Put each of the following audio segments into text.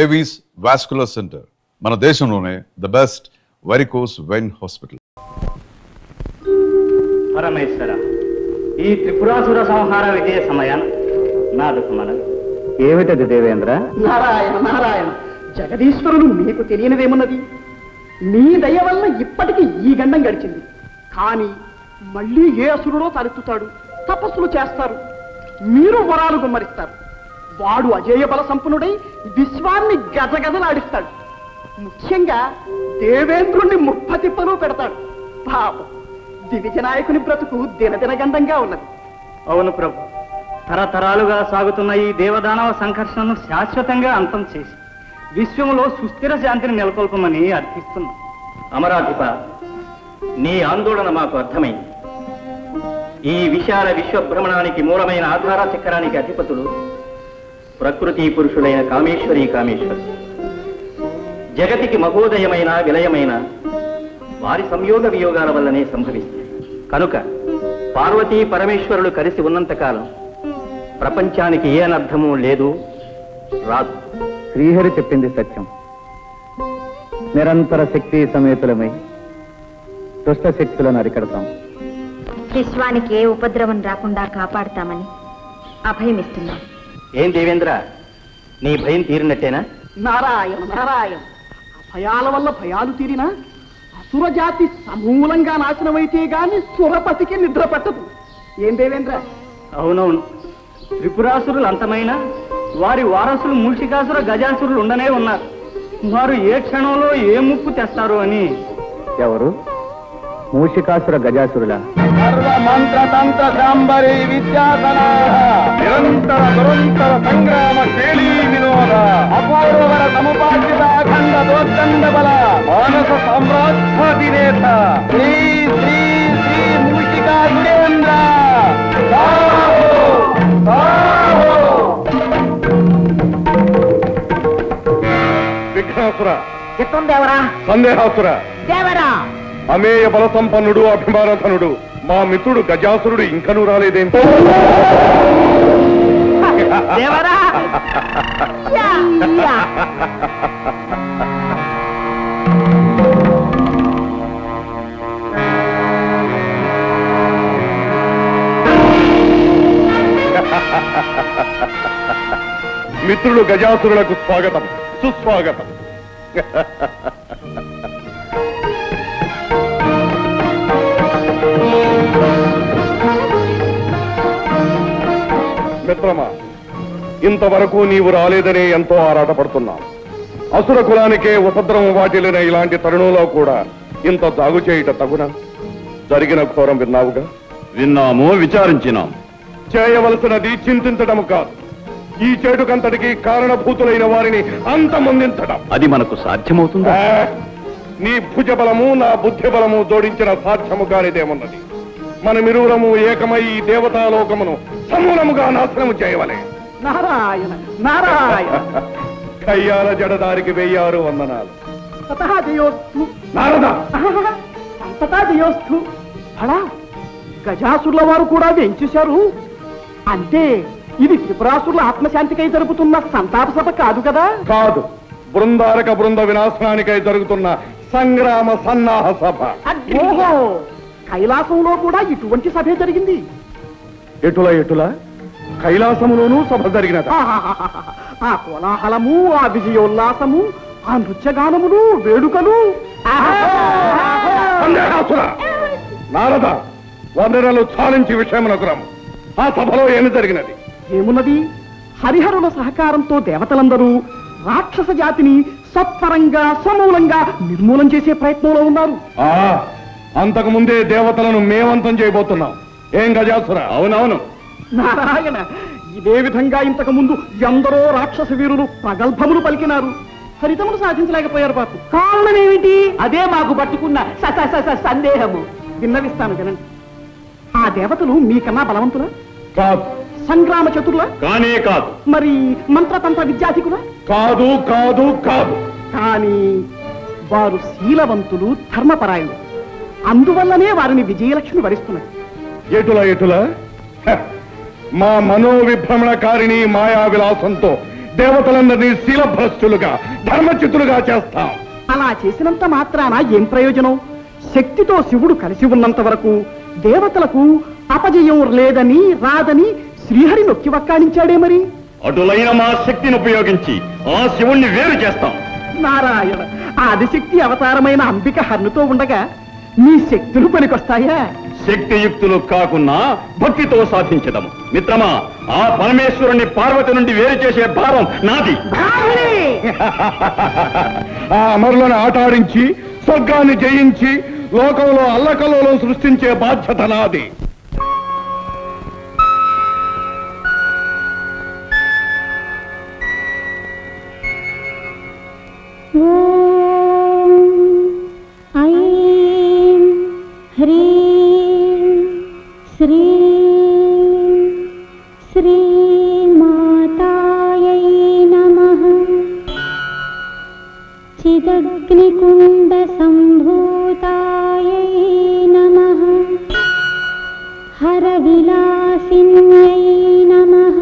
Avis vascular centre మన దేశంలోనే the best varicose vein hospital. Parameshwara, ఈ త్రిపురాసుర సంహార విజయ సమయాన నా దుఃఖమన ఏమిటది దేవేంద్ర? నారాయణ నారాయణ, జగదీశ్వరులు మీకు తెలియనిదేమున్నది? మీ దయ వల్ల ఇప్పటికీ ఈ గండం గడిచింది. కానీ మళ్ళీ ఏ అసురుడో తలెత్తుతాడు, తపస్సులు చేస్తారు, మీరు వరాలు గుమ్మరిస్తారు. వాడు అజేయ బల సంపన్నుడై విశ్వాన్ని గజగజలాడిస్తాడు. ముఖ్యంగా దేవేంద్రుణ్ణి ముప్పతిప్పలు పెడతాడు. పాపం దివిజనాయకుని బ్రతుకు దినదిన గండంగా ఉన్నది. అవును ప్రభు, తరతరాలుగా సాగుతున్న ఈ దేవదానవ సంఘర్షణను శాశ్వతంగా అంతం చేసి విశ్వంలో సుస్థిర శాంతిని నెలకొల్పమని అర్థిస్తున్నాం. అమరాధిప, నీ ఆందోళన మాకు అర్థమైంది. ఈ విశాల విశ్వభ్రమణానికి మూలమైన ఆధార చక్రానికి అధిపతులు ప్రకృతి పురుషులైన కామేశ్వరి కామేశ్వరి. జగతికి మహోదయమైన విలయమైన వారి సంయోగ వియోగాల వల్లనే సంభవిస్తాయి. కనుక పార్వతీ పరమేశ్వరులు కలిసి ఉన్నంతకాలం ప్రపంచానికి ఏ అనర్థము లేదు, రాదు. శ్రీహరి చెప్పింది సత్యం. నిరంతర శక్తి సమేతులమై దుష్ట శక్తులను అరికడతాం. విశ్వానికి ఏ ఉపద్రవం రాకుండా కాపాడుతామని అభయమిస్తున్నాం. ఏం దేవేంద్ర, నీ భయం తీరినట్టేనా? నారాయణ నారాయణ, భయాల వల్ల భయాలు తీరినా అసురజాతి సమూలంగా నాశనమైతే గాని సురపతికి నిద్ర పట్టదు. ఏం దేవేంద్ర? అవునవును, త్రిపురాసురులు అంతమైన వారి వారసులు మూషికాసుర గజాసురులు ఉండనే ఉన్నారు. వారు ఏ క్షణంలో ఏ ముప్పు తెస్తారు అని. ఎవరు? మూషికాసుర గజాసురులా? మంత్ర తంత్ర శాంబరి విద్యాసన నిరంతర దురంతర సంగ్రామ శైలీ వినోద అపూర్వర సముపార్జిత అఖండ దోర్దండ బల మానస సామ్రాజ్యాధినేత శ్రీ శ్రీ శ్రీ మూషికాసురేంద్ర. విఘ్నాసుర, సందేహాసుర, అమేయ బల సంపన్నుడు అభిమానధనుడు మా మిత్రుడు గజాసురుడు ఇంకనూ రాలేదేంటో. మిత్రులు గజాసురులకు స్వాగతం, సుస్వాగతం. మిత్రమా, ఇంతవరకు నీవు రాలేదనే ఎంతో ఆరాటపడుతున్నాం. అసుర కులానికే ఉపద్రవం వాటిల్లిన ఇలాంటి తరుణంలో కూడా ఇంత జాగు చేయుట తగునా? జరిగిన ఘోరం విన్నావుగా. విన్నాము, విచారించినాం. చేయవలసినది చింతించడం కాదు, ఈ చేటుకంతటికి కారణభూతులైన వారిని అంతమొందించడం. అది మనకు సాధ్యమవుతుందా? నీ భుజబలము నా బుద్ధి బలము జోడించిన సాధ్యము కానిదేమున్నది. మనమిరువురము ఏకమై ఈ దేవతాలోకమును సమూలముగా నాశనము చేయవలే. నారాయణ నారాయణ. కయ్యాల జడదారికి 1000 వందనాలు. తతః జయోస్తు. నారద, అంతటా జయోస్తు. ఫలా గజాసురుల వారు కూడా వెంచేశారు అంటే ఇది త్రిపురాసురుల ఆత్మశాంతికై జరుపుతున్న సంతాప సభ కాదు కదా? కాదు, బృందారక బృంద వినాశనానికై జరుగుతున్న సంగ్రామ సన్నాహ సభ. ఓహో, కైలాసంలో కూడా ఇటువంటి సభే జరిగింది. ఎటుల ఎటుల కైలాసములోనూ సభ జరిగినది. ఆ కోలాహలము, ఆ విజయోల్లాసము, ఆ నృత్యగానములు, వేడుకలు. నారద, వందనలు చాలించి విషయమునకు రమ్ము. ఆ సభలో ఏమి జరిగినది? ఏమున్నది? హరిహరుల సహకారంతో దేవతలందరూ రాక్షస జాతిని సత్వరంగా సమూలంగా నిర్మూలం చేసే ప్రయత్నంలో ఉన్నారు. అంతకు ముందే దేవతలను మేమంతం చేయబోతున్నాం. ఏం గజాసుర? అవునవును నారాయణ, ఇదే విధంగా ఇంతకు ముందు ఎందరో రాక్షస వీరులు ప్రగల్భములు పలికినారు, ఫలితములు సాధించలేకపోయారు. పాపం కారణం ఏమిటి? అదే మాకు పట్టుకున్న సందేహము. విన్నవిస్తాను వినండి. ఆ దేవతలు మీకన్నా బలవంతులా? కాదు. సంగ్రామ చతురులా? కానే కాదు. మరి మంత్రతంత్ర విద్యాధికులా? కాదు కాదు కాదు. కానీ వారు శీలవంతులు, ధర్మపరాయణులు. అందువల్లనే వారిని విజయలక్ష్మి వరిస్తున్నది. ఎటుల ఎటుల మా మనోవిభ్రమణకారిణి మాయా విలాసంతో దేవతలందరినీ శీలభ్రష్టులుగా ధర్మచితులుగా చేస్తాం. అలా చేసినంత మాత్రాన ఏం ప్రయోజనం? శక్తితో శివుడు కలిసి ఉన్నంత వరకు దేవతలకు అపజయం లేదని రాదని శ్రీహరి నొక్కి వక్కాణించాడే మరి. అటులైన మా శక్తిని ఉపయోగించి ఆ శివుణ్ణి వేరు చేస్తాం. నారాయణ, ఆదిశక్తి అవతారమైన అంబిక హన్నుతో ఉండగా నీ శక్తులు పనికొస్తాయా? శక్తియుక్తులు కాకున్నా భక్తితో సాధించదము. మిత్రమా, ఆ పరమేశ్వరుణ్ణి పార్వతి నుండి వేరు చేసే భారం నాది. ఆ అమరులను ఆటాడించి స్వర్గాన్ని జయించి లోకంలో అల్లకల్లోలం సృష్టించే బాధ్యత నాది. ఐం హ్రీం శ్రీం శ్రీమాతాయై నమః. చిదగ్నికుండ సంభూతాయై నమః. హరవిలాసిన్యై నమః.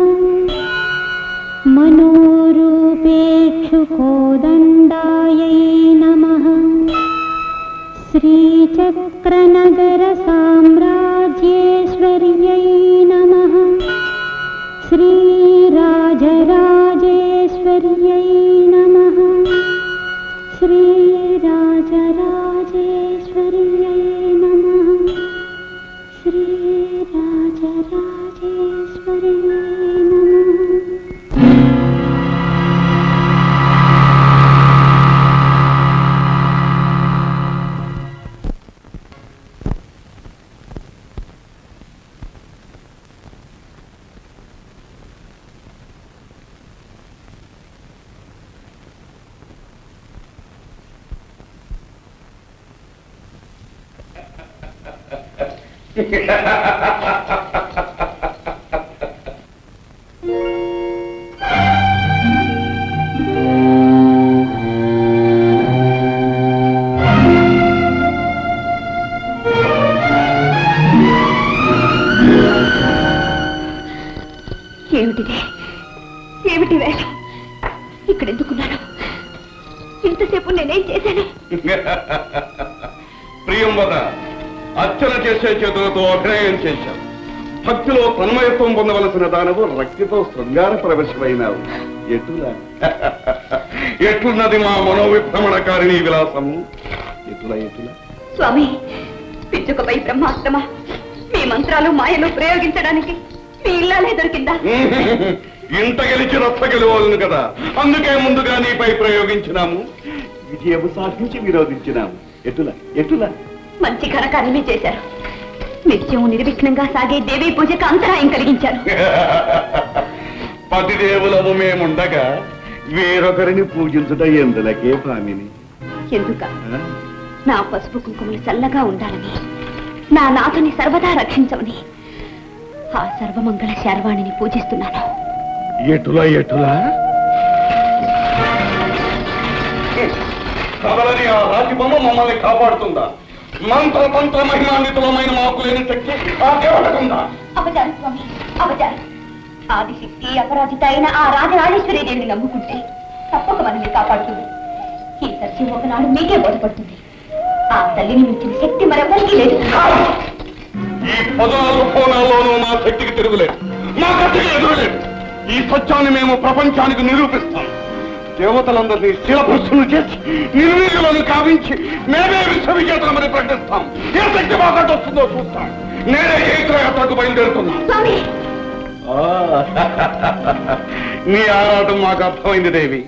మనోరూపేక్షుకోదండాయై నమః. శ్రీచక్రనగర సామ్రాజ్యేశ్వర్యై నమః. శ్రీరాజరాజేశ్వర్యై నమః. శ్రీరాజరాజేశ్వర్యై నమః. శ్రీరాజరాజేశ్వర్యై నమః. ఏమిటిదే? ఏమిటి వేషం? ఇక్కడ ఎందుకున్నాను? ఇంతసేపు నేనేం చేశాను? ప్రియంవద, అర్చన చేసే చేతులతో అభినయం చేశావు. భక్తిలో తన్మయత్వం పొందవలసిన దానవు రక్తితో శృంగార ప్రవేశమైనావు. ఎటులా ఎట్లున్నది మా మనోవిభ్రమణకారిణీ విలాసము? ఎటులా ఎటులా? స్వామి, పిచ్చుకపై బ్రహ్మాస్త్రమా? మీ మంత్రాలు మాయలు ప్రయోగించడానికి మీ ఇల్లాలే దొరికిందా? ఇంత గెలిచి రచ్చ గెలవాలను కదా, అందుకే ముందుగా నీపై ప్రయోగించినాము. విజయము సాధించి విరోధించినాము. ఎటులా ఎటులా? మంచి ఘనకార్యమే చేశారు. నిత్యం నిర్విఘ్నంగా సాగే దేవీ పూజకు అంతరాయం కలిగించారు. పతిదేవులము మేముండగా వేరొకరిని పూజించుట ఎందులకే భామిని? ఎందుక? నా పసుపు కుంకుమలు చల్లగా ఉండాలని, నా నాథుని సర్వదా రక్షించమని ఆ సర్వమంగళ శర్వాణిని పూజిస్తున్నాను. ఎటులా ఎటులా? కదలని ఆ రాజబొమ్మ మమ్మల్ని కాపాడుతుందా? మంత్ర మహిమాన్వితులమైన మాకు లేని శక్తి ఆ దేవతకుందా? అపచారం స్వామి, అపచారం. ఆదిశక్తి అపరాజిత అయిన ఆ రాజరాజేశ్వరి దేవిని నమ్ముకుంటే తప్పక మనల్ని కాపాడుతుంది. ఈ సత్యం ఒకనాడు మీకే బోధపడుతుంది. ఆ తల్లిని మించిన శక్తి మరెవరికీ లేదు. ఈ 14 కోణాల్లోనూ మా శక్తికి తిరుగులేదు, మా గట్టికి ఎదురులేదు. ఈ సత్యాన్ని మేము ప్రపంచానికి నిరూపిస్తాం. దేవతలందరినీ శిలభ్రష్టులు చేసి నిర్వీర్యులను కావించి మేమే విశ్వవిజేతలమని ప్రకటిస్తాం. ఏ శక్తి మాకంటూ వస్తుందో చూస్తాం. నేనే చైత్రయాత్రకు బయలుదేరుతున్నాం. నీ ఆరాటం మాకు అర్థమైంది దేవి.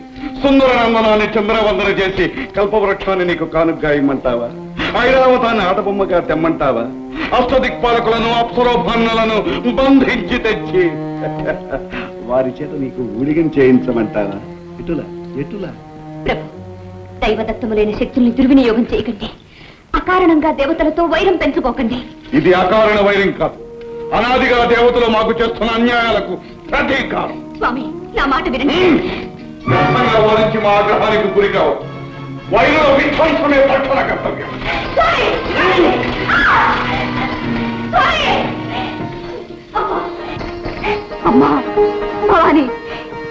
సుందర నందనాన్ని చంద్రవందన చేసి కల్పవృక్షాన్ని నీకు కానుగ్గా ఇమ్మంటావా? ఐరావతాన్ని ఆటబొమ్మగా తెమ్మంటావా? అష్టదిక్పాలకులను అప్సరోభాన్నులను బంధించి తెచ్చి వారి చేత నీకు ఊడిగం చేయించమంటావా? ఎటులా ఎటులా? ప్రభు, దైవదత్తము లేని శక్తుల్ని దుర్వినియోగం చేయకండి. అకారణంగా దేవతలతో వైరం పెంచుకోకండి. ఇది అకారణ వైరం కాదు, అనాదిగా దేవతలు మాకు చేస్తున్న అన్యాయాలకు ప్రతీకారం. స్వామి, నా మాట వినండి. వ్యర్థంగా వారించి మా ఆగ్రహానికి గురి కావచ్చు. వైర విధ్వంసమే పట్టణ కర్తవ్యం. అమ్మా భవాని,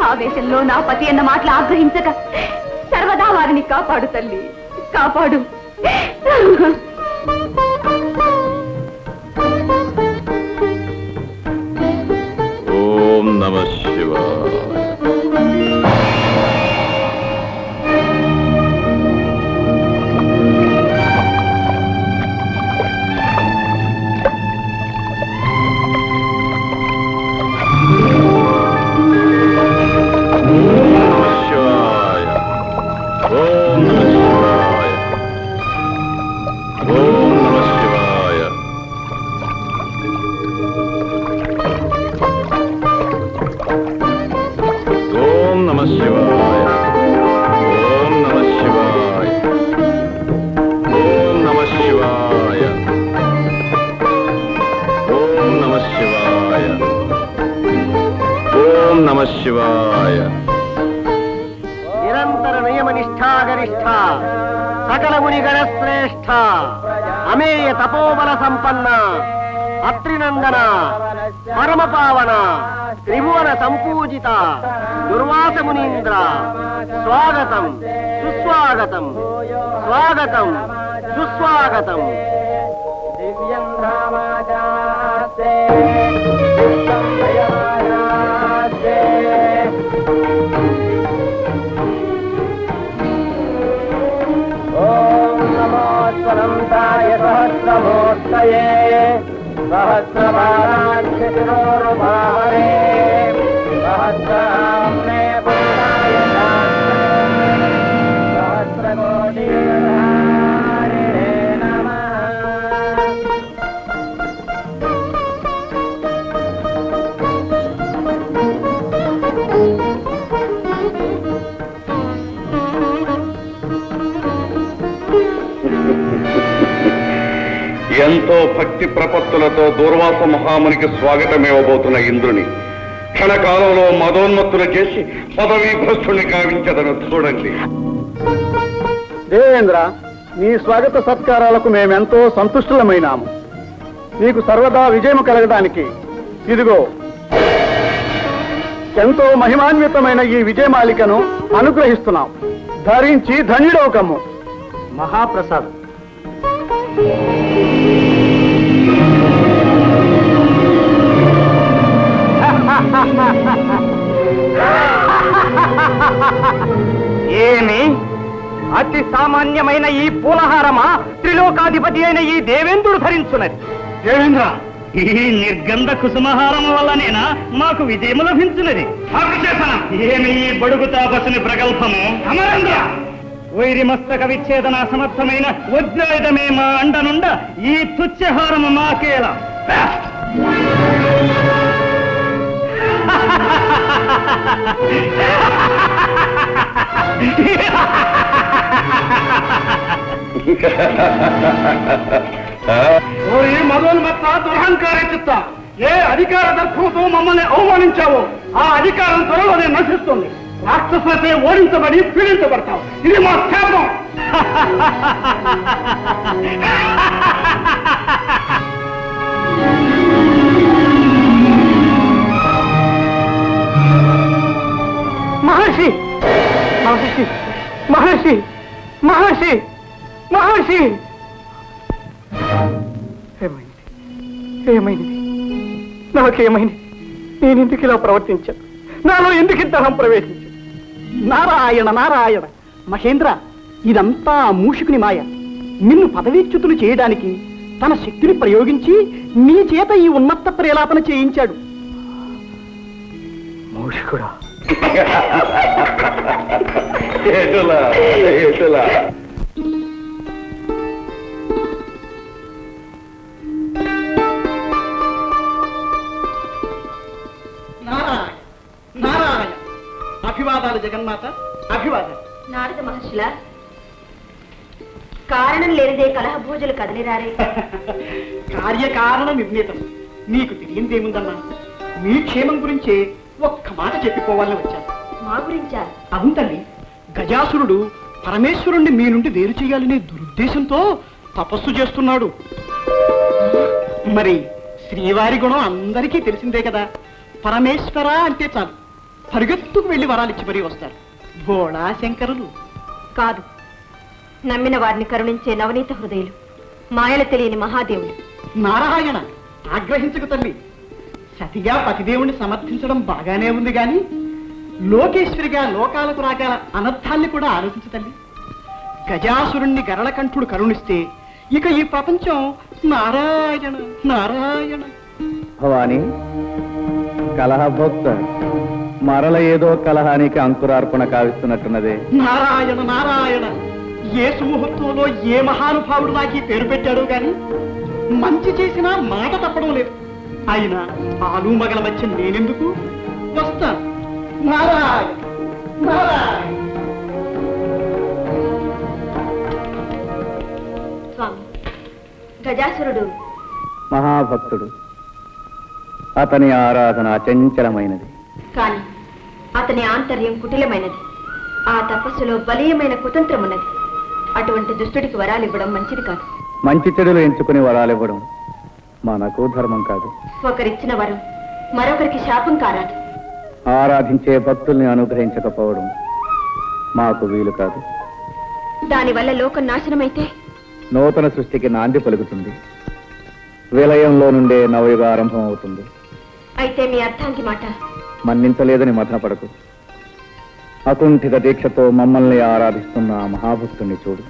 ఆవేశంలో నా పతి అన్న మాటలు ఆగ్రహించక సర్వదా వారిని కాపాడు తల్లి, కాపాడు. ఓం నమః శివాయ. శివాయ. నిరంతర నియమనిష్టాగరిష్ట సకల మునిగణ శ్రేష్ఠ అమేయ తపోబల సంపన్న అత్రినందన పరమ పావన త్రిభువన సంపూజిత దుర్వాస మునీంద్ర స్వాగతం సుస్వాగతం, స్వాగతం సుస్వాగతం. దివ్యం స్వనంతాయ సహస్రమూర్తయే సహస్రబాలాక్షిరోరుభావరే సహస్రామ్నే పురుషాయ సహస్రకోటిధారిణే నమః. ఎంతో భక్తి ప్రపత్తులతో దూర్వాస మహామునికి స్వాగతమివ్వబోతున్న ఇంద్రుని క్షణకాలంలో మదోన్మత్తులు చేసి పదవీ భ్రష్టుని కావించదను చూడండి. దేవేంద్ర, నీ స్వాగత సత్కారాలకు మేమెంతో సంతుష్టులమైనాము. నీకు సర్వదా విజయము కలగడానికి ఇదిగో ఎంతో మహిమాన్వితమైన ఈ విజయమాలికను అనుగ్రహిస్తున్నాం. ధరించి ధన్యుడోకము. మహాప్రసాదం. ఏమి అతి సామాన్యమైన ఈ పూలహారమా త్రిలోకాధిపతి అయిన ఈ దేవేంద్రుడు ధరించున్నది? దేవేంద్ర, ఈ నిర్గంధ కుసుమహారం వల్లనేనా మాకు విజయము లభించున్నది? ఏమి ఈ బడుగు తాపసుని ప్రగల్భము? అమరేంద్ర, వైరి మస్తక విచ్ఛేదన సమర్థమైన వజ్రాయుధమే మా అండనుండ ఈ తుచ్చహారము మాకేలా. మదోన్మత్త దురహంకార చిత్త, ఏ అధికార దర్భంతో మమ్మల్ని అవమానించావో ఆ అధికారం త్వరలోనే నశిస్తుంది. రాక్షసులతో ఓడించబడి పీడించబడతావు. ఇది మా శాపం. మహర్షి, మహర్షి, మహర్షి, మహర్షి, మహర్షి! ఏమైంది? ఏమైంది? నాకేమైంది? నేను ఎందుకు ఇలా ప్రవర్తించాను? నాలో ఎందుకు ఇంతహం ప్రవేశించాను? నారాయణ నారాయణ! మహేంద్ర, ఇదంతా మూషికుని మాయ. నిన్ను పదవీచ్యుతులు చేయడానికి తన శక్తిని ప్రయోగించి నీ చేత ఈ ఉన్మత్త ప్రేలాపన చేయించాడు. మూషికుడా! నారాయణ నారాయణ! అభివాదాలు జగన్మాత, అభివాదాలు. నారద మహర్షుల కారణం లేనిదే కలహభోజులు కదిలిరారే. కార్యకారణ నిర్ణీతం. నీకు తెలియనిదేముందమ్మా? మీ క్షేమం గురించే ఒక్క మాట చెప్పిపోవాలని వచ్చాను. మా గురించా? అవును తల్లి, గజాసురుడు పరమేశ్వరుణ్ణి మీ నుండి వేరు చేయాలనే దురుద్దేశంతో తపస్సు చేస్తున్నాడు. మరి శ్రీవారి గుణం అందరికీ తెలిసిందే కదా. పరమేశ్వర అంటే చాలు పరిగెత్తుకు వెళ్ళి వరాలిచ్చి మరీ వస్తారు. భోళా శంకరులు కాదు, నమ్మిన వారిని కరుణించే నవనీత హృదయులు, మాయలు తెలియని మహాదేవులు. నారాయణ, ఆగ్రహించకు తల్లి. సతిగా పతిదేవుణ్ణి సమర్థించడం బాగానే ఉంది గాని లోకేశ్వరిగా లోకాలకు రాగల అనర్థాల్ని కూడా ఆలోచించు తల్లి. గజాసురుణ్ణి గరళకంఠుడు కరుణిస్తే ఇక ఈ ప్రపంచం నారాయణ నారాయణ. భవాని, కలహభోక్త మరల ఏదో కలహానికి అంకురార్పణ కావిస్తున్నట్టున్నదే. నారాయణ నారాయణ, ఏ సుముహూర్తంలో ఏ మహానుభావుడు నాకు ఈ పేరు పెట్టాడో గాని మంచి చేసినా మాట తప్పడం లేదు. అయినా ఆలు మగల మధ్య నేనెందుకు వస్తాను. నారాయణ నారాయణ. స్వామి, గజాసురుడు మహాభక్తుడు. అతని ఆరాధన అచంచలమైనది. కాని అతని ఆంతర్యం కుటిలమైనది. ఆ తపస్సులో బలీయమైన కుతంత్రం ఉన్నది. అటువంటి దుష్టుడికి వరాలివ్వడం మంచిది కాదు. మంచి చెడులు ఎంచుకుని వరాలివ్వడం మనకు ధర్మం కాదు. ఒకరిచ్చిన వరం మరొకరికి శాపం కారాదు. ఆరాధించే భక్తుల్ని అనుగ్రహించకపోవడం మాకు వీలు కాదు. దానివల్ల లోకం నాశనమైతే నూతన సృష్టికి నాంది పలుకుతుంది. విలయంలో నుండే నవయుగ ఆరంభం అవుతుంది. అయితే మీ అర్థానికి మాట మన్నించలేదని మథనపడకు. అకుంఠిత దీక్షతో మమ్మల్ని ఆరాధిస్తున్న ఆ మహాభక్తుణ్ణి చూడు.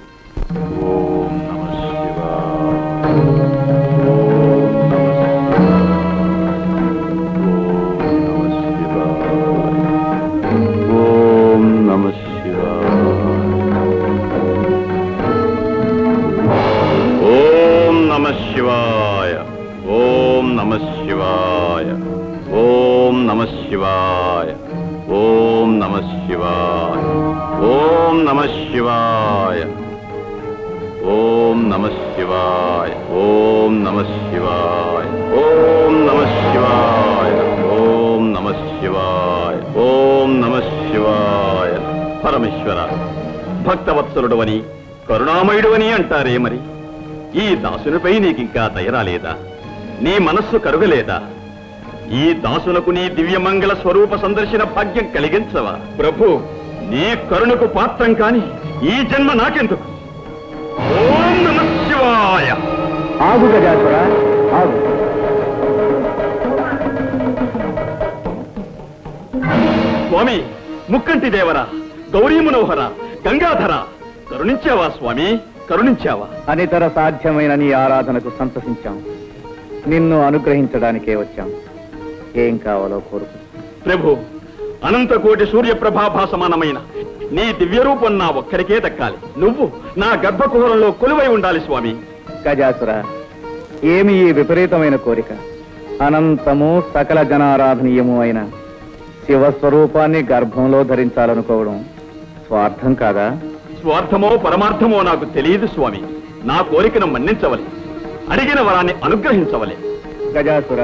ఓం నమః శివాయ. ఓం నమః శివాయ. ఓం నమః శివాయ. ఓం నమః శివాయ. ఓం నమః శివాయ. ఓం నమః శివాయ. ఓం నమః శివాయ. ఓం నమః శివాయ. ఓం నమః శివాయ. ఓం నమః శివాయ. ఓం నమః శివాయ. ఓం నమః శివాయ. పరమేశ్వర, భక్తవత్సలుడు అని కరుణామయుడు అని అంటారే మరి. ఈ దాసునిపై నీకింకా దయరాలేదా? నీ మనస్సు కరుగలేదా? ఈ దాసులకు నీ దివ్యమంగళ స్వరూప సందర్శన భాగ్యం కలిగించవా? ప్రభు, నీ కరుణకు పాత్రం కాని ఈ జన్మ నాకెందుకు? ఓం నమః శివాయ. ఆగు గజాసుర, ఆగు. స్వామి, ముక్కంటి దేవరా, గౌరీ మనోహర, గంగాధర, కరుణించావా స్వామి? కరుణించావా? అనితర సాధ్యమైన నీ ఆరాధనకు సంతసించాం. నిన్ను అనుగ్రహించడానికే వచ్చాం. ఏం కావాలో కోరుకు. ప్రభు, అనంతకోటి సూర్యప్రభాభా సమానమైన నీ దివ్యరూపం నా ఒక్కరికే దక్కాలి. నువ్వు నా గర్భకుహరంలో కొలువై ఉండాలి స్వామి. గజాసుర, ఏమి ఈ విపరీతమైన కోరిక? అనంతము సకల జనారాధనీయము అయిన శివస్వరూపాన్ని గర్భంలో ధరించాలనుకోవడం స్వార్థం కాదా? స్వార్థమో పరమార్థమో నాకు తెలియదు స్వామి. నా కోరికను మన్నించవలే, అడిగిన వరాన్ని అనుగ్రహించవలే. గజాసుర,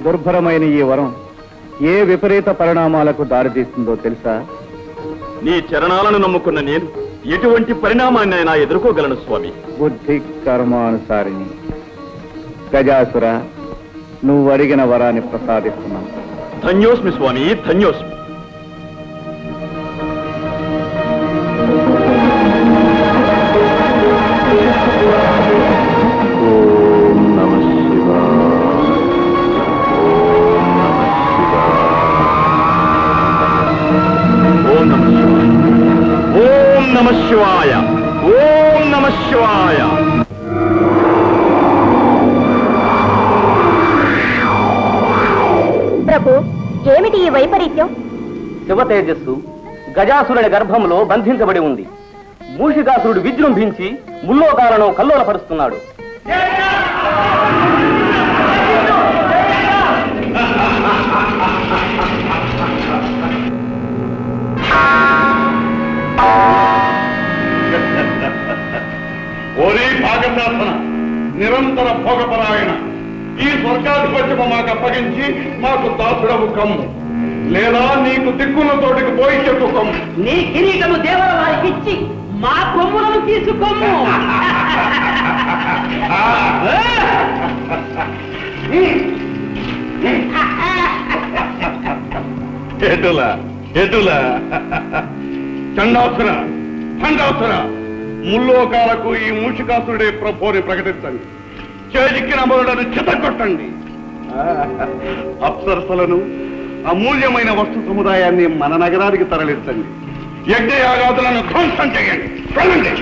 దుర్భరమైన ఈ వరం ఏ విపరీత పరిణామాలకు దారితీస్తుందో తెలుసా? నీ చరణాలను నమ్ముకున్న నేను ఎటువంటి పరిణామాన్నైనా ఎదుర్కోగలను స్వామి. బుద్ధి కర్మానుసారిని. గజాసుర, నువ్వు అడిగిన వరాన్ని ప్రసాదిస్తున్నాను. ధన్యోస్మి స్వామి, ధన్యోస్మి. ఓం నమః శివాయ. ఓం నమః శివాయ. ఓం నమః శివాయ. ఓం నమః శివాయ. ప్రభు, ఏమిటి ఈ వైపరీత్యం? శివ తేజస్సు గజాసురుని గర్భంలో బంధించబడి ఉంది. మూషికాసురుడు విజృంభించి ముల్లోకాలను కల్లోలపరుస్తున్నాడు. ఓరీ భాగశాసన, నిరంతర భోగపరాయణ, ఈ స్వర్గాధిపత్యము మాకు అప్పగించి మాకు దాసుడవు కమ్ము, లేదా నీకు దిక్కుల తోటికి పోయి చెప్పు కమ్ము. నీ కిరీటము దేవర వారికి ఇచ్చి మా కొమ్ములను తీసుకోము. ఎటులా ఎటులా చండాసుర చండాసుర ముల్లోకాలకు ఈ మూషికాసురుడే ప్రభుని ప్రకటించండి. చేజిక్కిన అమరులను చితగొట్టండి. అప్సరసలను అమూల్యమైన వస్తు సముదాయాన్ని మన నగరానికి తరలించండి. యజ్ఞయాగాదులను ధ్వంసం చేయండి. వెళ్ళండి.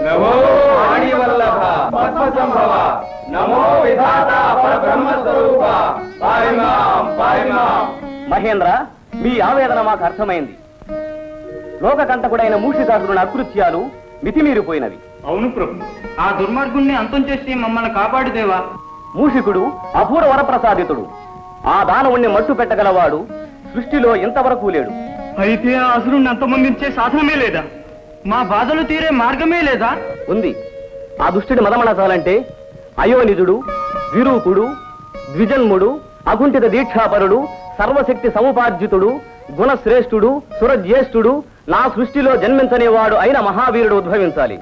నమో ఆడివల్లభ పద్మసంభవ నమో విధాత పరబ్రహ్మ స్వరూప పారిమాం పారిమాం. మహేంద్ర, మీ ఆవేదన మాకు అర్థమైంది. లోకకంటకుడైన మూషికాసురుని అకృత్యాలు మితిమీరిపోయినవి. అవును ప్రభు, ఆ దుర్మార్గుణ్ణి అంతం చేసి మమ్మల్ని కాపాడుదేవా. మూషికుడు అపూర్వ వరప్రసాదితుడు. ఆ దానవుణ్ణి మట్టు పెట్టగలవాడు సృష్టిలో ఇంతవరకు లేడు. అయితే ఆ అసురుణ్ణి అంతమొందించే సాధనమే లేదా? మా బాధలు తీరే మార్గమే లేదా? ఉంది. ఆ దుష్టుడి మదమణచాలంటే అయోనిజుడు, విరూపుడు, ద్విజన్ముడు, అకుంఠిత దీక్షాపరుడు, సర్వశక్తి సముపార్జితుడు, గుణశ్రేష్ఠుడు, సురజ్యేష్ఠుడు, నా సృష్టిలో జన్మించనేవాడు అయిన మహావీరుడు ఉద్భవించాలి.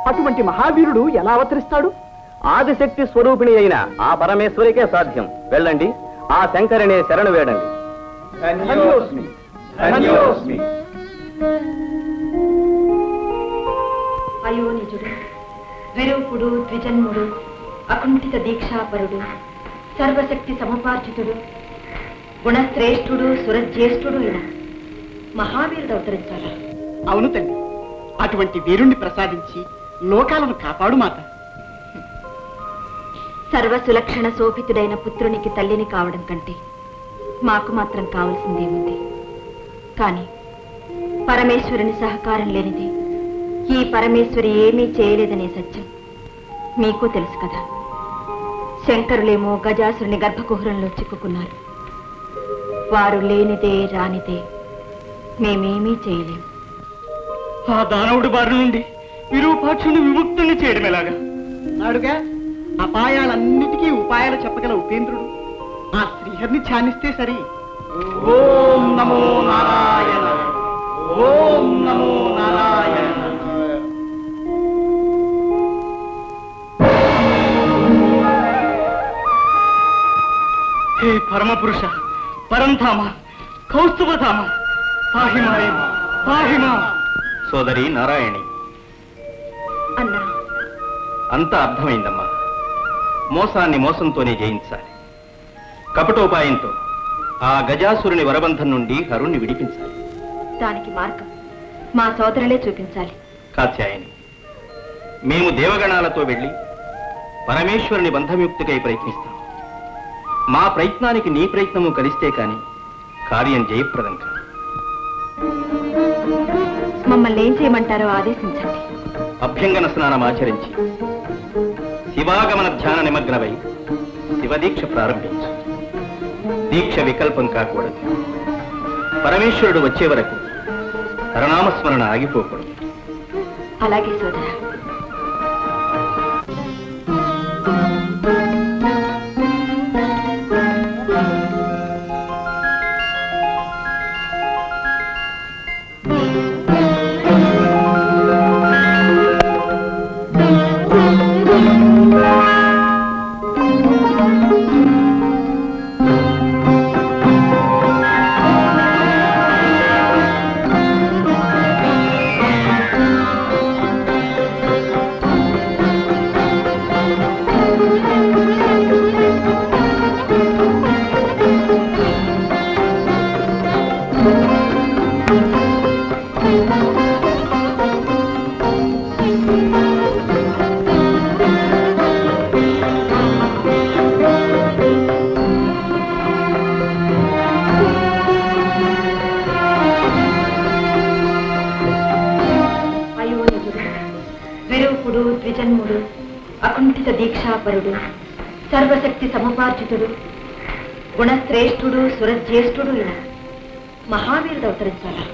అటువంటి మహావీరుడు ఎలా అవతరిస్తాడు? ఆదిశక్తి స్వరూపిణి అయిన ఆ పరమేశ్వరికే సాధ్యం. వెళ్ళండి, ఆ శంకరినే శరణు వేడండి. ధన్యోస్మి, ధన్యోస్మి. అయోనిజుడు, విరూపుడు, ద్విజన్ముడు, అకుంఠిత దీక్షాపరుడు, సర్వశక్తి సముపార్జితుడు, గుణశ్రేష్ఠుడు, సురజ్యేష్ఠుడు అయిన మహావీరుడు అవతరించాలా? అవును తల్లి, అటువంటి వీరుణ్ణి ప్రసాదించి లోకాలను కాపాడు మాత. సర్వసులక్షణ శోభితుడైన పుత్రునికి తల్లిని కావడం కంటే మాకు మాత్రం కావలసిందేముంది? కానీ పరమేశ్వరుని సహకారం లేనిది ఈ పరమేశ్వరి ఏమీ చేయలేదనే సత్యం మీకు తెలుసు కదా. శంకరులేమో గజాసురుని గర్భకుహరంలో చిక్కుకున్నారు. వారు లేనిదే రానిదే మేమేమీ చేయలేం. ఆ దానవుడి బారి నుండి విరూపాక్షుని విముక్తుని చేయడం ఎలాగా? నాడుగా అపాయాలన్నిటికీ ఉపాయాలు చెప్పగల ఉపేంద్రుడు ఆ శ్రీహరిని ధ్యానిస్తే సరి. ఓం నమో నారాయణ, ఓం నమో నారాయణ. హే పరమపురుష, పరంధామ, కౌస్తుభధామ, పాహిమాయం పాహిమా. సోదరి నారాయణి, అన్నా, అంతా అర్థమైందమ్మా. మోసాన్ని మోసంతోనే జయించాలి. కపటోపాయంతో ఆ గజాసురుని వరబంధం నుండి హరుణ్ణి విడిపించాలి. దానికి మార్గం మా సోదరులే చూపించాలి. కాత్యాయని, మేము దేవగణాలతో వెళ్ళి పరమేశ్వరుని బంధముక్తికై ప్రయత్నిస్తాం. మా ప్రయత్నానికి నీ ప్రయత్నము కలిస్తే కాని కార్యం జయప్రదం కాదు. మమ్మల్ని ఏం చేయమంటారో ఆదేశించండి. అభ్యంగన స్నానం ఆచరించి శివాగమన ధ్యాన నిమగ్నమై శివదీక్ష ప్రారంభించు. దీక్ష వికల్పం కాకూడదు. పరమేశ్వరుడు వచ్చే వరకు హరనామస్మరణ ఆగిపోకూడదు. అలాగే సోదరా. విరూపుడు, ద్విజన్ముడు, అకుంఠిత దీక్షాపరుడు, సర్వశక్తి సముపార్జితుడు, గుణశ్రేష్ఠుడు, సురజ్యేష్ఠుడు అయిన మహావీరుడు అవతరించాలా?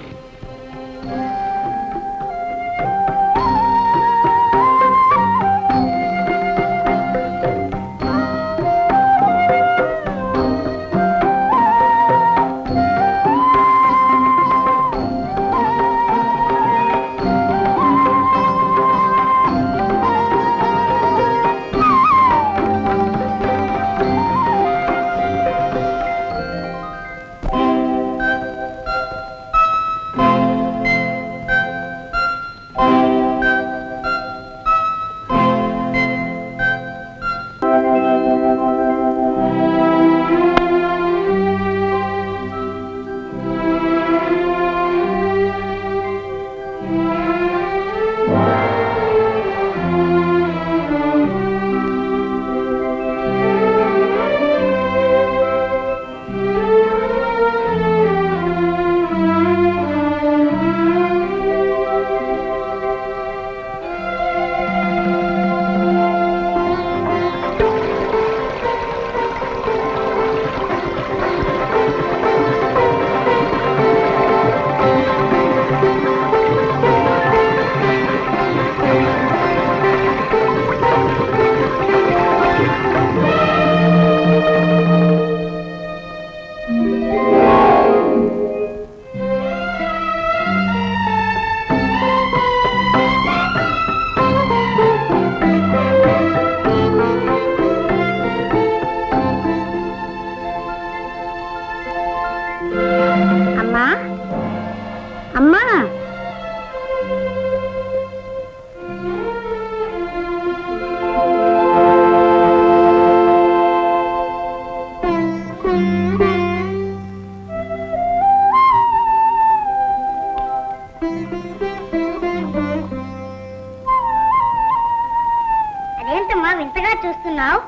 వింతగా చూస్తున్నావు?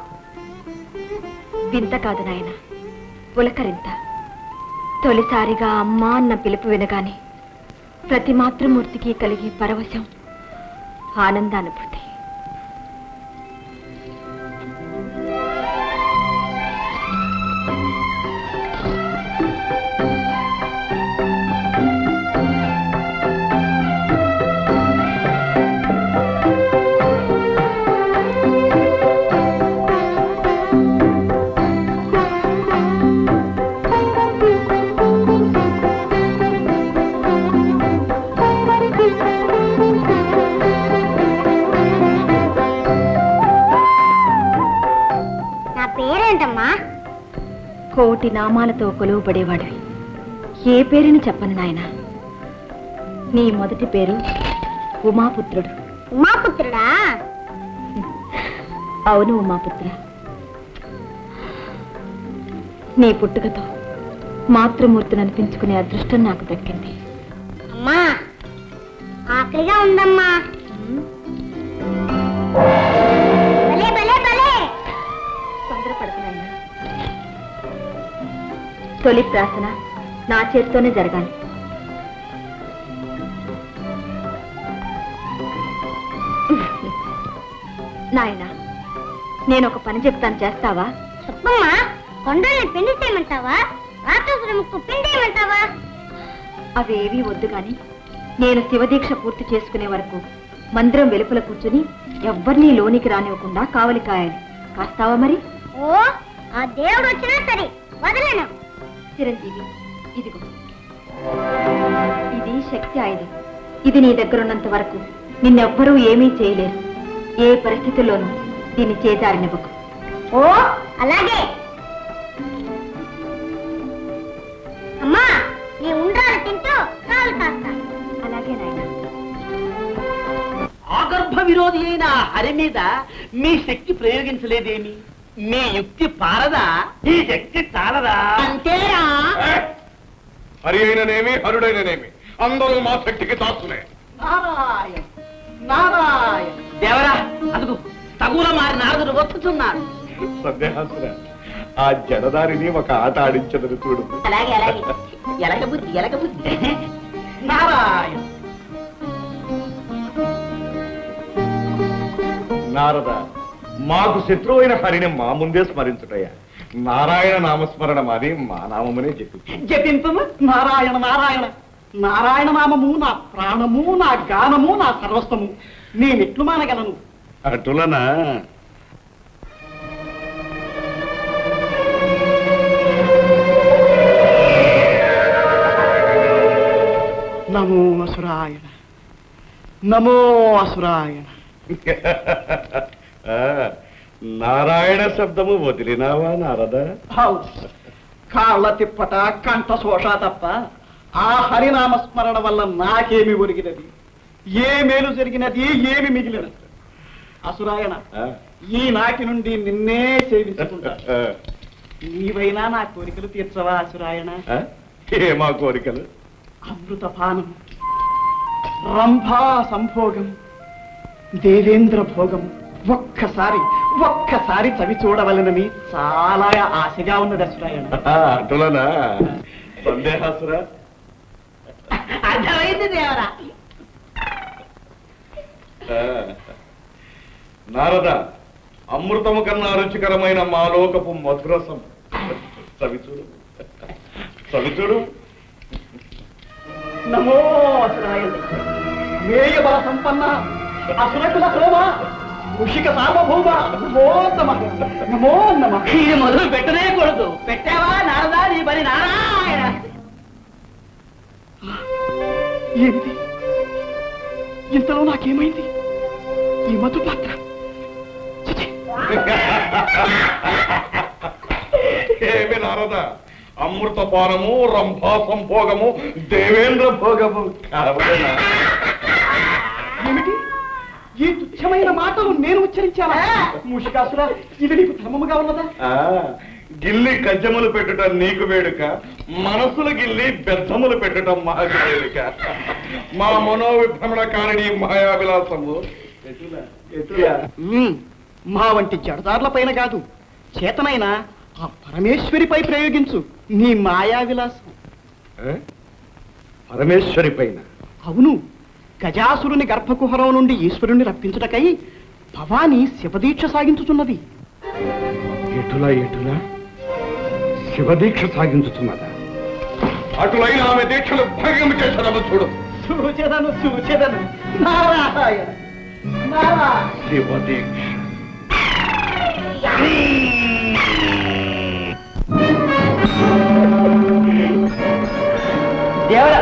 వింత కాదు నాయన, పులకరింత. తొలిసారిగా అమ్మా అన్న పిలుపు వినగానే ప్రతి మాతృమూర్తికి కలిగే పరవశం, ఆనందానుభూతి. నా పేరేంటమ్మా? కోటి నామాలతో కొలువుపడేవాడివి. ఏ పేరుని చెప్పను నాయన. నీ మొదటి పేరు ఉమాపుత్రుడు. ఉమాపుత్రుడా? అవును ఉమాపుత్ర. నీ పుట్టుకతో మాతృమూర్తిని అనిపించుకునే అదృష్టం నాకు దక్కింది. అమ్మా, ఆకలిగా ఉందమ్మా. భలే భలే భలే. తొందరపడుతున్నాయినా. తొలి ప్రార్థన నా చేతితోనే జరగాలి. నాయనా, నేను ఒక పని చెప్తాను, చేస్తావా? చెప్పమ్మా. కొండల్ని పిండి చేయమంటావా? రాక్షసుల ముక్కు పిండేయమంటావా? అవేవీ వద్దు గాని నేను శివదీక్ష పూర్తి చేసుకునే వరకు మందిరం వెలుపల కూర్చుని ఎవ్వరినీ లోనికి రానివ్వకుండా కావలి కాయాలి. కాస్తావా మరి? ఓ, ఆ దేవుడు వచ్చినా సరే వదలను. చిరంజీవి, ఇదిగో, ఇది శక్తి ఆయుధం. ఇది నీ దగ్గరున్నంత వరకు నిన్నెవ్వరూ ఏమీ చేయలేరు. ఏ పరిస్థితుల్లోనూ దీన్ని చేజారినివ్వకు. ఓ, అలాగే. అమ్మా, నీ ఉండ్రాలు తింటూ కాలు కాస్తా. అలాగే నాయన. ఆగర్భ విరోధి అయిన హరి మీద మీ శక్తి ప్రయోగించలేదేమి? మీ యుక్తి పారదా? ఈ శక్తి చాలదా? అంతేరా? హరి అయిననేమి హరుడైననేమి అందరూ మా శక్తికి దాసులే. నారాయణ నారాయణ. దేవరా, అదుగు తగుల మారి నారదుడు వస్తున్నాడు. సందేహాసురా, ఆ జడదారిని ఒక ఆట ఆడించదని చూడు. అలాగే అలాగే. ఎలక బుద్ధి, ఎలక బుద్ధి. నారాయణ. నారద, మాకు శత్రువు అయిన హరిని మా ముందే స్మరించుటయ్యా. నారాయణ నామస్మరణ మాది మా నామమునే చెప్పి జపింపము. నారాయణ నారాయణ. నారాయణ నామము నా ప్రాణము, నా గానము, నా సర్వస్వము. నేనెట్లు మానగలను? అటులనా? నమో అసురాయణ, నమో అసురాయణ. ఆ, నారాయణ శబ్దము వదిలినావా నారద? కాళ్ళ తిప్పట, కంఠ శోష తప్ప ఆ హరినామస్మరణ వల్ల నాకేమి ఒరిగినది? ఏ మేలు జరిగినది? ఏమి మిగిలినది? అసురాయణ, ఈనాటి నుండి నిన్నే సేవించుకుంటా. నీవైనా నా కోరికలు తీర్చవా అసురాయణ? ఏమా కోరికలు? అమృతపానం, రంభా సంభోగం, దేవేంద్ర భోగం ఒక్కసారి చవి చూడవలనని చాలా ఆశగా ఉన్నది అసురాయణ. అటులనా? సందేహాసురా? అర్థమైంది దేవరా. నారద, అమృతము కన్నా రుచికరమైన మాలోకపు మధురసం చవిచూడు, చవిచూడు. నమో అసురాయణ. మేయ బల సంపన్న, అసురకుల శోభ, ఋషిక సార్వభౌమ, నమో నమః, నమో నమః. ఇది మొదలు పెట్టనే కూడదు. పెట్టావా నారదా నీ పని? నారాయణ. ఏమిటి ఇంతలో నాకేమైంది? ఈ మధు పాత్ర చిచి. ఏమి నారద, అమృతపానము, రంభా సంభోగము, దేవేంద్ర భోగము కావలేనా? ఏమిటి ఈ తుచ్చమైన మాటలు నేను ఉచ్చరించాలా? మూషికాసుర, ఇది నీకు ధర్మముగా ఉన్నదా? గిల్లి గజ్జములు పెట్టడం నీకు వేడుక, మనసులు గిల్లి బెద్దములు పెట్టడం మాకు వేడుక. మా మనోవిభ్రమణ కారణి మాయావిలాసము మా వంటి జడదారుల పైన కాదు, చేతనైనా ఆ పరమేశ్వరిపై ప్రయోగించు నీ మాయా విలాసం. పరమేశ్వరి పైన? అవును, గజాసురుని గర్భకుహరం నుండి ఈశ్వరుణ్ణి రప్పించుటకై భవాని శివదీక్ష సాగించుతున్నది. ఎటులా శివదీక్ష సాగించుతున్నదా? అటులైన ఆమె దీక్షలు భంగం చేశారమ్మ చూడు. చూచెదను నారాయణ నారాయణ. శివదీక్ష దేవరా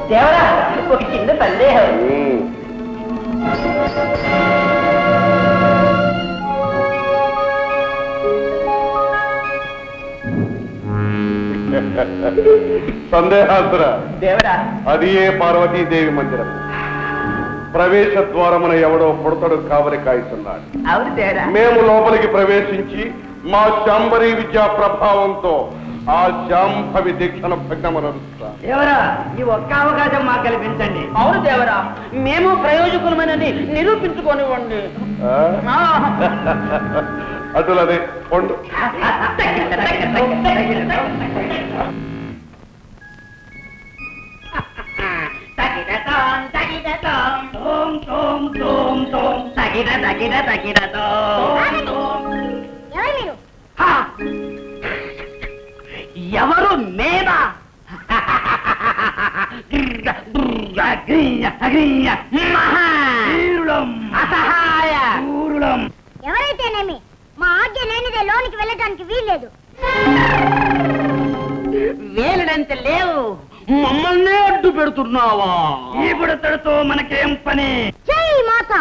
దేవరా, ఒక చిన్న సందేహం. సందేహాసుర, దేవరా, అది ఏ పార్వతీదేవి మందిరం. ప్రవేశ ద్వారమున ఎవడో పుడతడు కావలి కాయిస్తున్నాడు. అవును దేవరా. మేము లోపలికి ప్రవేశించి మా శాంబరీ విద్యా ప్రభావంతో ఆ శాంభవి దీక్షను భగ్నమరుస్తా. దేవరా, ఈ ఒక్క అవకాశం మాకు కల్పించండి. అవును దేవరా, మేము ప్రయోజకులమని నిరూపించుకోనివ్వండి. అటులదే పొండు. ఎవరు మేనా? ఎవరైతేనేమి మా ఆజ్ఞ లేనిదే లోనికి వెళ్ళటానికి వీల్లేదు. వేలడంత లేవు, మమ్మల్నే అడ్డు పెడుతున్నావా? ఈ బుడతడితో మనకేం పని? జై మాత.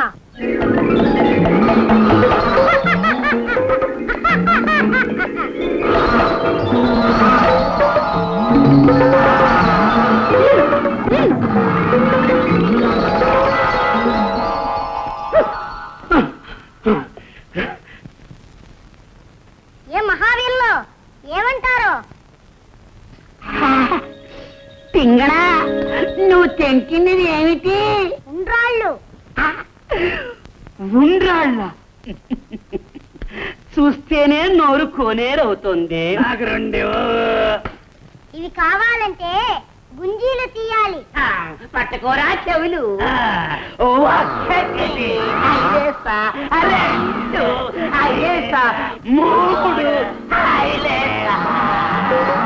ఏ మహావీరులు ఏమంటారు? పింగళా, నువ్వు తెంచినది ఏమిటి? ఉండ్రాళ్ళు. ఉండ్రాళ్ళ చూస్తేనే నోరు కోనేరవుతుంది. నాకు రెండు. ఇవి కావాలంటే గుంజీలు తీయాలి. పట్టుకోరా చెవులు. మూడు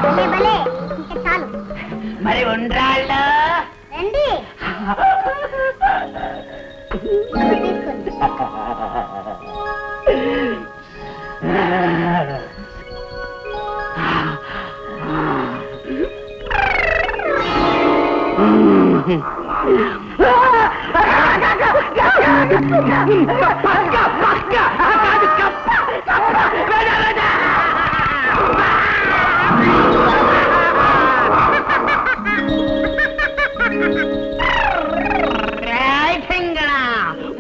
భలే భలే, ఇంకా చాలు. మరి ఉండ్రాళ్ళ రండి. తీసుకోండి.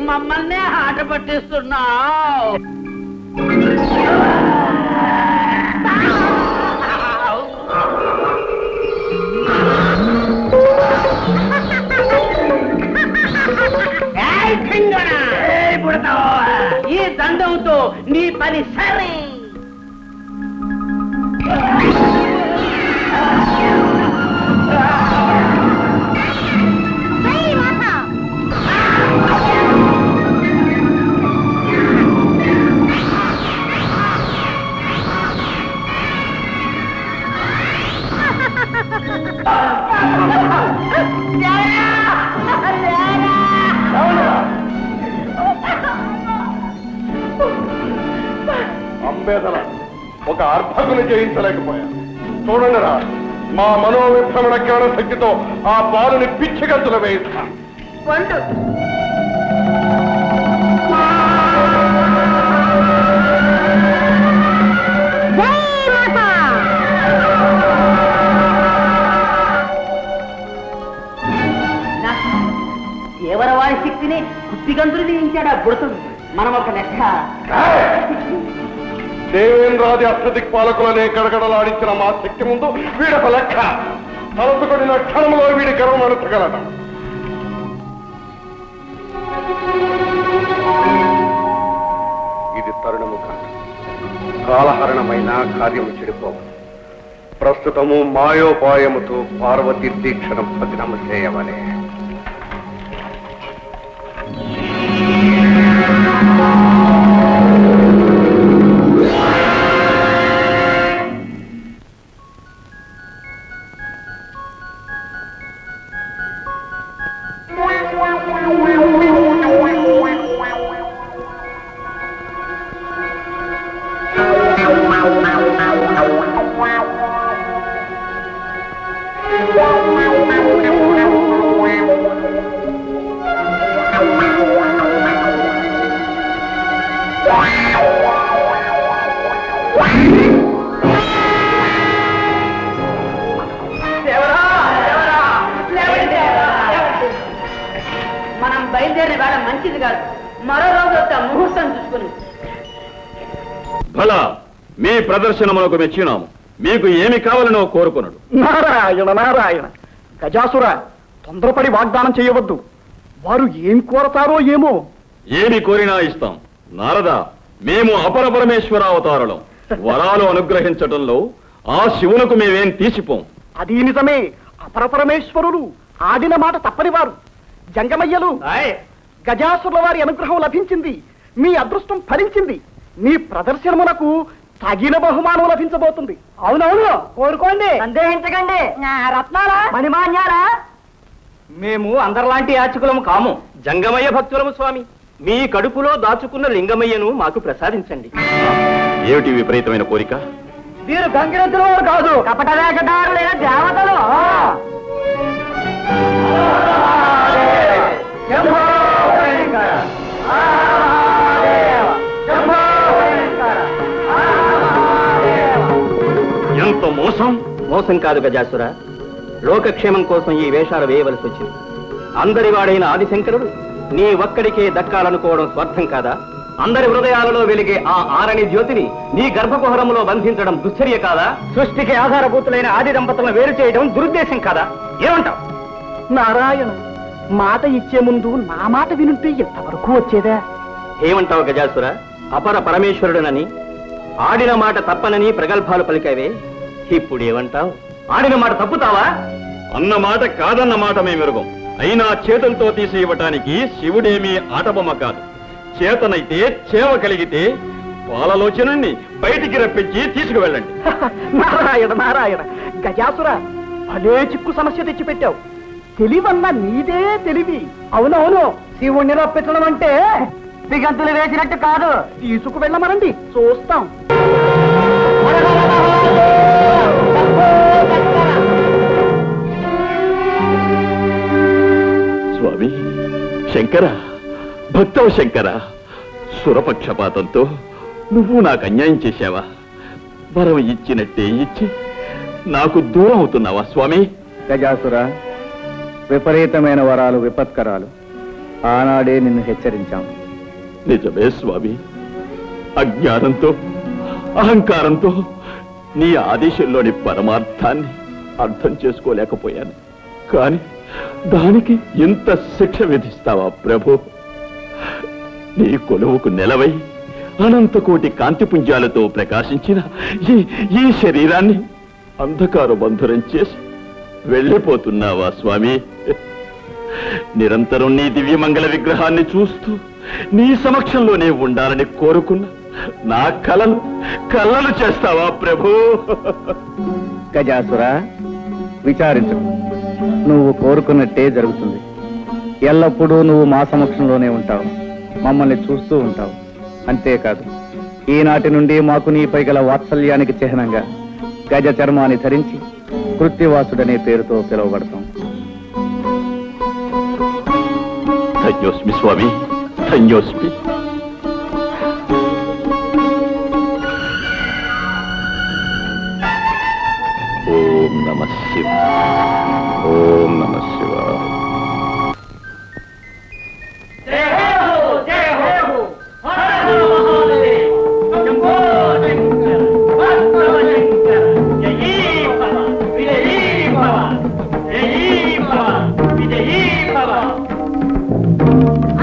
మమ్మల్నే ఆట పట్టిస్తున్నావు. ఈ దండంతో నీ పని సరే. జై మాత. అంబేదల ఒక అర్భకుని జయించలేకపోయా. చూడండి రా, మా మనోవిభ్రమణ జ్ఞాన శక్తితో ఆ బాలుని పిచ్చి గంతులు వేయిస్తా. దేవరవాడి శక్తిని కుత్తిగంతులు జయించాడు బుడుతుంది. మనం ఒక లెక్క. దేవేంద్రాది అష్టదిక్పాలకులనే గడగడలాడించిన మా శక్తి ముందు వీడొక లెక్క. తలసుకొనిన క్షణంలో వీడి గర్వం అణచగలడు. క్షణమైనా కార్యము చెడిపోవు. ప్రస్తుతము మాయోపాయముతో పార్వతి దీక్షను భగ్నము చేయవలే. మనం బయలుదేరిన వేళ మంచిది కాదు. మరో రోజు వస్తా ముహూర్తం చూసుకుని. భలా మీ ప్రదర్శన మనకు మెచ్చినాము. మీకు ఏమి కావాలనో కోరుకున్నాడు. నారాయణ నారాయణ. గజాసుర, తొందరపడి వాగ్దానం చేయవద్దు. వారు ఏం కోరతారో ఏమో. ఏమి కోరినా ఇస్తాం. నారద, మేము అపర పరమేశ్వర అవతారులం. వరాలు అనుగ్రహించటంలో ఆ శివునకు మేమేం తీసిపోం. అది నిజమే. అపరపరమేశ్వరులు ఆడిన మాట తప్పని వారు. జంగమయ్యలు, గజాసురుల వారి అనుగ్రహం లభించింది. మీ అదృష్టం ఫలించింది. మీ ప్రదర్శనమునకు తగిన బహుమానం లభించబోతుంది. అవునవును, కోరుకోండి, సందేహించకండి. రత్నాలా, మణిమాన్యాలా? మేము అందరిలాంటి యాచకులము కాము, జంగమయ్య భక్తులము స్వామి. మీ కడుపులో దాచుకున్న లింగమయ్యను మాకు ప్రసాదించండి. ఏమిటి విపరీతమైన కోరిక? వీరు గంగిరెద్దుల వారు కాదు, కపట వేషధారులైన దేవతలు. ఎంత మోసం! మోసం కాదు గజాసుర, లోకక్షేమం కోసం ఈ వేషాలు వేయవలసి వచ్చింది. అందరి వాడైన ఆదిశంకరుడు నీ ఒక్కడికే దక్కాలనుకోవడం స్వార్థం కాదా? అందరి హృదయాలలో వెలిగే ఆ ఆరణి జ్యోతిని నీ గర్భకుహరములో బంధించడం దుశ్చర్య కాదా? సృష్టికి ఆధారభూతులైన ఆది దంపతులను వేరు చేయడం దురుద్దేశం కాదా? ఏమంటావు? నారాయణ, మాట ఇచ్చే ముందు నా మాట వినుంటే ఎంతవరకు వచ్చేదా? ఏమంటావు గజాసుర? అపర పరమేశ్వరుడునని, ఆడిన మాట తప్పనని ప్రగల్భాలు పలికావే. ఇప్పుడు ఏమంటావు? ఆడిన మాట తప్పుతావా? అన్న మాట కాదన్న మాట మేమెరుగం. అయినా చేతులతో తీసి ఇవ్వటానికి శివుడేమీ ఆటబొమ్మ కాదు. చేతనైతే చేవ కలిగితే పాలలోచనుణ్ణి బయటికి రప్పించి తీసుకువెళ్ళండి. నారాయణ నారాయణ. గజాసుర, భలే చిక్కు సమస్య తెచ్చిపెట్టావు. తెలివన్న నీదే తెలివి. అవునవును, శివుణ్ణి రప్పించడం అంటే దిగంతులు వేసినట్టు కాదు. తీసుకువెళ్ళమనండి, చూస్తాం. స్వామి శంకర, భక్తవ శంకర, సురపక్షపాతంతో నువ్వు నాకు అన్యాయం చేశావా? వరం ఇచ్చినట్టే ఇచ్చి నాకు దూరం అవుతున్నావా స్వామి? గజాసుర, విపరీతమైన వరాలు విపత్కరాలు. ఆనాడే నిన్ను హెచ్చరించాం. నిజమే స్వామి, అజ్ఞానంతో అహంకారంతో నీ ఆదేశంలోని పరమార్థాన్ని అర్థం చేసుకోలేకపోయాను. కాని దానికి ఇంత శిక్ష విధిస్తావా ప్రభు? నీ కొలువుకు నెలవై అనంతకోటి కాంతిపుంజాలతో ప్రకాశించిన ఈ శరీరాన్ని అంధకార బంధురం చేసి వెళ్ళిపోతున్నావా స్వామి? నిరంతరం నీ దివ్యమంగళ విగ్రహాన్ని చూస్తూ నీ సమక్షంలోనే ఉండాలని కోరుకున్న నా కలలు చేస్తావా ప్రభు? గజాసుర, విచారించు. నువ్వు కోరుకున్నట్టే జరుగుతుంది. ఎల్లప్పుడూ నువ్వు మా సమక్షంలోనే ఉంటావు, మమ్మల్ని చూస్తూ ఉంటావు. అంతేకాదు, ఈనాటి నుండి మాకు నీపై గల వాత్సల్యానికి చిహ్నంగా గజ చర్మాన్ని ధరించి కృత్తివాసుడనే పేరుతో పిలువబడతాం. ధన్యోస్మి స్వామి, ధన్యోస్మి. ఓం నమః శివాయ, ఓం నమః శివాయ.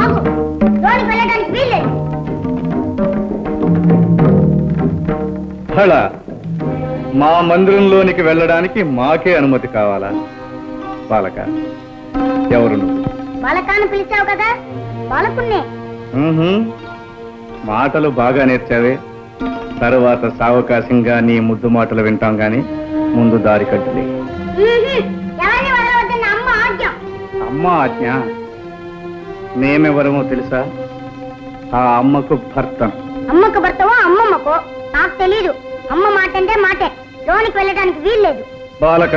ఆగు, లోనికి వెళ్ళడానికి వీల్లేదు. స్థల మా మందిరంలోనికి వెళ్ళడానికి మాకే అనుమతి కావాలా? బాలక, ఎవరు నువ్వు? బాలకాన్ని పిలిచావు కదా, బాలకున్నే. ఉహుం, మాటలు బాగా నేర్చావే. తరువాత సావకాశంగా నీ ముద్దు మాటలు వింటాం గాని ముందు దారి కట్టులే. ఎవరిని వదలవద్దన్న అమ్మ ఆజ్ఞ. అమ్మ ఆజ్ఞ? మేమెవరమో తెలుసా? ఆ అమ్మకు భర్త. అమ్మకు భర్తవో అమ్మమ్మకో నాకు తెలీదు. అమ్మ మాట అంటే మాటే, లోనికి వెళ్ళడానికి వీల్లేదు. బాలక,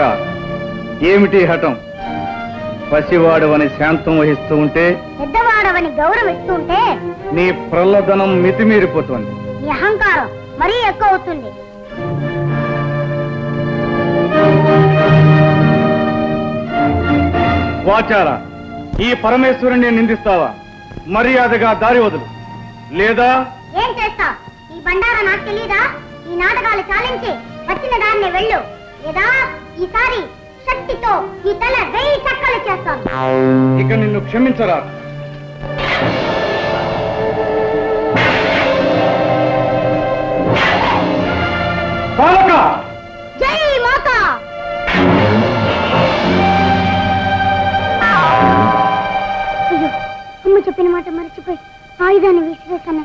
ఏమిటి హఠం? పసివాడవని శాంతం వహిస్తూ ఉంటే, పెద్దవాడవని గౌరవిస్తుంటే నీ ప్రల్లదనం మితిమీరిపోతోంది. నీ అహంకారం మరీ ఎక్కువ అవుతుంది. వాచారా, ఈ పరమేశ్వరుణ్ణి నిందిస్తావా? మర్యాదగా దారి వదులు, లేదా ఏం చేస్తా? ఈ బండారా నాకు తెలీదా? ఈ నాటకాలు చాలించి వచ్చిన దాన్ని వెళ్ళు, లేదా ఈసారి శక్తితో ఈ తల 1000 చక్కలు చేస్తాను. ఇక నిన్ను క్షమించరా. బాలక! జై మాతా! అయ్యో, అమ్మ చెప్పిన మాట మర్చిపోయి ఆయుధాన్ని విసిరేసాను.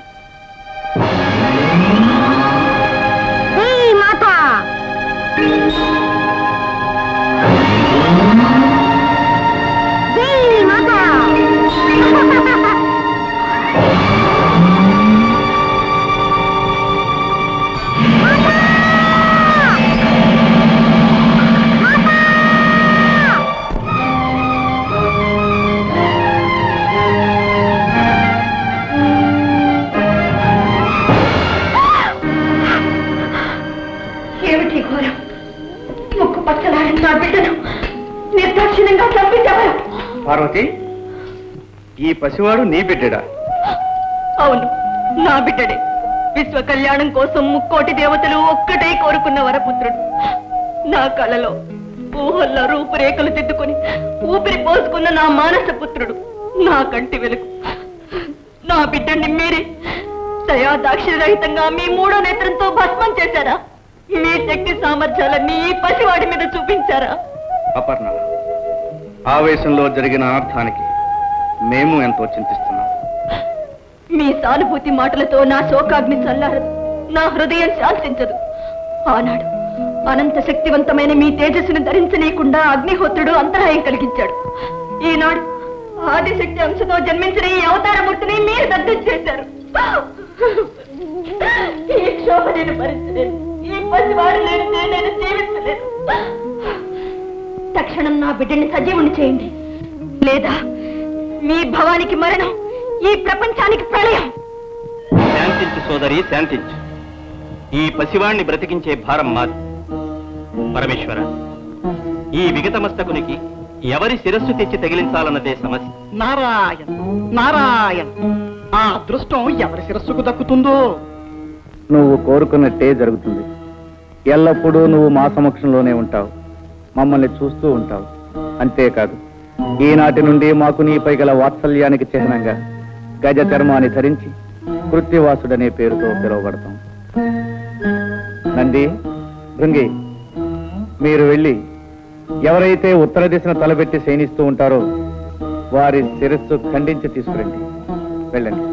జై మాతా! జై మాతా! ఏమిటి ఘోరం? ముక్కు పచ్చలాడిన నా బిడ్డను నిర్దాక్షిణ్యంగా చంపించావా? పార్వతి, ఈ పసివాడు నీ బిడ్డడా? అవును, నా బిడ్డడే. విశ్వ కళ్యాణం కోసం ముక్కోటి దేవతలు ఒక్కటే కోరుకున్న వరపుత్రుడు. నా కళలో ఊహల్లో రూపురేఖలు దిద్దుకొని ఊపిరి పోసుకున్న నా మానస పుత్రుడు, నా కంటి వెలుగు. నా బిడ్డని మీరే దయా దాక్షిణ్యరహితంగా మీ 3వ నేత్రంతో భస్మం చేశారా? మీ శక్తి సామర్థ్యాలన్నీ ఈ పసివాడి మీద చూపించారా? అపర్ణ, ఆవేశంలో జరిగిన అనర్థానికి మేము ఎంతో చింతిస్తున్నాం. మీ సానుభూతి మాటలతో నా శోకాగ్ని చల్లారదు, నా హృదయం శాంతించదు. ఆనాడు అనంత శక్తివంతమైన మీ తేజస్సును ధరించనీయకుండా అగ్నిహోత్రుడు అంతరాయం కలిగించాడు. ఈనాడు ఆదిశక్తి అంశతో జన్మించిన ఈ అవతారమూర్తిని మీరు దగ్ధం చేశారు. ఈ క్షోభ నేను భరించలేదు. ఈ పసివాడు లేనిదే నేను జీవించలేదు. తక్షణం నా బిడ్డని సజీవుని చేయండి, లేదా మీ భవానికి మరణం, ఈ ప్రపంచానికి ప్రళయం. శాంతించు సోదరి, శాంతించు. ఈ పసివాణ్ణి బ్రతికించే భారం మాది. పరమేశ్వర, ఈ విగతమస్తకునికి ఎవరి శిరస్సు తెచ్చి తగిలించాలన్నదే సమస్య. నారాయణ నారాయణ, ఆ అదృష్టం ఎవరి శిరస్సుకు దక్కుతుందో. నువ్వు కోరుకున్నట్టే జరుగుతుంది. ఎల్లప్పుడూ నువ్వు మా సమక్షంలోనే ఉంటావు, మమ్మల్ని చూస్తూ ఉంటావు. అంతేకాదు, ఈనాటి నుండి మాకు నీపై గల వాత్సల్యానికి చిహ్నంగా గజ చర్మాన్ని ధరించి కృత్తివాసుడనే పేరుతో పిలువబడతాం. నంది, భృంగి, మీరు వెళ్ళి ఎవరైతే ఉత్తర దిశను తలబెట్టి శయనిస్తూ ఉంటారో వారి శిరస్సు ఖండించి తీసుకురండి. వెళ్ళండి.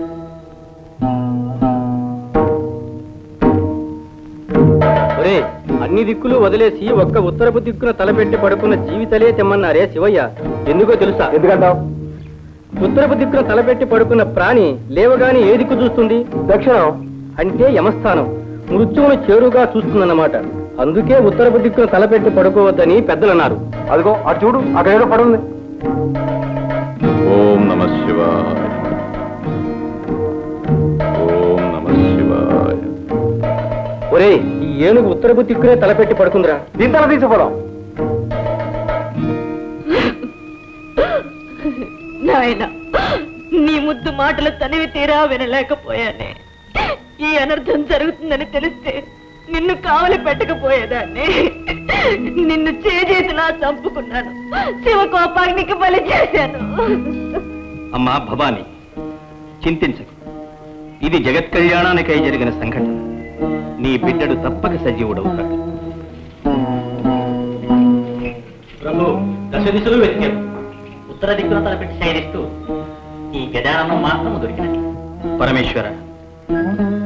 అన్ని దిక్కులు వదిలేసి ఒక్క ఉత్తరపు దిక్కున తలపెట్టి పడుకున్న జీవితలే తెమ్మన్నారే శివయ్య. ఎందుకో తెలుసా? ఎందుకంటావు? ఉత్తరపు దిక్కున తలపెట్టి పడుకున్న ప్రాణి లేవగాని ఏ దిక్కు చూస్తుంది? దక్షిణం. అంటే యమస్థానం, మృత్యువును చేరుగా చూస్తుందన్నమాట. అందుకే ఉత్తరపు దిక్కున తలపెట్టి పడుకోవద్దని పెద్దలన్నారు. అదిగో అటు చూడు, అక్కడ ఏదో పడుంది. ఓం నమః శివాయ. ఓం నమః శివాయ. ఒరే, ఈ ఏనుగు ఉత్తరపు దిక్కునే తలపెట్టి పడుకుందిరా. దీని తల తీసుకోవడం. నాయన, నీ ముద్దు మాటలు తనివి తీరా వినలేకపోయానే. ఈ అనర్థం జరుగుతుందని తెలిస్తే నిన్ను కావలి పెట్టకపోయేదాన్ని. నిన్ను చేజేతిలా చంపుకున్నాను, శివకోపాగ్నికి బలి చేశాను. అమ్మా భవాని, చింతించకు. ఇది జగత్ కళ్యాణానికై జరిగిన సంఘటన. నీ బిడ్డడు తప్పక సజీవుడవుతాడు. ప్రభు దశ దిశలు వెతికారు. ఉత్తర దిక్కున తలపెట్టి శయనిస్తూ ఈ గజాననం మాత్రము దొరికినది. పరమేశ్వర,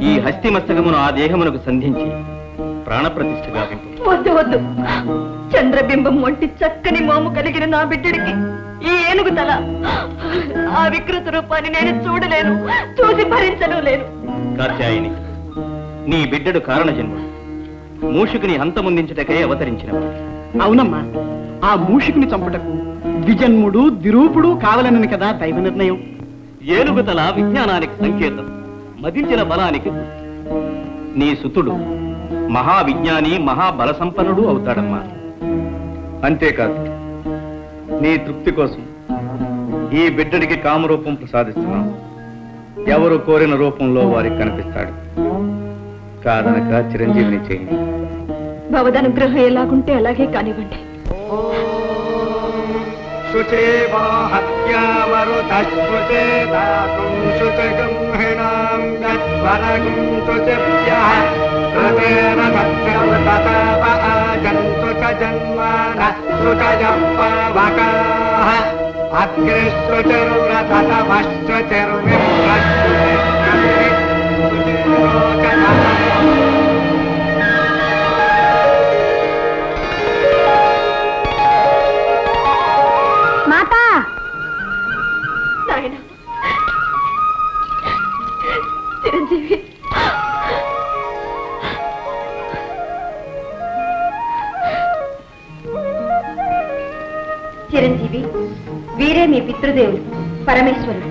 ఈ హస్తి మస్తకమును ఆ దేహమునకు సంధించి ప్రాణప్రతిష్ఠ గావింపు. వద్దు వద్దు, చంద్రబింబం వంటి చక్కని మోము కలిగిన నా బిడ్డడికి ఈ ఏనుగు తల, ఆ వికృత రూపాన్ని నేను చూడలేను, చూసి భరించను లేను. కాత్యాయని, నీ బిడ్డడు కారణ జన్ముడు, మూషికుని హంతముందించుటకై అవతరించినవాడు. అవునమ్మా, ఆ మూషికుని చంపుటకు ద్విజన్ముడు దిరూపుడు కావాలనని కదా దైవ నిర్ణయం. ఏనుగుతల విజ్ఞానానికి సంకేతం, మదించిన బలానికి. నీ సుతుడు మహావిజ్ఞాని, మహాబల సంపన్నుడు అవుతాడమ్మా. అంతేకాదు, నీ తృప్తి కోసం ఈ బిడ్డడికి కామరూపం ప్రసాదిస్తున్నాం. ఎవరు కోరిన రూపంలో వారికి కనిపిస్తాడు. కాదనక చిరంజీవిని చేయండి. భవదనుగ్రహం ఎలాగుంటే అలాగే కానివ్వండి. మాతా, నాయన చిరంజీవి, చిరంజీవి, వీరే మీ పితృదేవులు పరమేశ్వరుడు.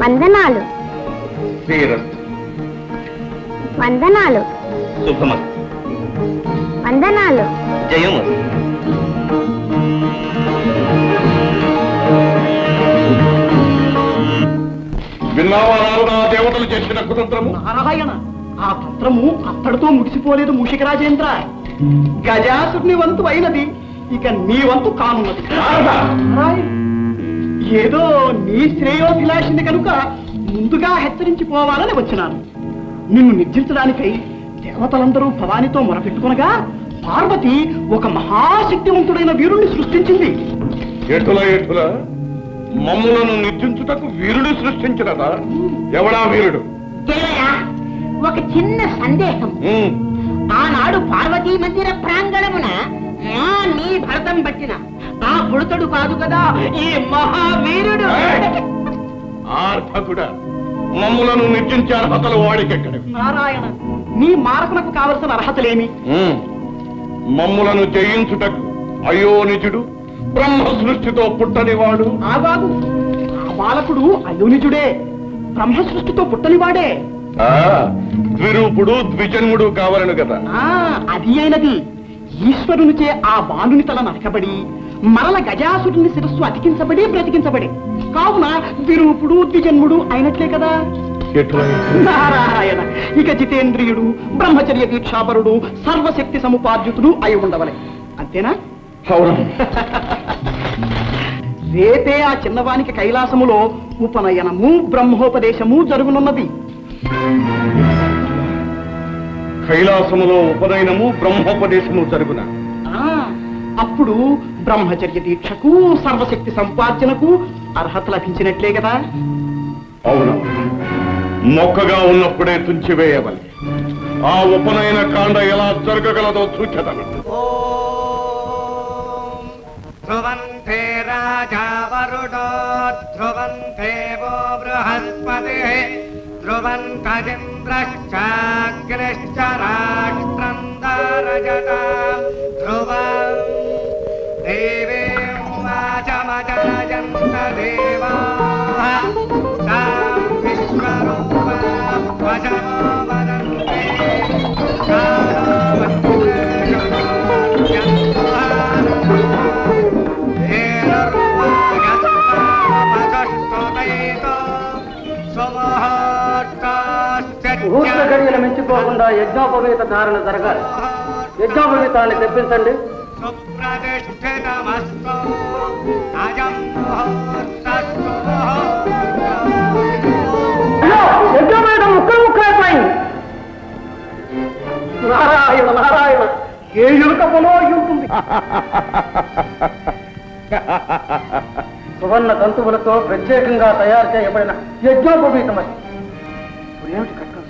వందనాలు శ్రీరస్తు. వందనాలు శుభమస్తు. వందనాలు. జయము. విన్నావా నారదా, దేవతలు చేసిన కుతంత్రము? నారాయణ, ఆ తంత్రము అత్తడితో ముగిసిపోలేదు మూషిక రాజేంద్ర. గజాసుని వంతు అయినది, ఇక నీ వంతు కానున్నది. నారాయణ, ఏదో నీ శ్రేయోభిలాషిని కనుక ముందుగా హెచ్చరించిపోవాలని వచ్చినాను. నిన్ను నిర్జించడానికై దేవతలందరూ భవానితో మొరపెట్టుకునగా పార్వతి ఒక మహాశక్తివంతుడైన వీరుణ్ణి సృష్టించింది. ఎటుల ఎటుల మమ్ములను నిర్జించుటకు వీరుడు సృష్టించినదా? ఎవడా వీరుడు? ఒక చిన్న సందేహం. ఆనాడు పార్వతీ మందిర ప్రాంగణమున నీ భరతం పట్టిన ఆ పుడతడు కాదు కదా ఈ మహావీరుడు. ఆర్భకుడా, మమ్ములను నిర్జించే అర్హతలు వాడికెక్కడ? నారాయణ, నీ మారకునకు కావలసిన అర్హతలేమి? మమ్ములను జయించుటకు అయోనిజుడు, బ్రహ్మ సృష్టితో పుట్టనివాడు. ఆగాగు, ఆ బాలకుడు అయోనిజుడే, బ్రహ్మ సృష్టితో పుట్టనివాడే. ద్విరూపుడు ద్విజన్ముడు కావాలను కదా. అది అయినది. ఈశ్వరునిచే ఆ బాలుని తల నరకబడి మరల గజాసురుని శిరస్సు అతికించబడి బ్రతికించబడి, కావున ద్విరూపుడు ద్విజన్ముడు అయినట్లే కదా. నారాయణ, ఇక జితేంద్రియుడు, బ్రహ్మచర్య దీక్షాపరుడు, సర్వశక్తి సముపార్జితుడు అయి ఉండవలే. అంతేనా? రేపే ఆ చిన్నవానికి కైలాసములో ఉపనయనము బ్రహ్మోపదేశము జరుగునున్నది. కైలాసములో ఉపనయనము బ్రహ్మోపదేశము జరుగున. అప్పుడు బ్రహ్మచర్య దీక్షకు సర్వశక్తి సంపార్జనకు అర్హత లభించినట్లే కదా. అవును, మొక్కగా ఉన్నప్పుడే తుంచివేయవలే. ఆ ఉపనయన కాండ ఎలా జరగగలదో సూచన. ధ్రువంతే రాజా వరుడో ధ్రువంతే వో బృహస్పతి ధ్రువంతరింద్రశ్చాగ్నిశ్చ రాష్ట్రం దారజతాం ధ్రువం దేవీం వాచమజాయంత దేవాః తాం విశ్వరూపాం వశమో వదంతే ముహూర్త గడియలు మించిపోకుండా యజ్ఞోపవేత ధారణ జరగాలి. యజ్ఞోపవేతాన్ని తెప్పించండి. యజ్ఞోపవేతం ముక్కలు ముక్కలైపోయింది. ఏ ఎలుక పొలో అయి ఉంటుంది. సువర్ణ తంతువులతో ప్రత్యేకంగా తయారు చేయబడిన యజ్ఞోపవీతమది. ఏమిటి కట్టం?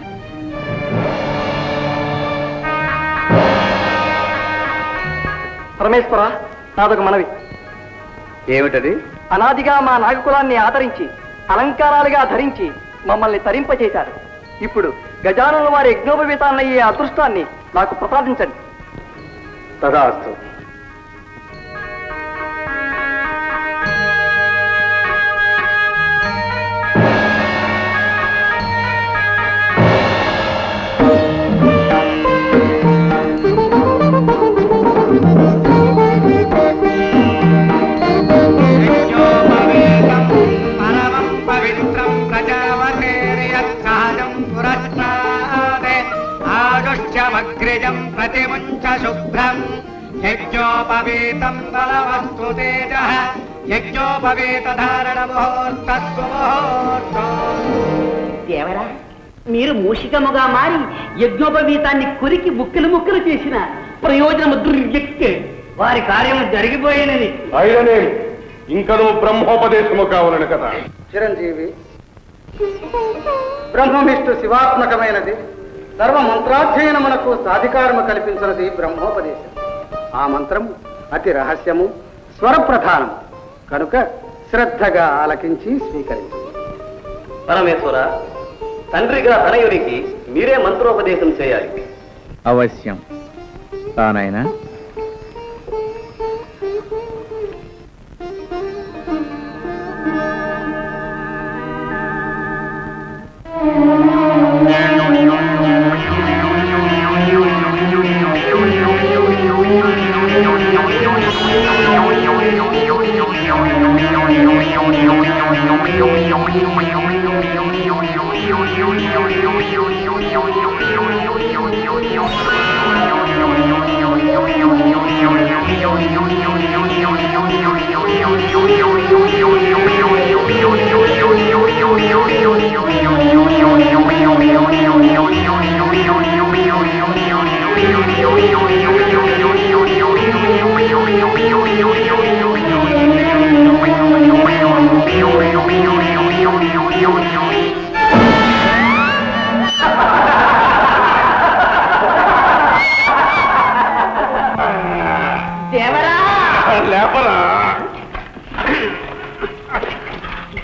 పరమేశ్వర, నాదొక మనవి. ఏమిటది? అనాదిగా మా నాగకులాన్ని ఆదరించి అలంకారాలుగా ధరించి మమ్మల్ని తరింపచేశారు. ఇప్పుడు గజానుల వారి యజ్ఞోపవీతాన్నయ్యే అదృష్టాన్ని నాకు ప్రసాదించండి. తదాస్తు. యజ్ఞోపవీతం పరమం పవిత్రం ప్రజావతేర్యత్సహజం పురస్తాదే ఆదుష్యమగ్రిజం ప్రతిముంచ శుభ్రం యజ్ఞోపవీతం బలవస్తు తేజః యజ్ఞోపవీత ధారణ ముహూర్తస్సు ముహూర్తం. దేవరా, మీరు మూషికముగా మారి యజ్ఞోపవీతాన్ని కురికి ముక్కలు చేసిన ప్రయోజనము దుర్యక్కే. వారి కార్యము జరిగిపోయినది. అయిననే ఇంకనూ బ్రహ్మోపదేశము కావాలని కదా. చిరంజీవి, బ్రహ్మవిష్ణు శివాత్మకమైనది. సర్వ మంత్రాధ్యయనమునకు సాధికారము కల్పించినది బ్రహ్మోపదేశం. ఆ మంత్రము అతి రహస్యము, స్వరప్రధానము కనుక శ్రద్ధగా ఆలకించి స్వీకరించు. పరమేశ్వర, తండ్రిగా తనయునికి మీరే మంత్రోపదేశం చేయాలి. అవశ్యం. తానైనా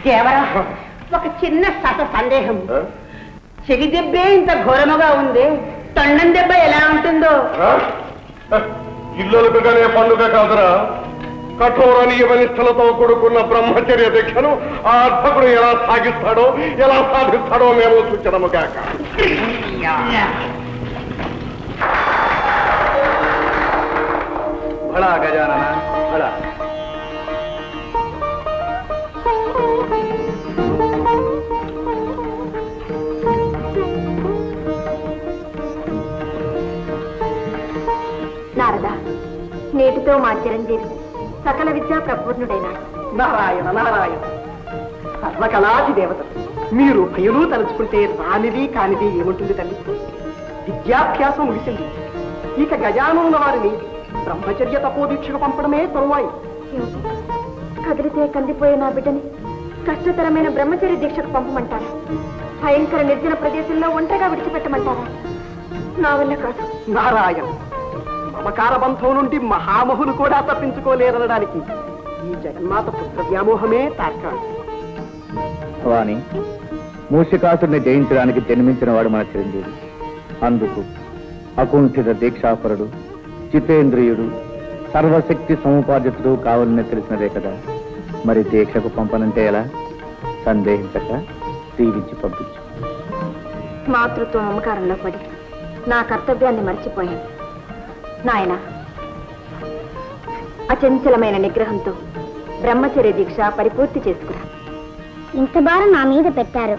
దేవరా, ఒక చిన్న సందేహం. చెవి దెబ్బే ఇంత ఘోరముగా ఉంది, తొండం దెబ్బ ఎలా ఉంటుందో? ఇల్లులకుగానే పండుగ కాదురా. కఠోర నియమనిష్టలతో కూడుకున్న బ్రహ్మచర్య దీక్షను ఆ అర్భకుడు ఎలా సాగిస్తాడో, ఎలా సాధిస్తాడో మేము సూచనము కాక. భళా గజానన, భళా. నారద, నేటితో మా చిరంజీవి సకల విద్యా ప్రపూర్ణుడైనాడు. నారాయణ నారాయణ, సర్వకళాది దేవత. మీరు భయలు తలుచుకుంటే రానిది కానిది ఏముంటుంది తల్లి? విద్యాభ్యాసం ముగిసింది. ఇక గజానున్న వారిని బ్రహ్మచర్య తపోదీక్షకు పంపడమే తరువాయి. కదిలితే కందిపోయే నా బిడ్డని కష్టతరమైన బ్రహ్మచర్య దీక్షకు పంపమంటారా? భయంకర నిర్జన ప్రదేశంలో ఒంటరిగా విడిచిపెట్టమంటారా? నా వల్ల కాదు. నారాయణ, మమకార బంధం నుండి మహామహులు కూడా తప్పించుకోలేరనడానికి ఈ జగన్మాత పుత్ర వ్యామోహమే తార్కాడు. వాణి, మూషికాసుడిని జయించడానికి జన్మించిన వాడు మన చిరంజీవి. అందుకు అకుంఠిత దీక్షాపరుడు, చితేంద్రియుడు, సర్వశక్తి సముపార్జితుడు కావాలని తెలిసినదే కదా. మరి దీక్షకు పంపనంటే ఎలా? సందేహించక దీవించి పంపించు. మాతృత్వ మమకారంలో పడి నా కర్తవ్యాన్ని మర్చిపోయాను. నాయన, అచంచలమైన నిగ్రహంతో బ్రహ్మచర్య దీక్ష పరిపూర్తి చేసుకురా. ఇంత భారం నా మీద పెట్టారు.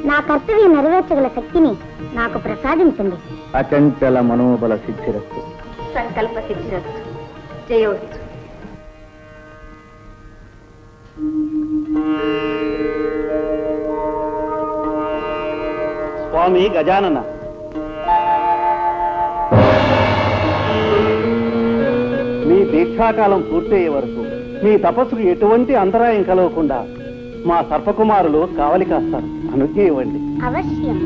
నా కర్తవ్యం నెరవేర్చగల శక్తిని నాకు ప్రసాదించండి. అచంచల మనోబల సిద్ధిరస్తు. సంకల్ప సిద్ధిరస్తు. జయోస్తు. స్వామి గజానన, దీక్షాకాలం పూర్తయ్యే వరకు మీ తపస్సుకు ఎటువంటి అంతరాయం కలగకుండా మా సర్పకుమారులు కావలి కాస్తారు. అనుజ్ఞ ఇవ్వండి. అవశ్యం.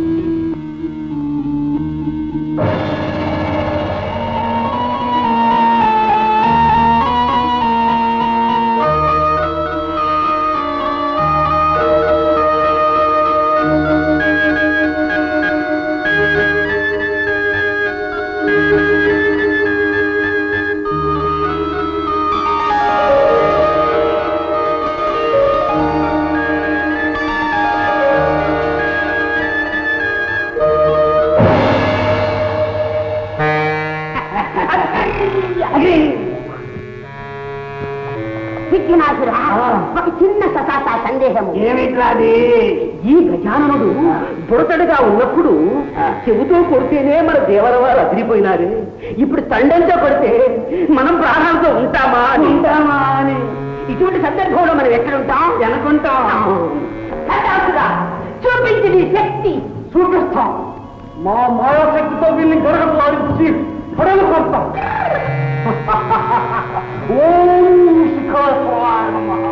విఘ్నాసురా, ఒక చిన్న సతాసా సందేహము. ఏమిట్రాది? ఈ గజాననుడు బుడతడుగా ఉన్నప్పుడు చెబుతూ కొడితేనే మన దేవరవారు అదిరిపోయినారు. ఇప్పుడు తండంతో కొడితే మనం ప్రాణాలతో ఉంటామా అని ఇటువంటి సందర్భంలో మనం ఎక్కడుంటాం? అనుకుంటాం. చూపించి నీ శక్తి చూపిస్తాం. మా మాయాశక్తితో వీళ్ళని గొడవలు వాడించి గొడవలు కొడతాం. ఓం శిఖరాయ నమః.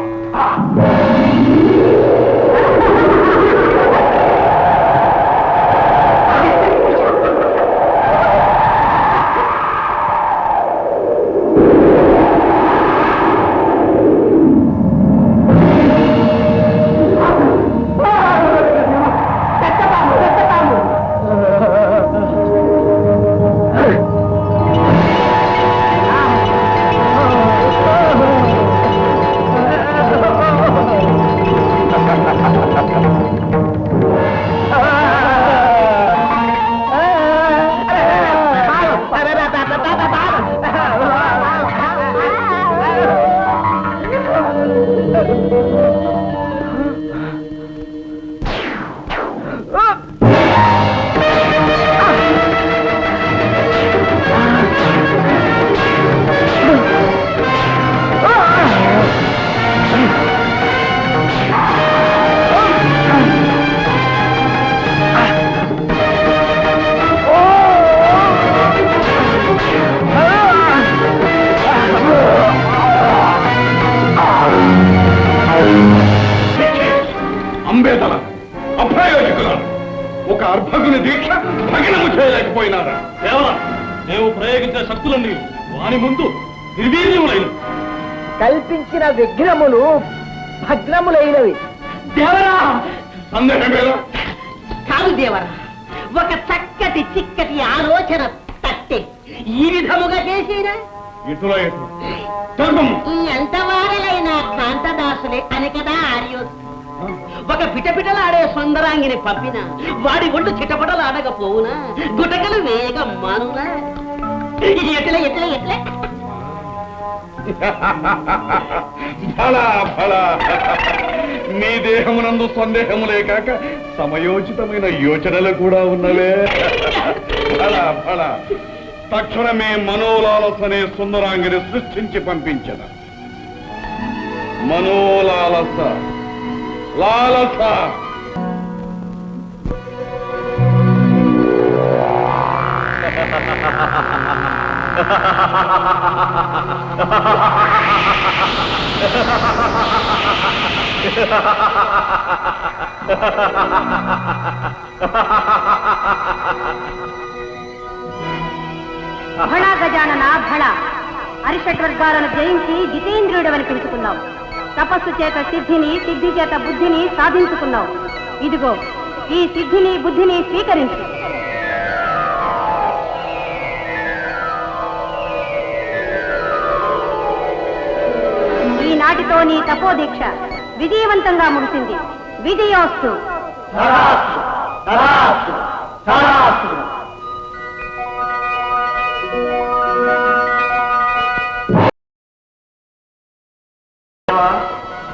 అంబేదల అప్రయోజకుల ఒక అర్భకుని దీక్ష భగ్నము చేయలేకపోయినారా? కేవలం మేము ప్రయోగించిన శక్తులన్నీ వాని ముందు నిర్వీర్యములైన కల్పించిన విఘ్నములు భగ్నములైనవి. దేవరా సందేహమేలా? కాదు దేవరా, ఒక చక్కటి చిక్కటి ఆలోచన తట్టే ఈ విధముగా చేసినా ఇటులో ఎటు తెలుపము. ఎంత వారలైన కాంతదాసులే అని కదా ఆర్యోస్. ఒక పిటపిటలాడే సుందరాంగిని పంపిన వాడి ఒళ్ళు చిటపటలాడకపోవునా, గుటకలు వేగ మానునా. ఎట్లా ఎట్లా ఎట్లా ఫలా ఫలా మీ దేహమునందు సందేహములే కాక సమయోచితమైన యోచనలు కూడా ఉన్నవే. ఫలా ఫలా తక్షణమే మనోలాలసనే సుందరాంగిని సృష్టించి పంపించద. మనోలాలస లాలస భళ గజానన భళ. అరిషట్వర్గాలను జయించి జితేంద్రియుడవని పిలుచుకున్నావు. తపస్సు చేత సిద్ధిని, సిద్ధి చేత బుద్ధిని సాధించుకున్నావు. ఇదిగో ఈ సిద్ధిని బుద్ధిని స్వీకరించు. ఈనాటితో నీ తపోదీక్ష విజయవంతంగా ముగిసింది. విజయోస్తు.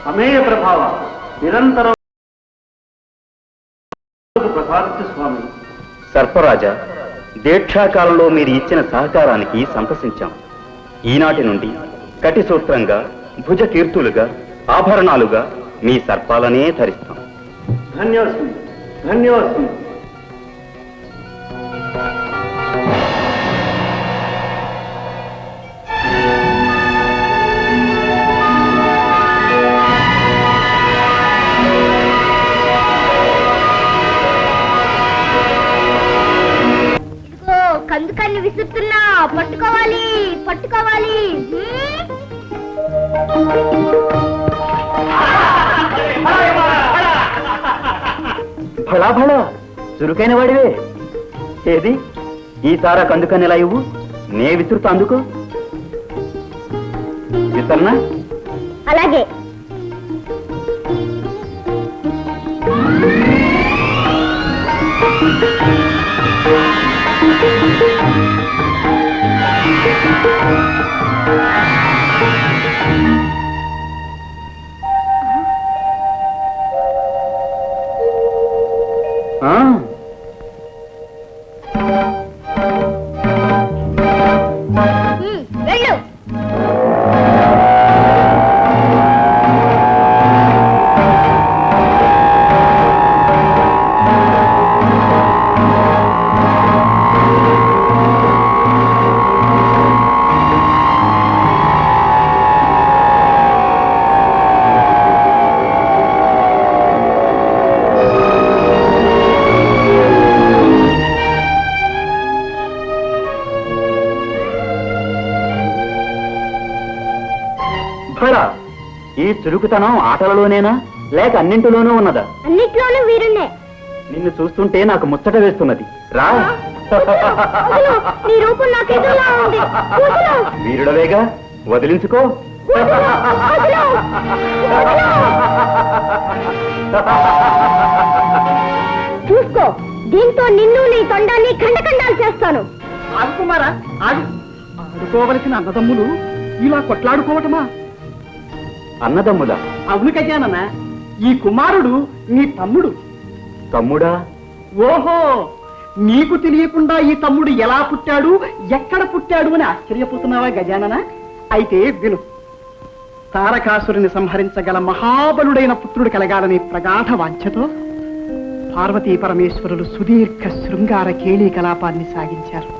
అమేయ ప్రభావ నిరంతరం ప్రసాదించు స్వామి. సర్పరాజా, దీక్షాకాలంలో మీరు ఇచ్చిన సహకారానికి సంతసించాం. ఈనాటి నుండి కటి సూత్రంగా, భుజ కీర్తులుగా, ఆభరణాలుగా మీ సర్పాలనే ధరిస్తాం. ధన్యోస్మి, ధన్యోస్మి. భళా భళా చురుకైన వాడివే. ఏది ఈ తారా కందుకని ఎలా ఇవ్వు, నే విసురుతా అందుకో. విసరనా? అలాగే. వెళ్ళు. ఈ చురుకుతనం ఆటలలోనేనా లేక అన్నింటిలోనూ ఉన్నదా? అన్నిట్లోనూ వీరున్నే. నిన్ను చూస్తుంటే నాకు ముచ్చట వేస్తున్నది. రా. నీ రూపం నాకు ఎదురులా ఉంది. వీరుడవేగా, వదిలించుకో. చూసుకో, దీంతో నిన్ను నీ తొండాన్ని ఖండఖండాలు చేస్తాను. ఆగుకుమారా, ఆడుకోవలసిన అన్నదమ్ములు ఇలా కొట్లాడుకోవటమా? అన్నదమ్ములా? అవును గజానన, ఈ కుమారుడు నీ తమ్ముడు. తమ్ముడా? ఓహో, నీకు తెలియకుండా ఈ తమ్ముడు ఎలా పుట్టాడు, ఎక్కడ పుట్టాడు అని ఆశ్చర్యపోతున్నావా గజానన? అయితే విను. తారకాసురుని సంహరించగల మహాబలుడైన పుత్రుడు కలగాలనే ప్రగాఢ వాంఛతో పార్వతీ పరమేశ్వరులు సుదీర్ఘ శృంగార కేళీ కలాపాన్ని సాగించారు.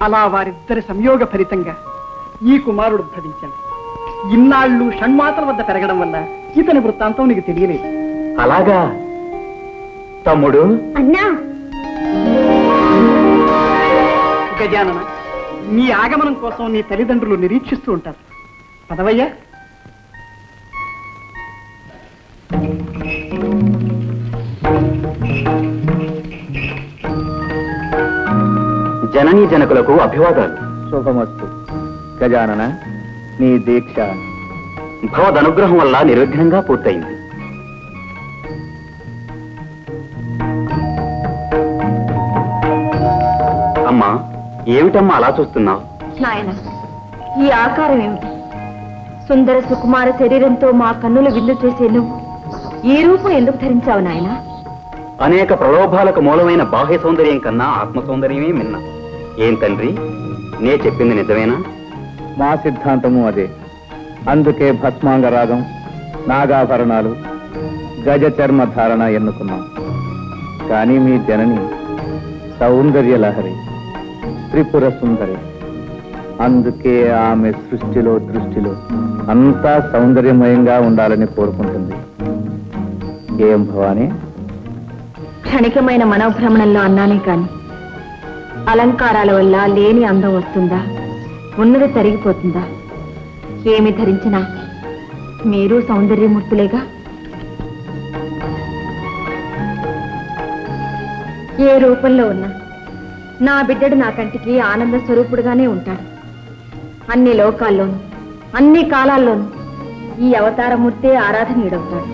అలా వారిద్దరి సంయోగ ఫలితంగా ఈ కుమారుడు ఉద్భవించాడు. ఇన్నాళ్ళు షణ్మాతల వద్ద పెరగడం వల్ల ఇతని వృత్తాంతం నీకు తెలియలేదు. అలాగా తమ్ముడు? అన్నా, గజానన, నీ ఆగమనం కోసం నీ తల్లిదండ్రులు నిరీక్షిస్తూ ఉంటారు. పదవయ్యా. జననీ జనకులకు అభివాదాలు. శుభమస్తు. గజానన, నీ దీక్ష భగవదనుగ్రహం వల్ల నిర్విఘ్నంగా పూర్తయింది. అమ్మా, ఏమిటమ్మా అలా చూస్తున్నావు? నాయన, ఈ ఆకారం ఏమిటి? సుందర సుకుమార శరీరంతో మా కన్నులు విందు చేసే నువ్వు ఈ రూపం ఎందుకు ధరించావు నాయన? అనేక ప్రలోభాలకు మూలమైన బాహ్య సౌందర్యం కన్నా ఆత్మ సౌందర్యమే మిన్న. ఏం తండ్రి, నే చెప్పింది నిజమేనా? మా సిద్ధాంతము అదే. అందుకే భస్మాంగరాగం, నాగాభరణాలు, గజ చర్మ ధారణ ఎన్నుకున్నాం. కానీ మీ జనని సౌందర్య లహరి, త్రిపుర సుందరి. అందుకే ఆమె సృష్టిలో దృష్టిలో అంతా సౌందర్యమయంగా ఉండాలని కోరుకుంటుంది. ఏం భవాని? క్షణికమైన మనోభ్రమణంలో అన్నానే కాని అలంకారాల వల్ల లేని అందం వస్తుందా, ఉన్నది తరిగిపోతుందా? ఏమి ధరించినా మీరు సౌందర్యమూర్తులేగా. ఏ రూపంలో ఉన్నా నా బిడ్డడు నా కంటికి ఆనంద స్వరూపుడుగానే ఉంటాడు. అన్ని లోకాల్లోనూ అన్ని కాలాల్లోనూ ఈ అవతారమూర్తే ఆరాధనీయుడవుతాడు.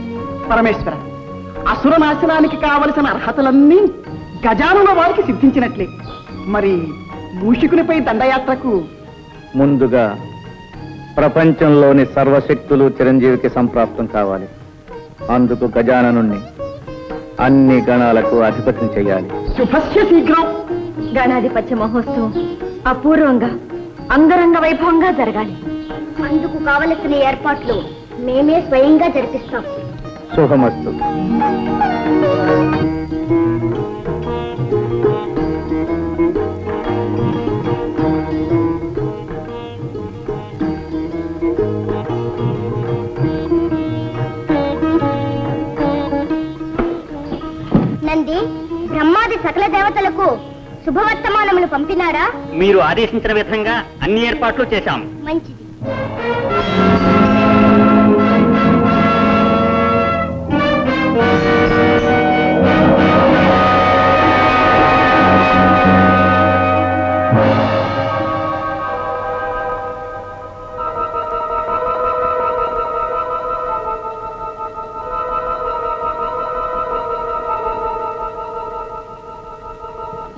పరమేశ్వర, అసుర నాశనానికి కావలసిన అర్హతలన్నీ గజానుల వారికి సిద్ధించినట్లే. మరి మూషికునిపై దండయాత్రకు ముందుగా ప్రపంచంలోని సర్వశక్తులు చిరంజీవికి సంప్రాప్తం కావాలి. అందుకు గజాననుణ్ణి అన్ని గణాలకు అధిపతిని చేయాలి. శుభస్య శీఘ్రం. గణాధిపత్య మహోత్సవం అపూర్వంగా అంగరంగ వైభవంగా జరగాలి. అందుకు కావలసిన ఏర్పాట్లు మేమే స్వయంగా జరిపిస్తాం. శుభమస్తు. నంది, బ్రహ్మాది సకల దేవతలకు శుభవర్తమానములు పంపినారా? మీరు ఆదేశించిన విధంగా అన్ని ఏర్పాట్లు చేశాం. మంచిది.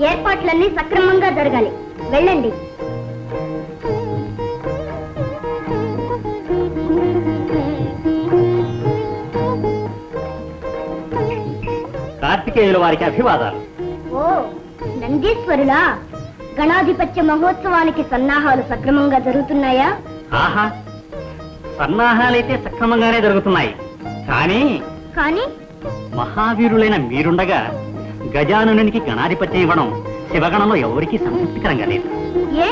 ఏర్పాట్లన్నీ సక్రమంగా జరగాలి. వెళ్ళండి. కార్తికేయుల వారికి అభివాదాలు. ఓ నందీశ్వరులా, గణాధిపత్య మహోత్సవానికి సన్నాహాలు సక్రమంగా జరుగుతున్నాయా? ఆహా, సన్నాహాలైతే సక్రమంగానే జరుగుతున్నాయి. కానీ కానీ మహావీరులైన మీరుండగా గజాననునికి గణాధిపత్యం ఇవ్వడం శివగణంలో ఎవరికీ సంతృప్తికరంగా లేదు. ఏ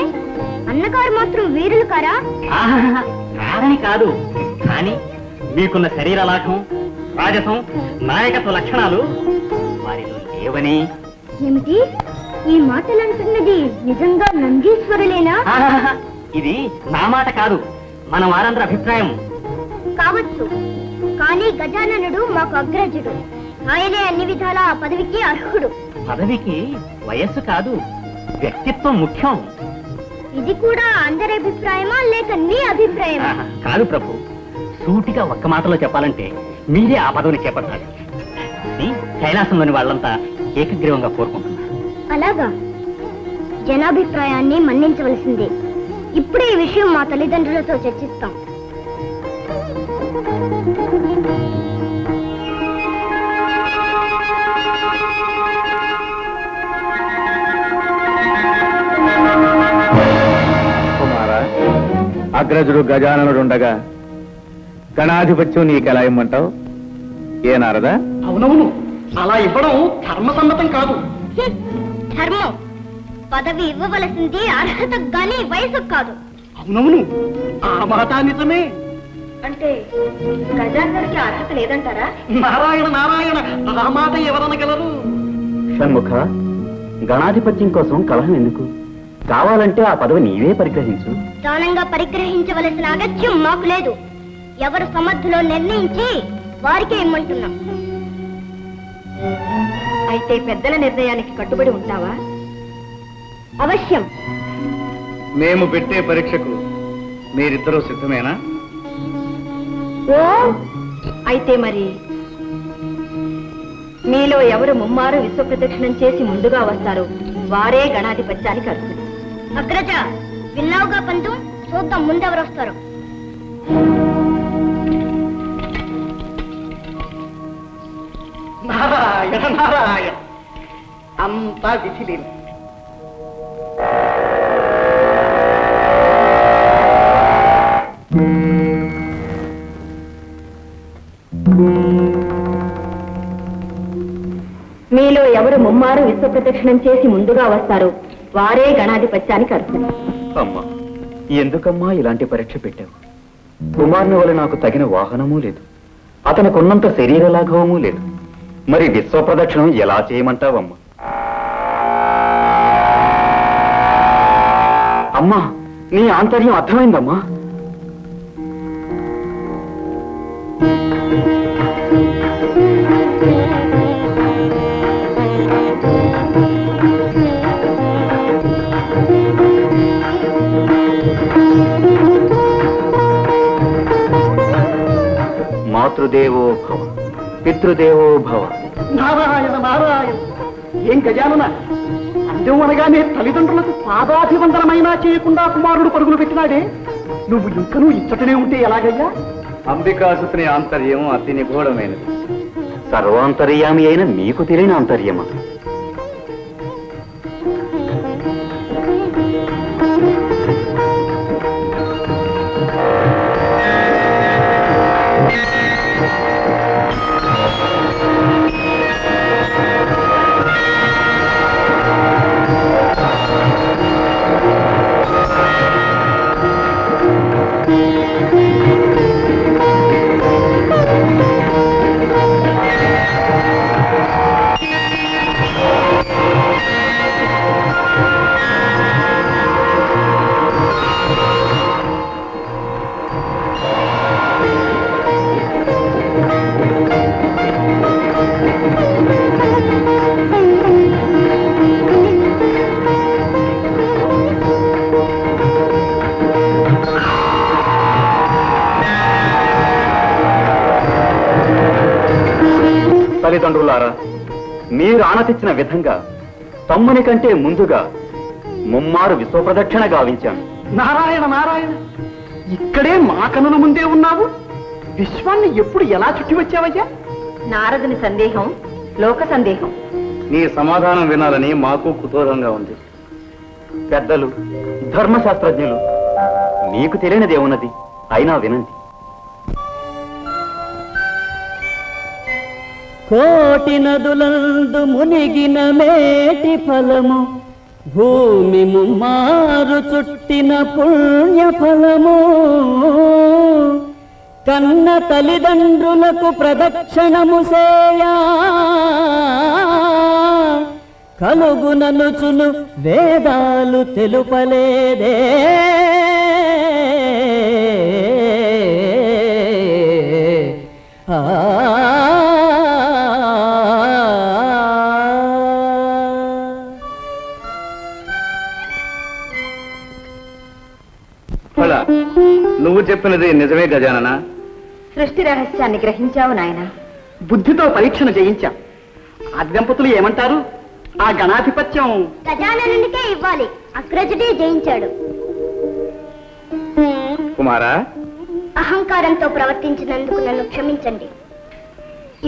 అన్నగారు మాత్రం వీరులు కారా? ఆహా, కాదని కాదు, కానీ మీకున్న శరీర లాఘం, రాజసం, నాయకత్వ లక్షణాలు వారిలో లేవని. ఏమిటి ఈ మాటలంటున్నది? నిజంగా నందీశ్వరులేనా? ఆహాహా, ఇది నా మాట కాదు, మన వారందరి అభిప్రాయం. కావచ్చు, కానీ గజాననుడు మాకు అగ్రజుడు. ఆయనే అన్ని విధాలా ఆ పదవికి అర్హుడు. పదవికి వయస్సు కాదు, వ్యక్తిత్వం ముఖ్యం. ఇది కూడా అందరి అభిప్రాయమా లేక నీ అభిప్రాయమా? ఆహా, కాదు ప్రభు, సూటిగా ఒక్క మాటలో చెప్పాలంటే మీరే ఆ పదవిని చేపట్టాలి. ఇది కైలాసంలోని వాళ్ళంతా ఏకగ్రీవంగా కోరుకుంటున్నారు. అలాగా? జనాభిప్రాయాన్ని మన్నించవలసిందే. ఇప్పుడే ఈ విషయం మా తల్లిదండ్రులతో చర్చిస్తాం. కుమారా, అగ్రజుడు గజాననుడుండగా గణాధిపత్యం నీకెలా ఇమ్మంటావు? ఏ నారదా? అవునవును, అలా ఇవ్వడం ధర్మసమ్మతం కాదు. ధర్మం పదవి ఇవ్వవలసింది అర్హత గాని వయసు కాదు. అవునవును, ఆ మాట నిజమే. అంటే గజాననుడికి అర్హత లేదంటారా? నారాయణ నారాయణ, ఆ మాట ఎవరనగలరు? షణ్ముఖ, గణాధిపత్యం కోసం కలహం ఎందుకు? కావాలంటే ఆ పదవి నీవే పరిగ్రహించు. దానంగా పరిగ్రహించవలసిన అగత్యం మాకు లేదు. ఎవరు సమర్థులో నిర్ణయించి వారికే ఇమ్మంటున్నాం. అయితే పెద్దల నిర్ణయానికి కట్టుబడి ఉంటావా? అవశ్యం. మేము పెట్టే పరీక్షకు మీరిద్దరూ సిద్ధమేనా? ఓ అయితే మరి మీలో ఎవరు ముమ్మారు విశ్వ ప్రదక్షిణం చేసి ముందుగా వస్తారు వారే గణాధిపత్యానికి అర్హులు. అగ్రజ, విన్నావుగా పంతు, చూద్దాం ముందెవరు వస్తారు. నారాయణ నారాయణ, అంతా విధిలేదు. మీలో ఎవరు ముమ్మారు విశ్వ ప్రదక్షిణం చేసి ముందుగా వస్తారు వారే గణాధిపత్యానికి అర్హులు. అమ్మా, ఎందుకమ్మా ఇలాంటి పరీక్ష పెట్టావు? కుమారుని వల్ల నాకు తగిన వాహనమూ లేదు, అతనికి ఉన్నంత శరీర లాఘవమూ లేదు. మరి విశ్వ ప్రదక్షిణం ఎలా చేయమంటావమ్మా? అమ్మా, నీ ఆంతర్యం అర్థమైందమ్మా. మాతృదేవో భవ, పితృదేవో భవ. నారాయణ నారాయణ, ఏం గజానన, అందం అనగానే తల్లిదండ్రులకు పాదాభివందనమైనా చేయకుండా కుమారుడు పరుగులు పెట్టినాడే, నువ్వు ఇంకనూ ఇచ్చటనే ఉంటే ఎలాగయ్యా? అంబికాసుని ఆంతర్యం అతి నిగూఢమైనది. సర్వాంతర్యామి అయిన మీకు తెలియని ఆంతర్యమా? తల్లిదండ్రులారా, మీరు ఆనతిచ్చిన విధంగా తమ్ముని కంటే ముందుగా ముమ్మారు విశ్వప్రదక్షిణ గావించాను. నారాయణ నారాయణ, ఇక్కడే మా కనుల ముందే ఉన్నావు. విశ్వాన్ని ఎప్పుడు ఎలా చుట్టి వచ్చావయ్యా? నారదుని సందేహం లోక సందేహం. నీ సమాధానం వినాలని మాకు కుతూహలంగా ఉంది. పెద్దలు, ధర్మశాస్త్రజ్ఞులు, మీకు తెలియనిదేమున్నది, అయినా వినండి. కోటి నదులందు మునిగిన మేటి ఫలము, భూమి ముమ్మారు చుట్టిన పుణ్య ఫలము, కన్న తల్లిదండ్రులకు ప్రదక్షిణము సేయా కలుగుననుచును వేదాలు తెలుపలేదే. నువ్వు చెప్పినది నిజమే గజానన. సృష్టి రహస్యాన్ని గ్రహించావు నాయన. బుద్ధితో పరీక్షను జయించాం. ఆ దంపతులు ఏమంటారు? ఆ గణాధిపత్యం గజాననునికే ఇవ్వాలి. అగ్రజుడే జయించాడు. కుమారా, అహంకారంతో ప్రవర్తించినందుకు నన్ను క్షమించండి.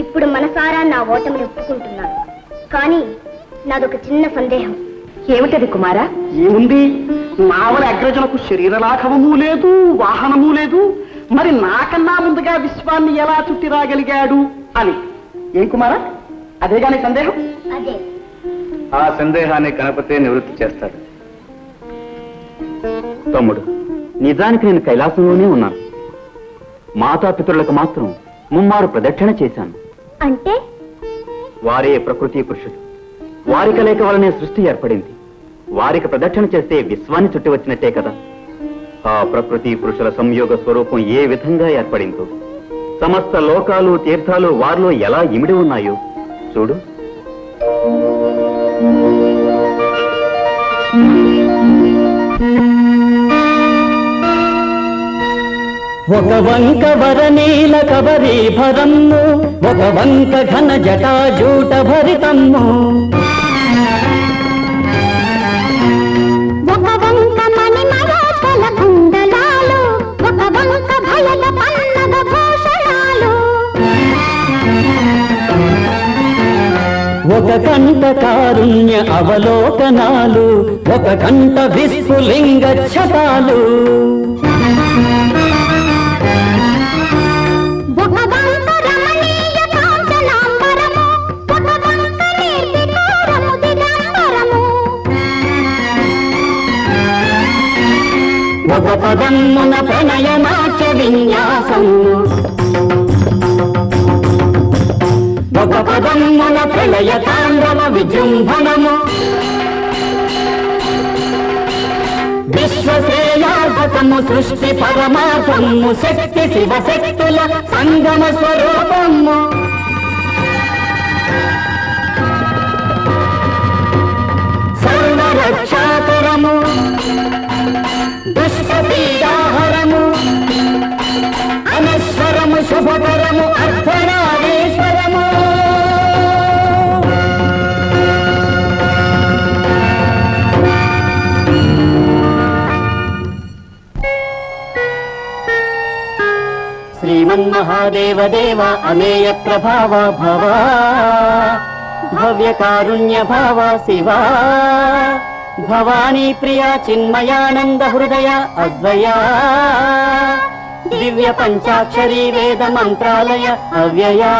ఇప్పుడు మనసారా నా ఓటమిని ఒప్పుకుంటున్నాను. కానీ నాదొక చిన్న సందేహం. ఏమిటది కుమారా? ఏముంది? నావల అగ్రజులకు శరీర లాఘవము లేదు, వాహనము లేదు. మరి నాకన్నా ముందుగా విశ్వాన్ని ఎలా చుట్టి రాగలిగాడు అని. ఏం కుమారా, అదేగాని సందేహం? అదే. ఆ సందేహాన్ని గణపతే నివృత్తి చేస్తాడు. తమ్ముడు, నిజానికి నేను కైలాసంలోనే ఉన్నాను. మాతాపితరులకు మాత్రం ముమ్మారు ప్రదక్షిణ చేశాను. అంటే వారే ప్రకృతి పురుషులు. వారి కలయిక వలనే సృష్టి ఏర్పడింది. వారికి ప్రదక్షిణ చేస్తే విశ్వాన్ని చుట్టి వచ్చినట్టే కదా. ఆ ప్రకృతి పురుషుల సంయోగ స్వరూపం ఏ విధంగా ఏర్పడిందో, సమస్త లోకాలు తీర్థాలు వారిలో ఎలా ఇమిడి ఉన్నాయో చూడు. ఒక వంక వరనీల కబరీ భరమ్ము, ఒక వంక ఘన జటాజూట భరితమ్ము, ఒక వంక మణిమరాటల కుండలాలు, ఒక వంక భయల పన్నగ భూషణాలు, ఒక కంట కారుణ్య అవలోకనాలు, ఒక కంట విస్ఫులింగ ఛటాలు, ఒక వంక రమణీయ కాంచనాంబరము, ఒక వంక నిర్వికారము దిగంబరము, ఒక పదమ్మున ప్రణయనాట్య విన్యాసము, ఒక పదమ్మున ప్రళయ తాండవ విజృంభణము, విశ్వశ్రేయార్థకము సృష్టి పరమార్థము, శక్తి శివశక్తుల సంగమ స్వరూపము, సర్వరక్షాకరము, దుష్టపీడాహరము, అనశ్వరము, శుభకరము, అర్ధనారీశ్వరము. శ్రీమన్మహాదేవ దేవ అమేయ ప్రభావ భవ, భవ్య కారుణ్య భావ శివా, భవానీ ప్రియ చిన్మయానంద హృదయ అద్వయా, దివ్య పంచాక్షరీ వేద మంత్రాలయ అవ్యయా,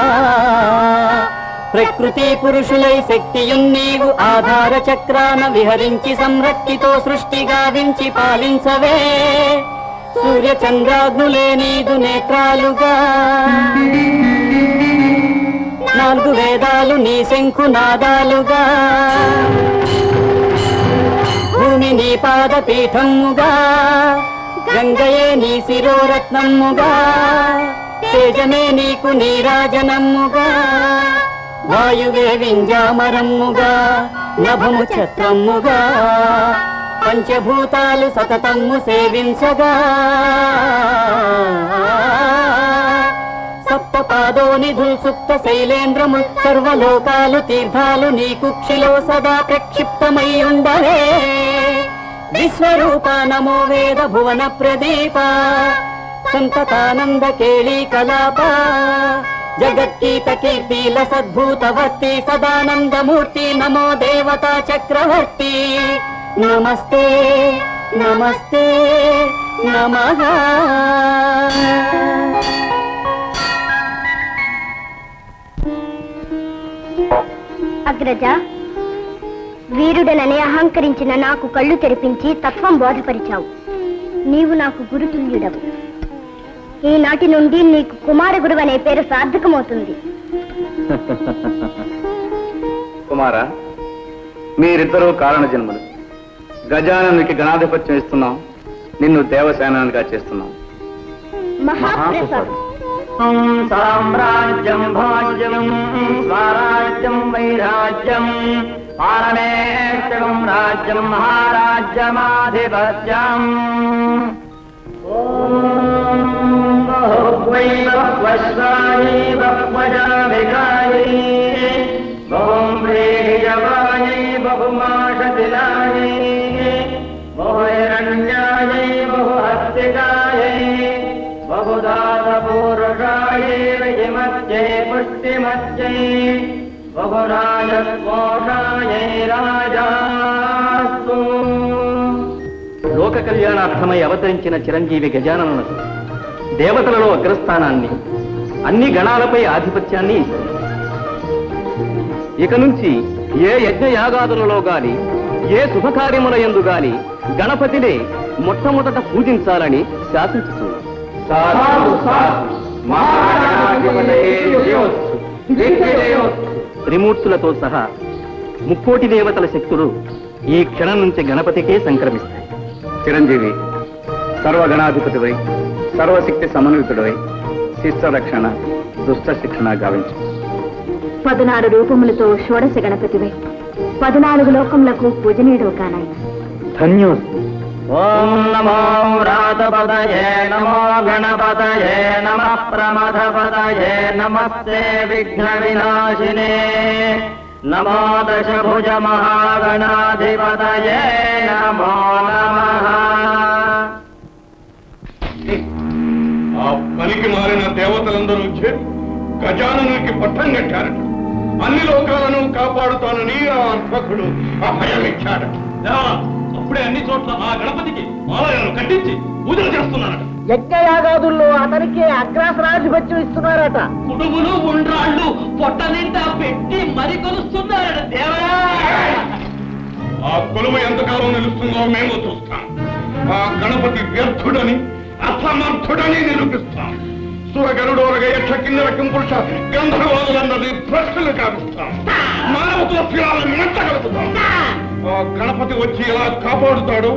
ప్రకృతి పురుషులై శక్తియున్నీవు ఆధార చక్రాన విహరించి సంరక్తితో సృష్టి గావించి పాలించవే, సూర్య చంద్రాగ్నులే నీదు నేత్రాలుగా, నాలుగు వేదాలు నీ శంఖు నాదాలుగా, భూమి నీ పాద పీఠముగా, గంగయే నీ శిరోరత్నముగా, తేజమే నీకు నీరాజనముగా, వాయువే వింజామరముగా, నభము ఛత్రముగా, పంచభూతాలు సతతమ్ము సేవించగా, సప్త పాదోనిధుల్ సుప్త శైలేంద్రము సర్వలోకాలు తీర్థాలు నీ కుక్షిలో సదా ప్రక్షిప్తమై ఉండవే విశ్వరూప నమో వేద భువన ప్రదీప సంతతానంద కేళీ కలాప జగద్గీత కీర్తిల సద్భూతవర్తి సదానందమూర్తి నమో దేవతా చక్రవర్తి నమస్తే నమస్తే నమః. అగ్రజ, వీరుడనని అహంకరించిన నాకు కళ్ళు తెరిపించి తత్వం బోధపరిచావు. నీవు నాకు గురుతుల్యుడవు. ఈనాటి నుండి నీకు కుమార గురువు అనే పేరు సార్థకమవుతుంది. కుమార, మీరిద్దరూ కారణ జన్మలు. గజాననునికి గణాధిపత్యం ఇస్తున్నాం, నిన్ను దేవసేనానిగా చేస్తున్నాం. మహాప్రసాదం. సామ్రాజ్యం భాగ్యం స్వరాజ్యం వైరాజ్యం పారమేక్షం రాజ్యం మహారాజ్యమాధిపత్యం. పుష్టిమత్యై బహురాజకోషాయై రాజాస్తు. లోక కళ్యాణార్థమై అవతరించిన చిరంజీవి గజాననునకు దేవతలలో అగ్రస్థానాన్ని, అన్ని గణాలపై ఆధిపత్యాన్ని ఇస్తుంది. ఇక నుంచి ఏ యజ్ఞయాగాదులలో గాని ఏ శుభకార్యముల యందు గాని గణపతినే మొట్టమొదట పూజించాలని శాసించుతుంది. త్రిమూర్తులతో సహా ముక్కోటి దేవతల శక్తులు ఈ క్షణం నుంచి గణపతికే సంక్రమిస్తాయి. చిరంజీవి, సర్వగణాధిపతివై సర్వశక్తి సమన్వితుడవై శిష్ట రక్షణ దుష్ట శిక్షణ గావించు. 16 రూపములతో షోడశ గణపతివై 14 లోకములకు పూజనీయుడు కానాయన. ధన్యోస్తు. ఓం నమో వ్రాతపదయే నమో గణపతయే నమః ప్రమథపదయే నమస్తే విఘ్న వినాశినే నమో దశభుజ మహాగణాధిపతయే నమో నమః. ఆ పనికి మారిన దేవతలందరూ చేరి గజాననునికి పట్టం కట్టారట. అన్ని లోకాలను కాపాడుతానని ఆ అర్భకుడు అభయమిచ్చాడట. అప్పుడే అన్ని చోట్ల ఆ గణపతికి ఆలయాలను కట్టించి పూజలు చేస్తున్నారట. యజ్ఞయాగాదుల్లో అతనికి అగ్రాసనాధిపత్యం ఇస్తున్నారట. కుడుములు ఉండ్రాళ్ళు పొట్ట నిండా పెట్టి మరి కొలుస్తున్నారట దేవరా. ఆ కొలువు ఎంతకాలం నిలుస్తుందో మేము చూస్తాం. ఆ గణపతి వ్యర్థుడని అసమర్థుడని నిరూపిస్తాం. సురగరుడోరగ యక్ష కిన్నెర కింపురుష గంధర్వాదులందరినీ భ్రష్టులు కావిస్తాం. మానవతుల శిలాలను మెట్టగలుగుతాం. ఆ గణపతి వచ్చి ఎలా కాపాడుతాడో,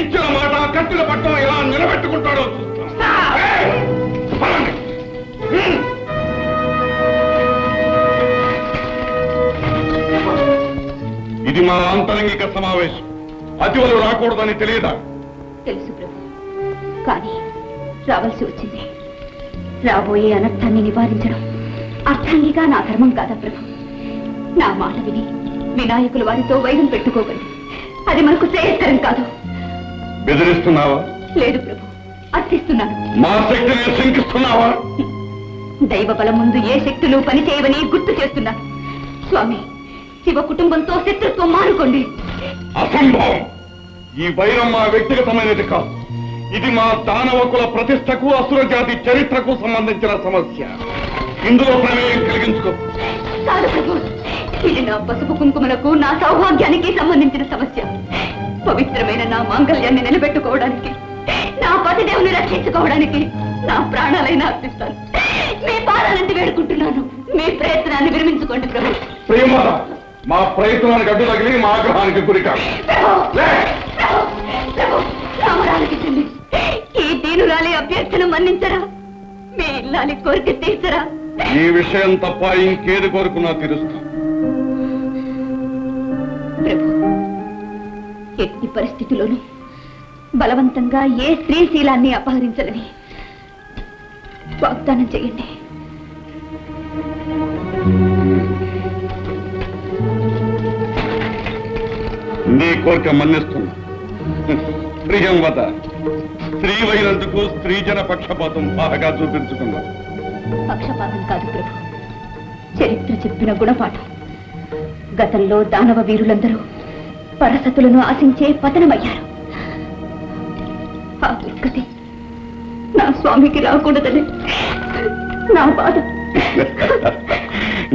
ఇచ్చిన మాట కట్టిన పట్టం ఎలా నిలబెట్టుకుంటాడో చూస్తాం. పదండి. ఇది మా ఆంతరంగిక సమావేశం. అతివలు రాకూడదని తెలియదా? తెలుసు ప్రభు, కానీ రావాల్సి వచ్చింది. రాబోయే అనర్థాన్ని నివారించడం అర్థంగిగా నా ధర్మం కాదా ప్రభు? నా మాట విని వినాయకులు వారితో వైరం పెట్టుకోగలరు. అది మనకు శ్రేయస్కరం కాదు. బెదిరిస్తున్నావా? లేదు ప్రభు, అర్థిస్తున్నాను. మా శక్తిని శంకిస్తున్నావా? దైవ బలం ముందు ఏ శక్తులు పనిచేయవని గుర్తు చేస్తున్నాను. స్వామి, శివ కుటుంబంతో శత్రుత్వం మానుకోండి. అసంభవం. ఈ వైరం మా వ్యక్తిగతమైనది కాదు. ఇది మా దానవకుల ప్రతిష్టకు అసుర జాతి చరిత్రకు సంబంధించిన సమస్య. ఇందులో ప్రమేయం కలిగించుకో. కాదు ప్రభు, ఇది నా పసుపు కుంకుమలకు నా సౌభాగ్యానికి సంబంధించిన సమస్య. పవిత్రమైన నా మాంగళ్యాన్ని నిలబెట్టుకోవడానికి, నా పతిదేవుని రక్షించుకోవడానికి నా ప్రాణాలైనా అర్పిస్తాను. మీ పాదాలంటే వేడుకుంటున్నాను. మీ ప్రయత్నాన్ని విరమించుకోండి ప్రభు. ప్రియమాత, మా ప్రయత్నానికి అడ్డు తగిలి మా ఆగ్రహానికి గురికాదు. రామరాలకించండి. ఈ దీనురాలి అభ్యర్థన మన్నించరా? మీ ఇల్లాలి కోరిక తీర్చరా? ఈ విషయం తప్ప ఇంకేది కోరుకున్నా తీరుస్తాం. ప్రభు, ఎట్టి పరిస్థితుల్లోనూ బలవంతంగా ఏ స్త్రీ శీలాన్ని అపహరించాలని వాగ్దానం చేయండి. నీ కోరిక మన్నిస్తున్నా. ప్రియంవత, స్త్రీవైనందుకు స్త్రీజన పక్షపాతం బాగా చూపించుకున్నావు. పక్షపాతం కాదు ప్రభు, చరిత్ర చెప్పిన గుణపాఠం. గతంలో దానవ వీరులందరూ పరసతులను ఆశించే పతనమయ్యారు. ఆ దుర్గతి నా స్వామికి రాకూడదని నా బాధ.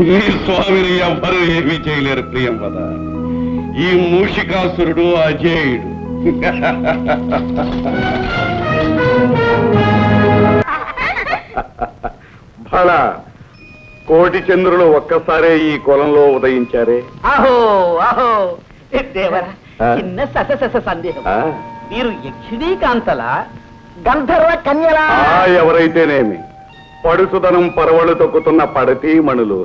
నీ స్వామిని ఎవ్వరూ ఏమీ చేయలేరు ప్రియంవద. ఈ మూషికాసురుడు అజేయుడు. బళ, కోటి చంద్రులు ఒక్కసారే ఈ కులంలో ఉదయించారే. ఆహో ఆహో దేవరా, చిన్న సస సందేహం. మీరు యక్షిణీ కాంతల గంధర్వ కన్యలా? ఎవరైతేనేమి, పడుసుదనం పరవళ్ళు తొక్కుతున్న పడతీ మణులు.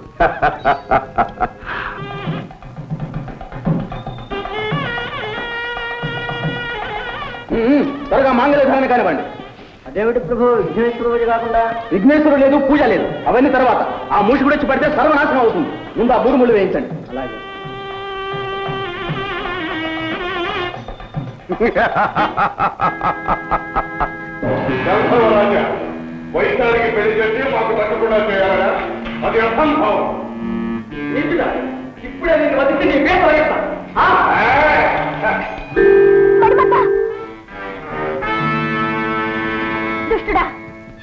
త్వరగా మాంగళ్యధారణ కానివ్వండి. అదేమిటి ప్రభు, విఘ్నేశ్వర పూజ కాకుండా? విఘ్నేశ్వరుడు లేదు, పూజ లేదు, అవన్నీ తర్వాత. ఆ మూషికుడు వచ్చి పడితే సర్వనాశనం అవుతుంది. ముందు ఆ బూరుముళ్ళు వేయించండి. అలాగే. వైద్యానికి పెళ్లి చేసి మాకు తగ్గకుండా చేయాలరా? అది అసంభవం. ఇప్పుడే నేను వదిలితే నీ పేరు వేస్తా. దుష్టుడా,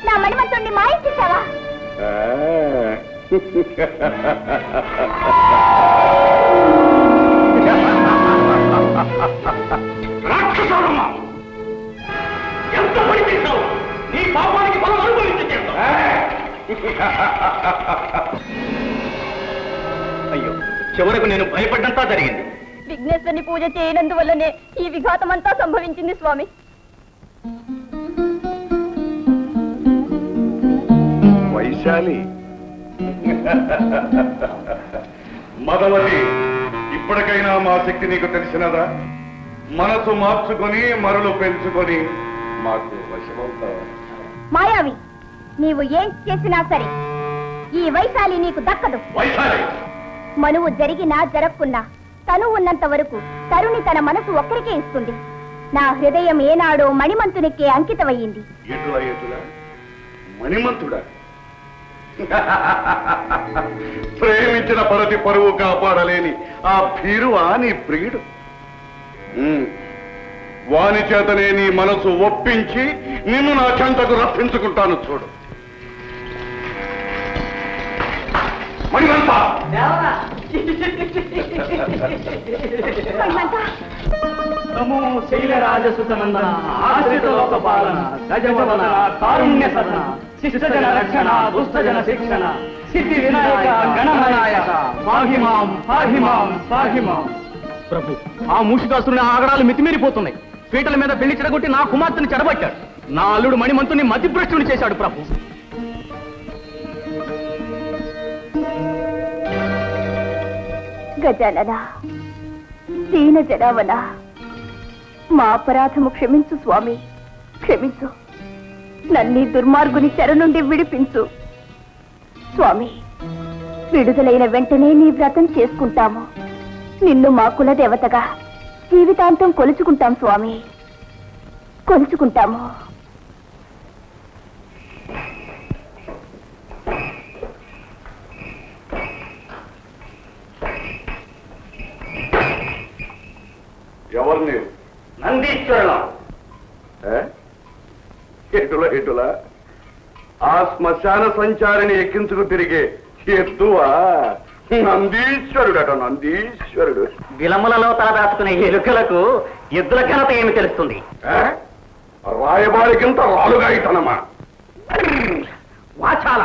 నా మణిమంతుణ్ణి మాయించేశావా? రాక్షసుడమ్మా, ఎంత పని చేశావు? నీ పాపానికి బలం అనుభవించి అయ్యో, చివరకు నేను భయపడ్డంతా జరిగింది. విఘ్నేశ్వరుని పూజ చేయనందువల్లనే ఈ విఘాతమంతా సంభవించింది స్వామి. వైశాలి, మదవతి, ఇప్పటికైనా మా శక్తి నీకు తెలిసినదా? మనసు మార్చుకొని మరలు పెంచుకొని మాకు వశమవుతావా? మాయావి, నీవు ఏం చేసినా సరే ఈ వైశాలి నీకు దక్కదు. వైశాలి, మనువు జరిగినా జరగకున్నా తను ఉన్నంత వరకు తరుణి తన మనసు ఒక్కరికే ఇస్తుంది. నా హృదయం ఏనాడో మణిమంతునికే అంకితమయ్యింది. ఎటులా ఎటులా? మణిమంతుడా? ప్రేమించిన పరతి పరువు కాపాడలేని ఆ భీరువా నీ ప్రియుడు? వాని చేతనే నీ మనసు ఒప్పించి నిన్ను నా చెంతకు రప్పించుకుంటాను చూడు. మణిమంత, నమో శైలరాజసుతనందన, ఆశ్రిత లోక పాలన, గజవదన, కారుణ్య సదన, శిష్టజన రక్షణ, దుష్టజన శిక్షణ, సిద్ధి వినాయక గణనాయక, పాహిమాం పాహిమాం పాహిమాం. ప్రభు, ఆ మూషికాసురుని ఆగడాలు మితిమీరిపోతున్నాయి. పీటల మీద పెళ్లి చెడగొట్టి నా కుమార్తెను చెడబట్టాడు. నా అల్లుడు మణిమంతుని మతిభ్రష్టుని చేశాడు ప్రభు. గజానన, దీన జనావన, మా అపరాధము క్షమించు స్వామి, క్షమించు. నన్ని దుర్మార్గుని చెర నుండి విడిపించు స్వామి. విడుదలైన వెంటనే నీ వ్రతం చేసుకుంటాము. నిన్ను మా కుల దేవతగా జీవితాంతం కొలుచుకుంటాం స్వామి, కొలుచుకుంటాము. ఎవరు నీవు? నందీశ్వరుల. ఎటులా ఎటులా? ఆ శ్మశాన సంచారిని ఎక్కించుకు తిరిగే ఎత్తువా? నందీశ్వరుడట, నందీశ్వరుడు. విలములలో తల దాచుకునే ఎలుకలకు ఎద్దుల ఘనత ఏమి తెలుస్తుంది? రాయబారికింత రాలుగా ఇతనమా? వాచాల,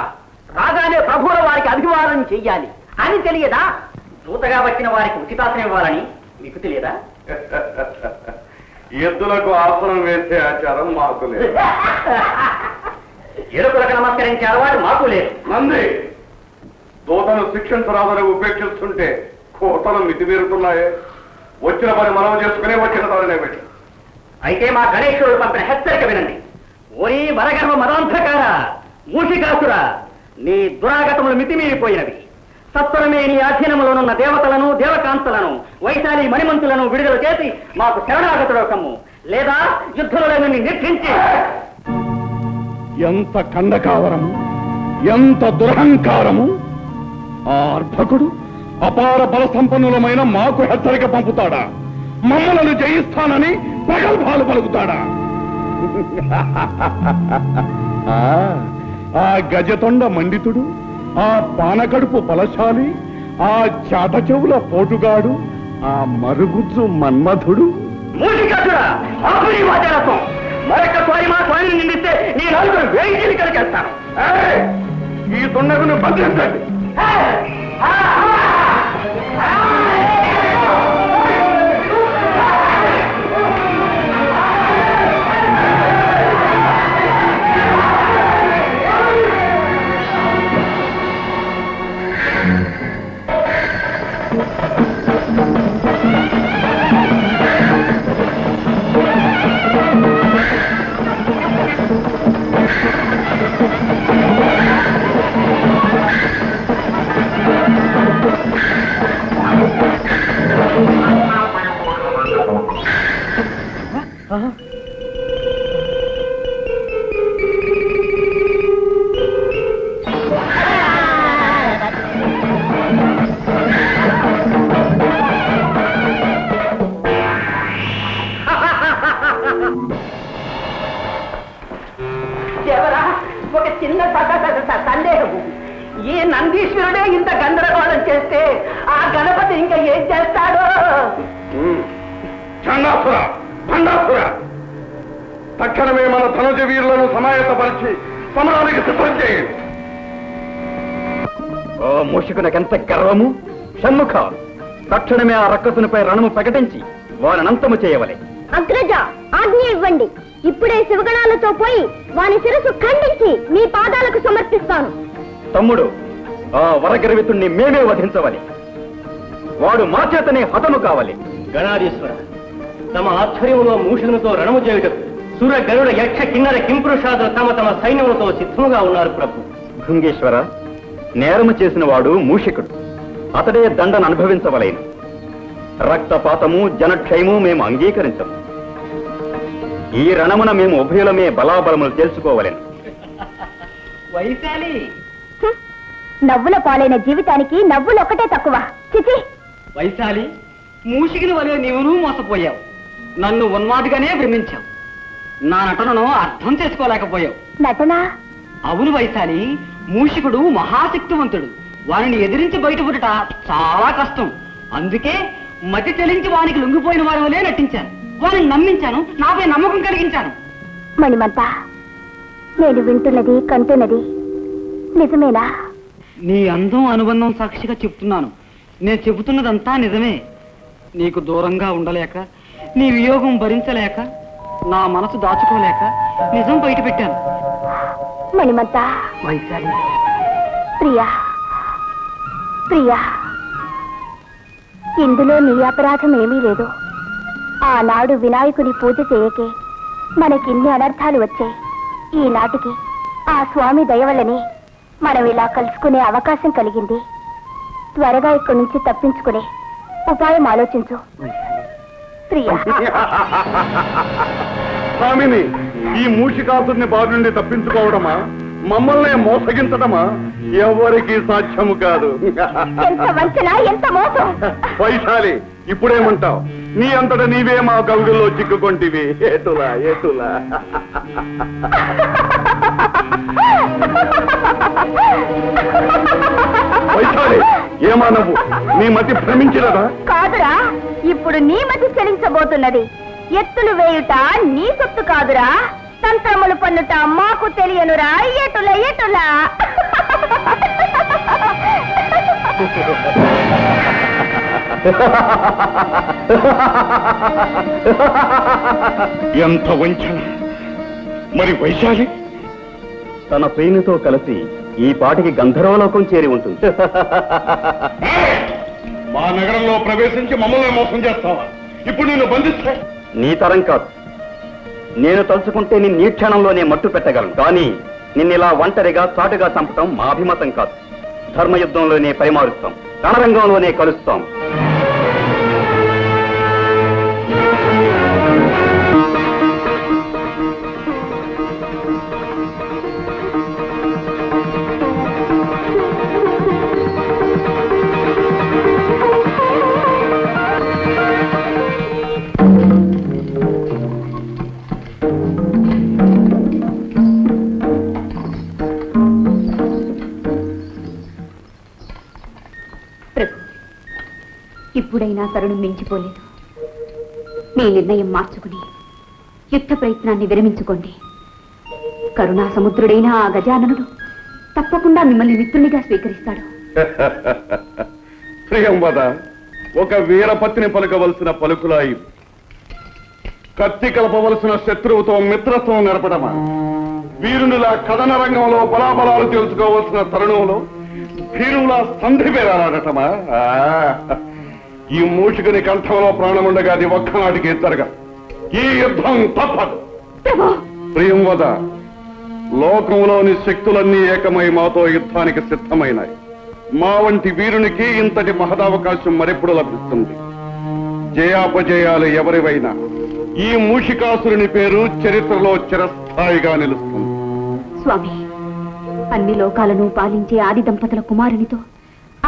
రాగానే ప్రభువుల వారికి అభివాదం చెయ్యాలి అని తెలియదా? దూతగా వచ్చిన వారికి ఉచితాసనం ఇవ్వాలని మీకు తెలియదా? ఎద్దులకు ఆసనం వేసే ఆచారం మాకు లేదు. ఎలుకలకు నమస్కరించే అలవాటు మాకు లేదు. నంది, దూతను శిక్షించరాదని ఉపేక్షిస్తుంటే కోతలు మితిమీరుతున్నాయే. వచ్చిన పని మనం చేసుకునే వచ్చిన తననే పెట్టి. అయితే మా గణేశ్వరుడు పంపిన హెచ్చరిక వినండి. ఓరి వరగర్వ మదాంధకార, మూషికాసుర, నీ దురాగతములు మితిమీరిపోయినవి. తత్వరమే నీ అధీనంలోనున్న దేవతలను దేవకాంతలను వైశాలి మణిమంతులను విడుదల చేసి మాకు శరణాగతుడు కమ్ము, లేదా యుద్ధంలో నిన్ను నిర్ధించి. ఎంత ఖండకావరము, ఎంత దురహంకారము! ఆ అర్భకుడు అపార బల సంపన్నులమైన మాకు హెచ్చరిక పంపుతాడా? మమ్మలను జయిస్తానని ప్రగల్భాలు పలుకుతాడా? ఆ గజతొండ మండితుడు, ఆ పానకడుపు బలశాలి, ఆ చాట చెవుల పోటుగాడు, ఆ మరుగుజ్జు మన్మధుడు. మూషికాసురా, ఆపు నీ వాచారత్వం. మరొక్కసారి మా స్వామిని నిందిస్తే నీ నలుగురు వేయి కలిగేస్తాను. ఈ దుండగును బంధించండి. చివరా ఒక చిన్న సందేహము. ఈ నందీశ్వరుడే ఇంత గందరగోళం చేస్తే ఆ గణపతి ఇంకా ఏం చేస్తాడో? చండాసుర, భండాసుర, తక్షణమే మన ధనుజ వీరులను సమాయత్తపరిచి సమరానికి సిద్ధం చేయండి. ఓ మూషికునకెంత గర్వము! షణ్ముఖ, తక్షణమే ఆ రక్కసునిపై రణము ప్రకటించి వారినంతము చేయవలే. అగ్రజ, ఆజ్ఞ ఇవ్వండి. ఇప్పుడే శివగణాలతో పోయి వాని శిరస్సు ఖండించి మీ పాదాలకు సమర్పిస్తాను. తమ్ముడు, ఆ వరగర్వితుణ్ణి మేమే వధించవలే. వాడు మా చేతనే హతము కావాలి. గణాధీశ్వర, తమ ఆధ్వర్యంలో మూషులతో రణము చేయుటకు సుర గరుడ యక్ష కిన్నర కింపురుషాదులు తమ తమ సైన్యములతో సిద్ధముగా ఉన్నారు ప్రభు. భృంగేశ్వర, నేరము చేసిన వాడు మూషికుడు. అతడే దండను అనుభవించవలేను. రక్తపాతము జనక్షయము మేము అంగీకరించము. ఈ రణమున మేము ఉభయులమే బలాబలములు తెలుసుకోవలేను. వైశాలి, నవ్వుల పాలైన జీవితానికి నవ్వులు ఒకటే తక్కువ. చిచి, వైశాలి, మూషికిని వలె నీవును మోసపోయావు. నన్ను ఉన్మాదిగానే భ్రమించావు. నా నటనను అర్థం చేసుకోలేకపోయావు. నటన? అవును వైశాలి, మూషికుడు మహాశక్తివంతుడు. వారిని ఎదిరించి బయటపడుట చాలా కష్టం. అందుకే మతి చెలించి వానికి లొంగిపోయిన వారి వలే నటించాను. వారిని నమ్మించాను, నాపై నమ్మకం కలిగించాను. మణిమంత, నేను వింటున్నది కంటున్నది నిజమేనా? నీ అందం అనుబంధం సాక్షిగా చెప్తున్నాను. నేను చెబుతున్నదంతా నిజమే. నీకు దూరంగా ఉండలేక, నీ వియోగం భరించలేక, నా మనసు దాచుకోలేక నిజం బయట పెట్టాను. మణిమంత, వైశాలి, ప్రియా ప్రియా, ఇందులో నీ అపరాధం ఏమీ లేదు. ఆనాడు వినాయకుని పూజ చేయకే మనకిన్ని అనర్థాలు వచ్చాయి. ఈనాటికి ఆ స్వామి దయవల్లనే మనం ఇలా కలుసుకునే అవకాశం కలిగింది. త్వరగా ఇక్కడి నుంచి తప్పించుకునే ఉపాయం ఆలోచించు ప్రియా. స్వామిని, ఈ మూషికాసుని బారి నుండి తప్పించుకోవడమా, మమ్మల్ని మోసగించడమా ఎవరికి సాధ్యము కాదు. ఎంత వంచన, ఎంత మోసం! వైశాలి, ఇప్పుడేమంటావు? నీ అంతటా నీవే మా కవుగుల్లో చిక్కుకొంటివి. ఏటులా ఏటులా. వైశాలి, ఏమా నవ్వు? నీ మతి భ్రమించినదా? కాదురా, ఇప్పుడు నీ మతి చెలించబోతున్నది. ఎత్తులు వేయుట నీ సొత్తు కాదురా, తంత్రములు పన్నుట మాకు తెలియనురా. ఎటుల ఎటులా. ఎంత వంచన! మరి వైశాలి తన ప్రేమితో కలిసి ఈ పాటికి గంధర్వలోకం చేరి ఉంటుంది. మా నగరంలో ప్రవేశించి మమ్మల్ని మోసం చేస్తావా? ఇప్పుడు నిన్ను బంధిస్తే నీ తరం కాదు. నేను తలుచుకుంటే నిన్ను ఈ క్షణంలోనే మట్టు పెట్టగలను. కానీ నిన్నిలా ఒంటరిగా చాటుగా చంపటం మా అభిమతం కాదు. ధర్మయుద్ధంలోనే పరిమారుస్తాం, రణరంగంలోనే కలుస్తాం. ఇప్పుడైనా తరుణం మించిపోలేదు. మీ నిర్ణయం మార్చుకుని యుద్ధ ప్రయత్నాన్ని విరమించుకోండి. కరుణా సముద్రుడైన ఆ గజాననుడు తప్పకుండా మిమ్మల్ని మిత్రునిగా స్వీకరిస్తాడు. ప్రియంవద, ఒక వీరపత్తిని పలుకవలసిన పలుకులాయి కత్తి కలపవలసిన శత్రువుతో మిత్రత్వం నడపడమా? వీరునిలా కథన రంగంలో బలాబలాలు తెలుసుకోవలసిన తరుణంలో వీరులా సంధి పేరాడటమా? ఈ మూషికుని కంఠంలో ప్రాణముండగా అది ఒక్కనాటికి జరగ. ఈ యుద్ధం తప్పదు. ప్రియంవద, లోకంలోని శక్తులన్నీ ఏకమై మాతో యుద్ధానికి సిద్ధమైనాయి. మా వంటి వీరునికి ఇంతటి మహదావకాశం మరెప్పుడు లభిస్తుంది? జయాపజయాలు ఎవరివైనా ఈ మూషికాసురుని పేరు చరిత్రలో చిరస్థాయిగా నిలుస్తుంది. స్వామి, అన్ని లోకాలను పాలించే ఆది దంపతుల కుమారునితో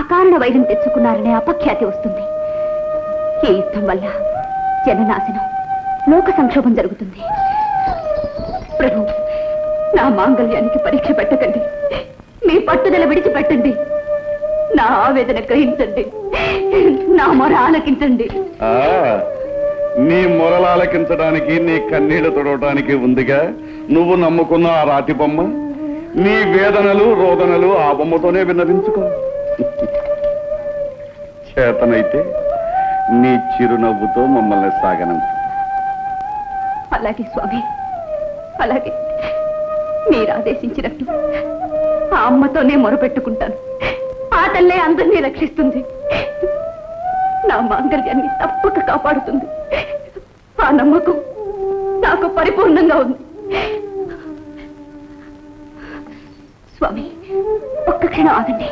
అకారణ వైరం తెచ్చుకున్నారనే అపఖ్యాతి వస్తుంది. ఈ యుద్ధం వల్ల జననాశనం, లోక సంక్షోభం జరుగుతుంది. ప్రభు, నా మాంగళ్యానికి పరీక్ష పెట్టకండి. మీ పట్టుదల విడిచిపెట్టండి. నా ఆవేదన గ్రహించండి. నా మొర ఆలకించండి. నీ మొరలాలకించడానికి, నీ కన్నీళ్లు తొడవటానికి ఉందిగా నువ్వు నమ్ముకున్న ఆ రాతి బొమ్మ. నీ వేదనలు రోదనలు ఆ బొమ్మతోనే విన్నవించుకో. చేతనైతే నీ చిరునవ్వుతో మమ్మల్ని సాగనం. అలాగే స్వామి, అలాగే. మీరు ఆదేశించినట్టు ఆ అమ్మతోనే మొరపెట్టుకుంటాను. ఆ తల్లే అందరినీ రక్షిస్తుంది. నా మాంగళ్యాన్ని తప్పక కాపాడుతుంది. ఆ నమ్మకం నాకు పరిపూర్ణంగా ఉంది. స్వామి, ఒక్క క్షణం ఆగండి.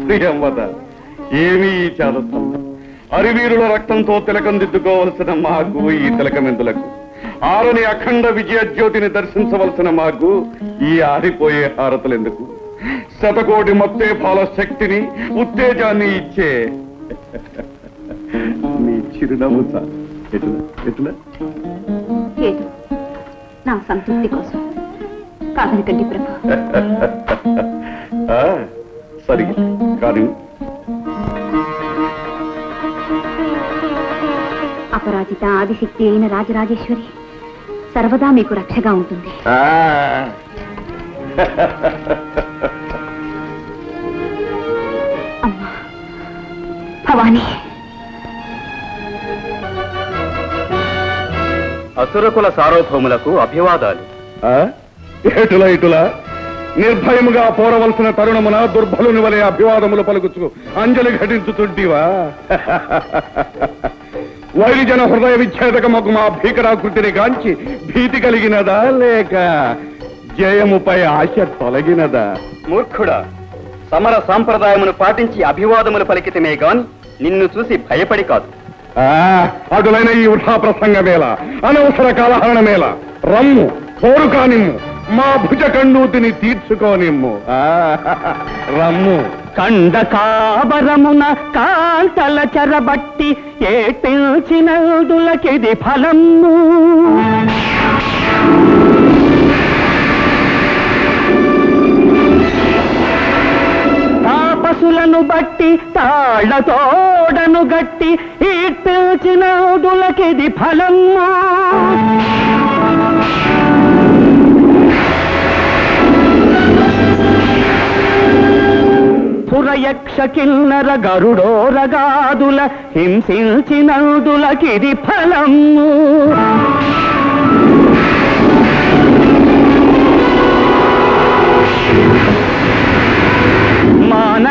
ప్రియంవద, ఏమీ ఈ చాదత్వం? అరివీరుల రక్తంతో తిలకం దిద్దుకోవలసిన మాకు ఈ తిలకమెందులకు? ఆరని అఖండ విజయ జ్యోతిని దర్శించవలసిన మాకు ఈ ఆరిపోయే హారతులెందుకు? శతకోటి మత్తేఫాల శక్తిని, ఉత్తేజాన్ని ఇచ్చే నీ చిరునవ్వు సార్. ఎట్లా ఏదో నా సంతృప్తి కోసం కాదనకండి ప్రభు. సరి కానీ అపరాజిత ఆదిశక్తి అయిన రాజరాజేశ్వరి సర్వదా మీకు రక్షగా ఉంటుంది. అమ్మా భవానీ, అసురకుల సార్వభౌములకు అభివాదాలు. ఇటులా నిర్భయముగా పోరవలసిన తరుణమున దుర్బలుని వలె అభివాదములు పలుకుచు అంజలి ఘటించుతుంటివా? వైరిజన హృదయ విచ్ఛేదకమకు మా భీకరాకృతిని గాంచి భీతి కలిగినదా, లేక జయముపై ఆశ తొలగినదా? మూర్ఖుడా, సమర సాంప్రదాయమును పాటించి అభివాదములు పలికితమే గాని నిన్ను చూసి భయపడి కాదు. అటులైన ఈ వృథా ప్రసంగమేలా, అనవసర కాలహరణమేలా? రమ్ము, పోరు కానిమ్ము, మా భుజ కండూతిని తీర్చుకోనిమ్ము. రమ్ము. కండకాబరమున కాంతల చెరబట్టి ఏటిల్చినదులకిది ఫలము. తాపసులను బట్టి తాళ్లతోడను గట్టి ఈటిల్చినదులకిది ఫలము. పురయక్ష కిన్నర గరుడోరగాదుల హింసించినందులకిది ఫలము.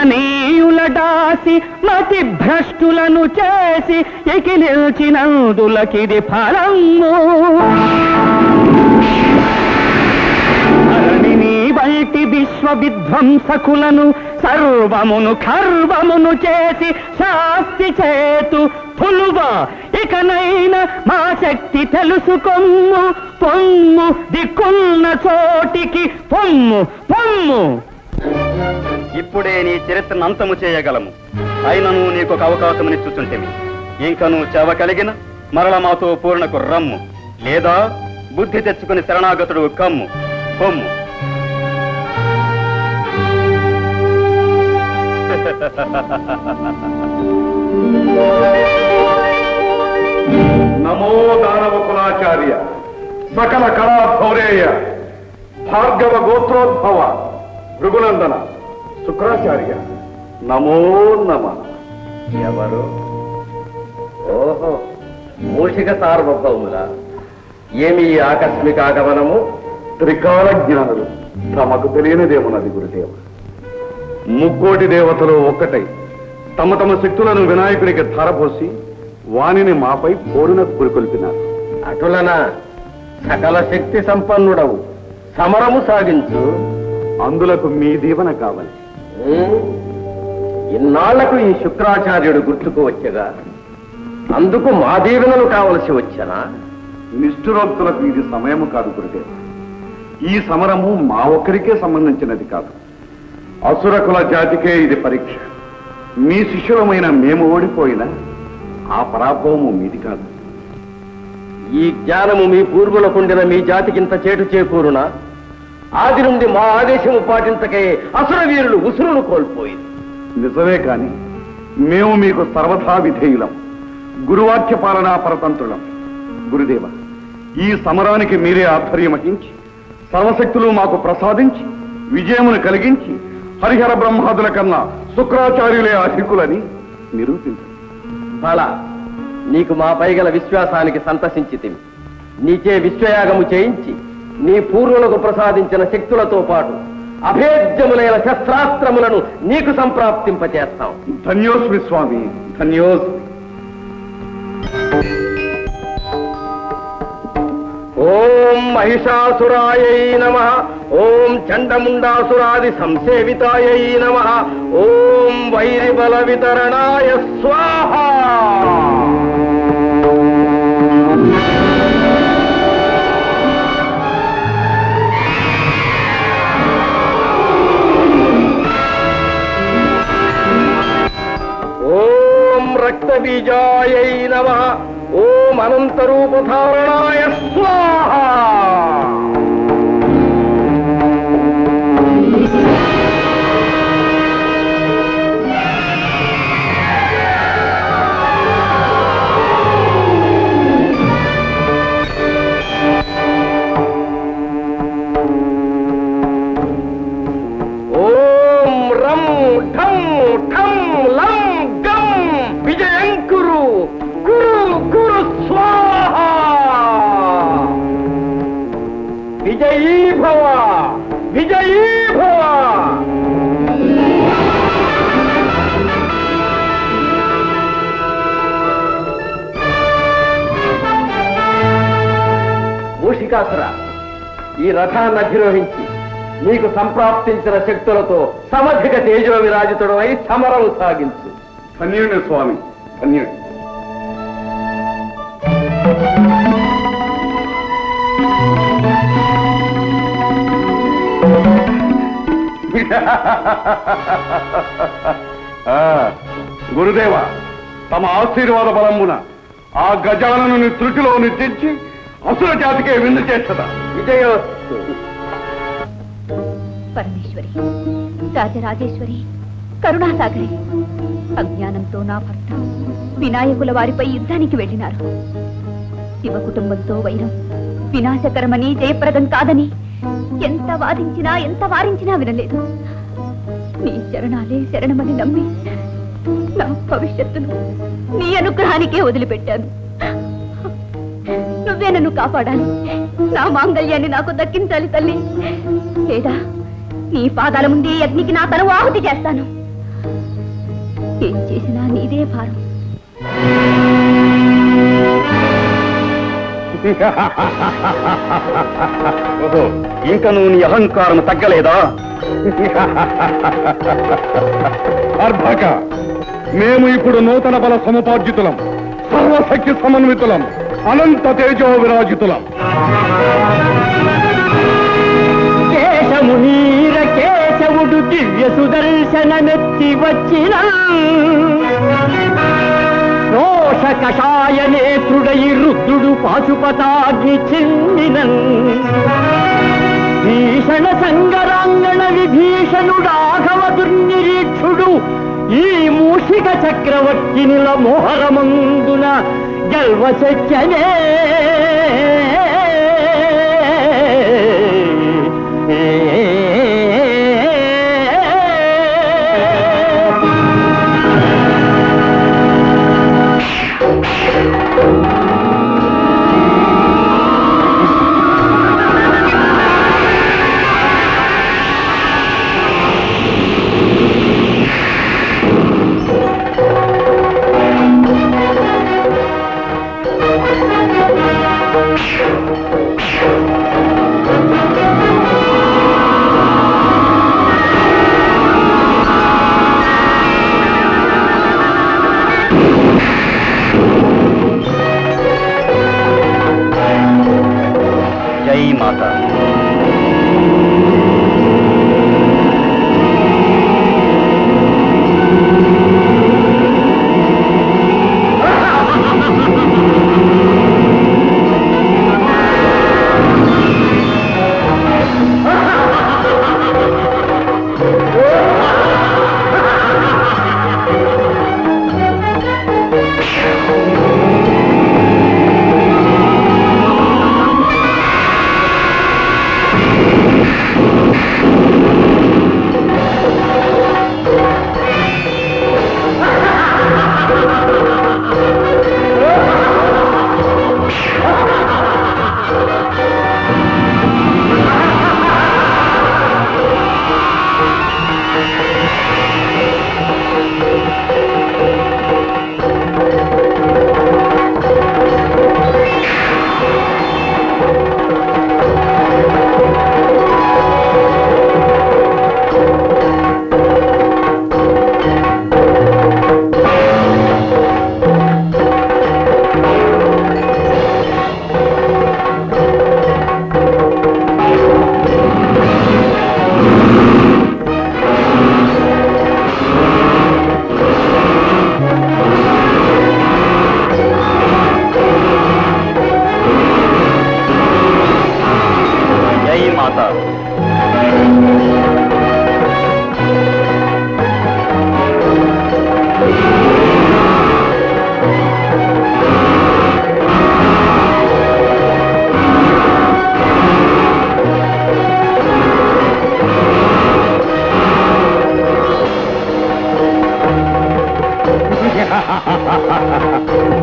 మహనీయులడాసి మతి భ్రష్టులను చేసి ఎకిలిచినందులకిది ఫలము. ధరణిని బయటి విశ్వ విధ్వంసకులను సర్వమును ఖర్వమును చేసి శాస్తి చేతు తులువా ఇకనైనా మా శక్తి తెలుసుకొమ్ము. పొమ్ము దిక్కున్న చోటికి పొమ్ము పొమ్ము. ఇప్పుడే నీ చరిత్రను అంతము చేయగలము. అయినను నీకొక అవకాశమునిచ్చుచుంటేమి. ఇంకను చెవ కలిగిన మరల మాతో పూర్ణకు రమ్ము, లేదా బుద్ధి తెచ్చుకుని శరణాగతుడు కమ్ము పొమ్ము. నమో దానవ కులాచార్య, సకల కళాధౌరేయ, భార్గవ గోత్రోద్భవ, భృగునందన, శుక్రాచార్య, నమో నమ. ఎవరు? ఓహో, మూషిక సార్వభౌముల. ఏమి ఆకస్మిక ఆగమనము? త్రికాల జ్ఞానులు, తమకు తెలియనిదేమున్నది గురుదేవ. ముక్కోటి దేవతలు ఒక్కటై తమ తమ శక్తులను వినాయకుడికి ధారపోసి వానిని మాపై పోరునకు పురికొల్పినారు. అటులనా? సకల శక్తి సంపన్నుడవు, సమరము సాగించు. అందులకు మీ దీవెన కావాలి. ఇన్నాళ్లకు ఈ శుక్రాచార్యుడు గుర్తుకు వచ్చగా అందుకు మా దీవెనలు కావలసి వచ్చనా? నిష్ఠురోక్తులకు ఇది సమయము కాదు గురుదేవ. ఈ సమరము మా ఒక్కరికే సంబంధించినది కాదు, అసురకుల జాతికే ఇది పరీక్ష. మీ శిష్యులమైన మేము ఓడిపోయినా ఆ పరాభవము మీది కాదు. ఈ జ్ఞానము మీ పూర్వులకుండిన మీ జాతికింత చేటు చేకూరునా? ఆది నుండి మా ఆదేశము పాటించకే అసుర వీరులు ఉసురును కోల్పోయింది. నిజమే కాని మేము మీకు సర్వథా విధేయులం, గురువాక్య పాలనా పరతంత్రులం. గురుదేవ, ఈ సమరానికి మీరే ఆధ్వర్యం వహించి సర్వశక్తులు మాకు ప్రసాదించి విజయమును కలిగించి హరిహర బ్రహ్మాదుల కన్నా శుక్రాచార్యులే అధికులని నిరూపించండి. బలా, నీకు మా పైగల విశ్వాసానికి సంతసించితిమి. నీచే విశ్వయాగము చేయించి నీ పూర్వులకు ప్రసాదించిన శక్తులతో పాటు అభేద్యములైన శస్త్రాస్త్రములను నీకు సంప్రాప్తింపచేస్తాం. ధన్యోస్మి స్వామి, ధన్యోస్మి. ఓం మహిషాసురాయై నమః. ఓం చండముండాసురాది సంసేవితాయై నమః. ఓం వైరిబల వితరణాయ స్వాహా. ఓం రక్తబీజాయై నమః. ఓం అనంతరూపధారణాయ స్వాహా. ఓం రం ఠం ఠం లం గం విజయంకురు కురు కురు స్వాహా. విజయీ భవ, విజయీ భవ. మూషికాసుర, ఈ రథాన్ని అధిరోహించి నీకు సంప్రాప్తించిన శక్తులతో సమధిక తేజో విరాజితుడు అయి సమరం సాగించు. ధన్యుని స్వామి, ధన్యుని. గురుదేవ, తమ ఆశీర్వాద బలమున ఆ గజాలను త్రుటిలో నిర్దించి అసుర జాతికే విందు చేస్తదా. విజయోస్తు. పరమేశ్వరి, రాజరాజేశ్వరి, కరుణాసాగరి, అజ్ఞానంతో నా భర్త వినాయకుల వారిపై యుద్ధానికి వెళ్ళినారు. శివ కుటుంబంతో వైరం వినాశకరమని, జయప్రదం కాదని ఎంత వాదించినా ఎంత వారించినా వినలేదు. నీ చరణాలే శరణమని నమ్మి నా భవిష్యత్తును నీ అనుగ్రహానికే వదిలిపెట్టాను. నువ్వే నన్ను కాపాడాలి, నా మాంగళ్యాన్ని నాకు దక్కించాలి తల్లి. లేదా నీ పాదాల ముందే అగ్నికి నా తను ఆహుతి చేస్తాను. ఏం చేసినా నీదే భారం. ఓహో, ఇంకా నువ్వు నీ అహంకారం తగ్గలేదా? అర్భక మేము ఇప్పుడు నూతన బల సముపార్జితులం, సర్వశక్తి సమన్వితులం, అనంత తేజో విరాజితులం. కేశమునీర కేశవుడు దివ్య సుదర్శనమెత్తి వచ్చిన రోష కషాయ నేత్రుడై రుద్రుడు పాశుపతాగ్ని చెందినన్ భీషణ సంగరాంగణ విభీషణుడాఘవ దుర్నిరీక్షుడు ఈ మూషిక చక్రవర్తినిల మోహరమందున గల్వశక్యనే. జై మాతా.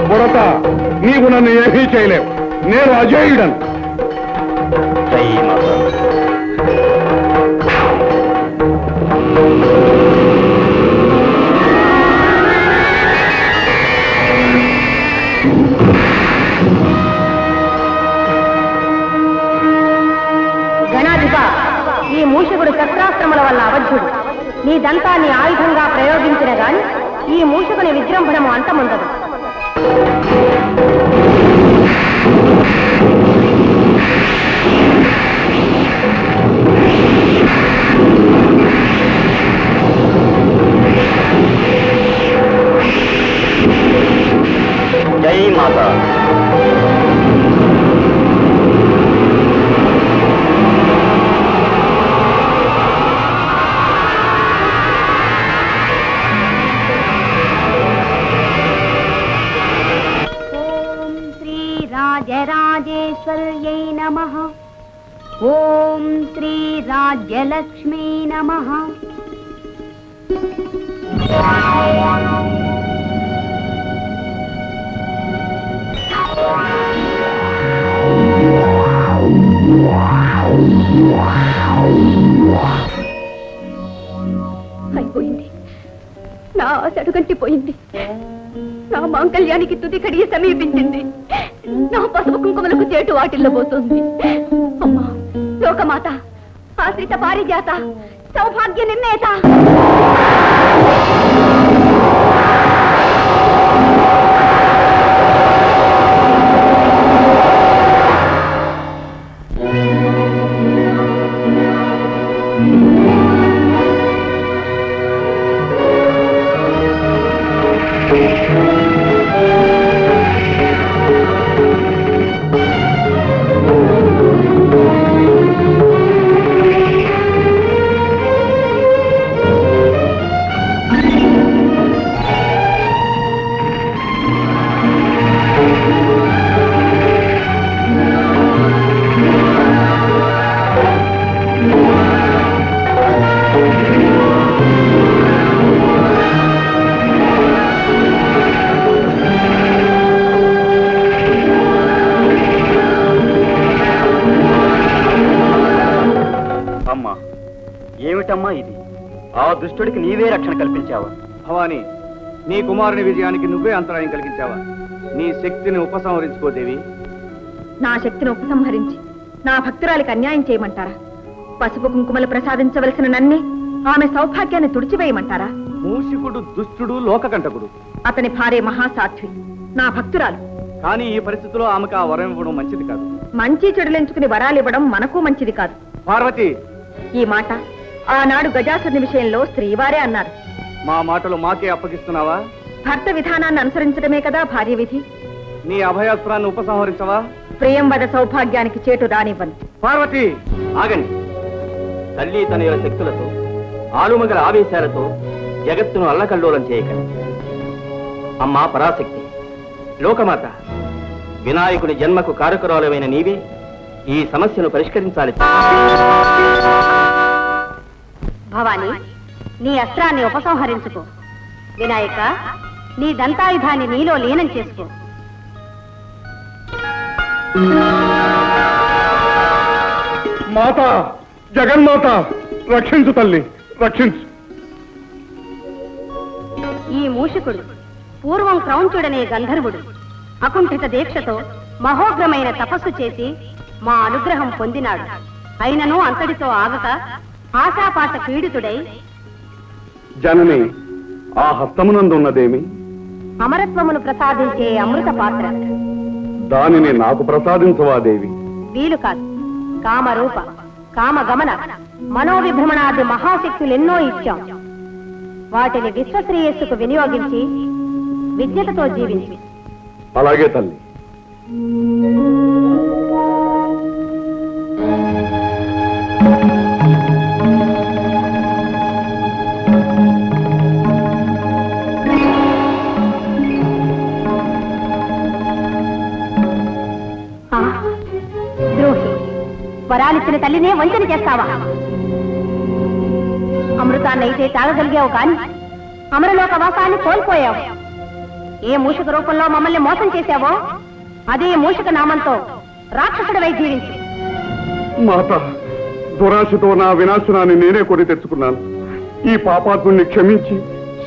బుడత, నీవు నన్ను ఏమీ చేయలేవు. నేను అజేయుడను. జై మాతా. గణాధిప, ఈ మూషకుడు శస్త్రాస్త్రముల వల్ల అవధ్యుడు. నీ దంతాన్ని ఆయుధంగా ప్రయోగించిన గాని ఈ మూషకుని విజృంభణము అంతముందదు. జై మాతా. రాజరాజేశ్వర్యై నమః. ఓం శ్రీ రాజ్యలక్ష్మీ నమః. అయిపోయింది. నా ఆశ అడుగంటిపోయింది. నా మాంగళ్యానికి తుది కడిగి సమీపించింది. నా పసుపు కుంకుమలకు చేటు వాటిల్లో పోతుంది. అమ్మా లోకమాత, ఆశ్రిత పారిజాత, సౌభాగ్య నిర్ణేత. ఏమిటమ్మా ఇది? ఆ దుష్టుడికి నీవే రక్షణ కల్పించావా? భవాని, నీ కుమారుని విజయానికి నువ్వే అంతరాయం కలిగించావా? నీ శక్తిని ఉపసంహరించుకోదేవి. నా శక్తిని ఉపసంహరించి నా భక్తురాలికి అన్యాయం చేయమంటారా? పసుపు కుంకుమలు ప్రసాదించవలసిన నన్నే ఆమె సౌభాగ్యాన్ని తుడిచివేయమంటారా? మూషికుడు దుష్టుడు, లోకకంటకుడు. అతని భార్య మహాసాధ్వి, నా భక్తురాలు. కానీ ఈ పరిస్థితిలో ఆమెకు ఆ వరం ఇవ్వడం మంచిది కాదు. మంచి చెడులెంచుకుని వరాలివ్వడం మనకు మంచిది కాదు. పార్వతి, ఈ మాట ఆనాడు గజాసురుని విషయంలో శ్రీవారే అన్నారు. మా మాటలు మాకే అప్పగిస్తున్నావా? భర్త విధానాన్ని అనుసరించడమే కదా భార్య విధి. నీ అభయాస్త్రాన్ని ఉపసంహరించవా? ప్రియంవద సౌభాగ్యానికి చేటు రానివ్వను. పార్వతి, ఆగండి. తల్లి తనయుల శక్తులతో, ఆలుమగల ఆవేశాలతో జగత్తును అల్లకల్లోలం చేయకండి. అమ్మా పరాశక్తి, లోకమాత, వినాయకుని జన్మకు కారకురాలమైన నీవే ఈ సమస్యను పరిష్కరించాలి. భవాని, నీ అస్త్రాన్ని ఉపసంహరించుకో. వినాయక, నీ దంతాయుధాన్ని నీలో లీనం చేసుకో. మాత, జగన్మాత, రక్షించు తల్లి, రక్షించు. ఈ మూషికుడు పూర్వం క్రౌంచుడనే గంధర్వుడు అకుంఠిత దీక్షతో మహోగ్రమైన తపస్సు చేసి మా అనుగ్రహం పొందినాడు. అయినను అంతటితో ఆగక ఆశాపాత పీడితుడై జనని, ఆ హస్తమునందున్నదేమి? అమరత్వమును ప్రసాదించే అమృత పాత్ర. దానిని నాకు ప్రసాదించవా దేవి? వీలు కాదు. కామరూప, కామగమన, మనోవిభ్రమణాది మహాశక్తులెన్నో ఇచ్చాం. వాటిని విశ్వశ్రేయస్సుకు వినియోగించి విద్యతతో జీవించి. అలాగే తల్లి. ద్రోహి, వరాలిచ్చిన తల్లినే వంచన చేస్తావా? అమృతాన్నైతే తాగగలిగావు కాని అమరలోక వాసాన్ని కోల్పోయావు. ఏ మూషిక రూపంలో మమ్మల్ని మోసం చేశావో అదే మూషిక నామంతో రాక్షసుడివై జీవించు. మాత, దురాశతో నా వినాశనాన్ని నేనే కొని తెచ్చుకున్నాను. ఈ పాపాత్ముని క్షమించి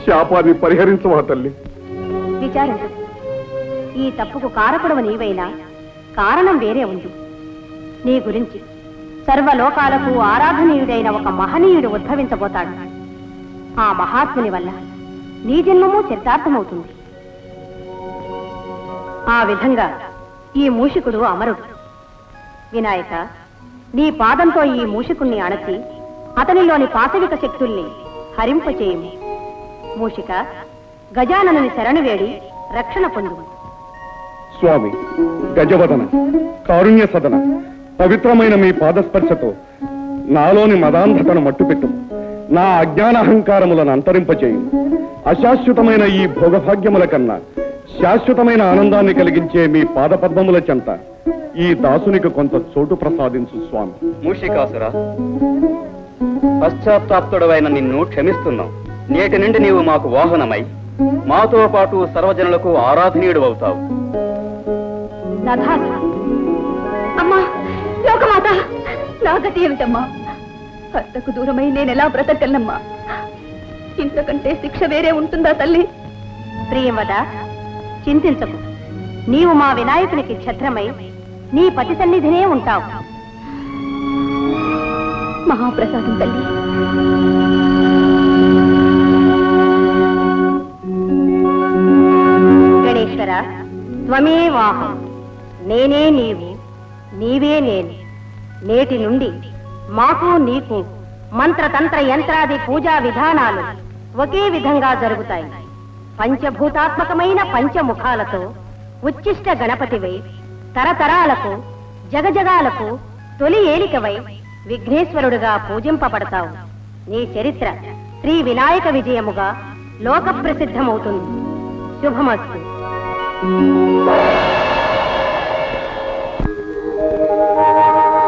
శాపాన్ని పరిహరించవా తల్లి? విచారించు. ఈ తప్పుకు కారకుడవు నీవైనా కారణం వేరే ఉంది. నీ గురించి సర్వలోకాలకు ఆరాధనీయుడైన ఒక మహనీయుడు ఉద్భవించబోతాడు. ఆ మహాత్ముని వల్ల నీ జన్మము చరితార్థమవుతుంది. ఆ విధంగా ఈ మూషికుడు అమరుడు. వినాయక, నీ పాదంతో ఈ మూషికుణ్ణి అణచి అతనిలోని పాశవిక శక్తుల్ని హరింపచేయము. మూషిక, గజాననుని శరణు వేడి రక్షణ పొందు. స్వామి, గజవదన, కారుణ్య సదన, పవిత్రమైన మీ పాదస్పర్శతో నాలోని మదాంధతను మట్టుపెట్టు. నా అజ్ఞానాహంకారములను అంతరింపచేయు. అశాశ్వతమైన ఈ భోగభాగ్యముల కన్నా శాశ్వతమైన ఆనందాన్ని కలిగించే మీ పాదపద్మముల చెంత ఈ దాసునికి కొంత చోటు ప్రసాదించు స్వామి. మూషికాసుర, పశ్చాత్తాప్తుడవైన నిన్ను క్షమిస్తున్నాం. నేటి నుండి నీవు మాకు వాహనమై మాతో పాటు సర్వజనులకు ఆరాధనీయుడు అవుతావు. అమ్మా, లోకమాత, నా గతి ఏమిటమ్మా? భర్తకు దూరమై నేనెలా బ్రతకగలనమ్మా? ఇంతకంటే శిక్ష వేరే ఉంటుందా తల్లి? ప్రియవద, చింతించకు. నీవు మా వినాయకునికి ఛత్రమై నీ పతి సన్నిధినే ఉంటావు. మహాప్రసాదం తల్లి. గణేశ్వర, త్వమే వాహం, నేనే నీవు, నీవే నేను. నేటి నుండి మాకు నీకు మంత్రతంత్ర యంత్రాది పూజా విధానాలు ఒకే విధంగా జరుగుతాయి. పంచభూతాత్మకమైన పంచముఖాలతో ఉచ్చిష్ట గణపతివై తరతరాలకు జగజగాలకు తొలి ఏలికవై విఘ్నేశ్వరుడుగా పూజింపబడతావు. నీ చరిత్ర శ్రీ వినాయక విజయముగా లోక ప్రసిద్ధమవుతుంది. శుభమస్తు.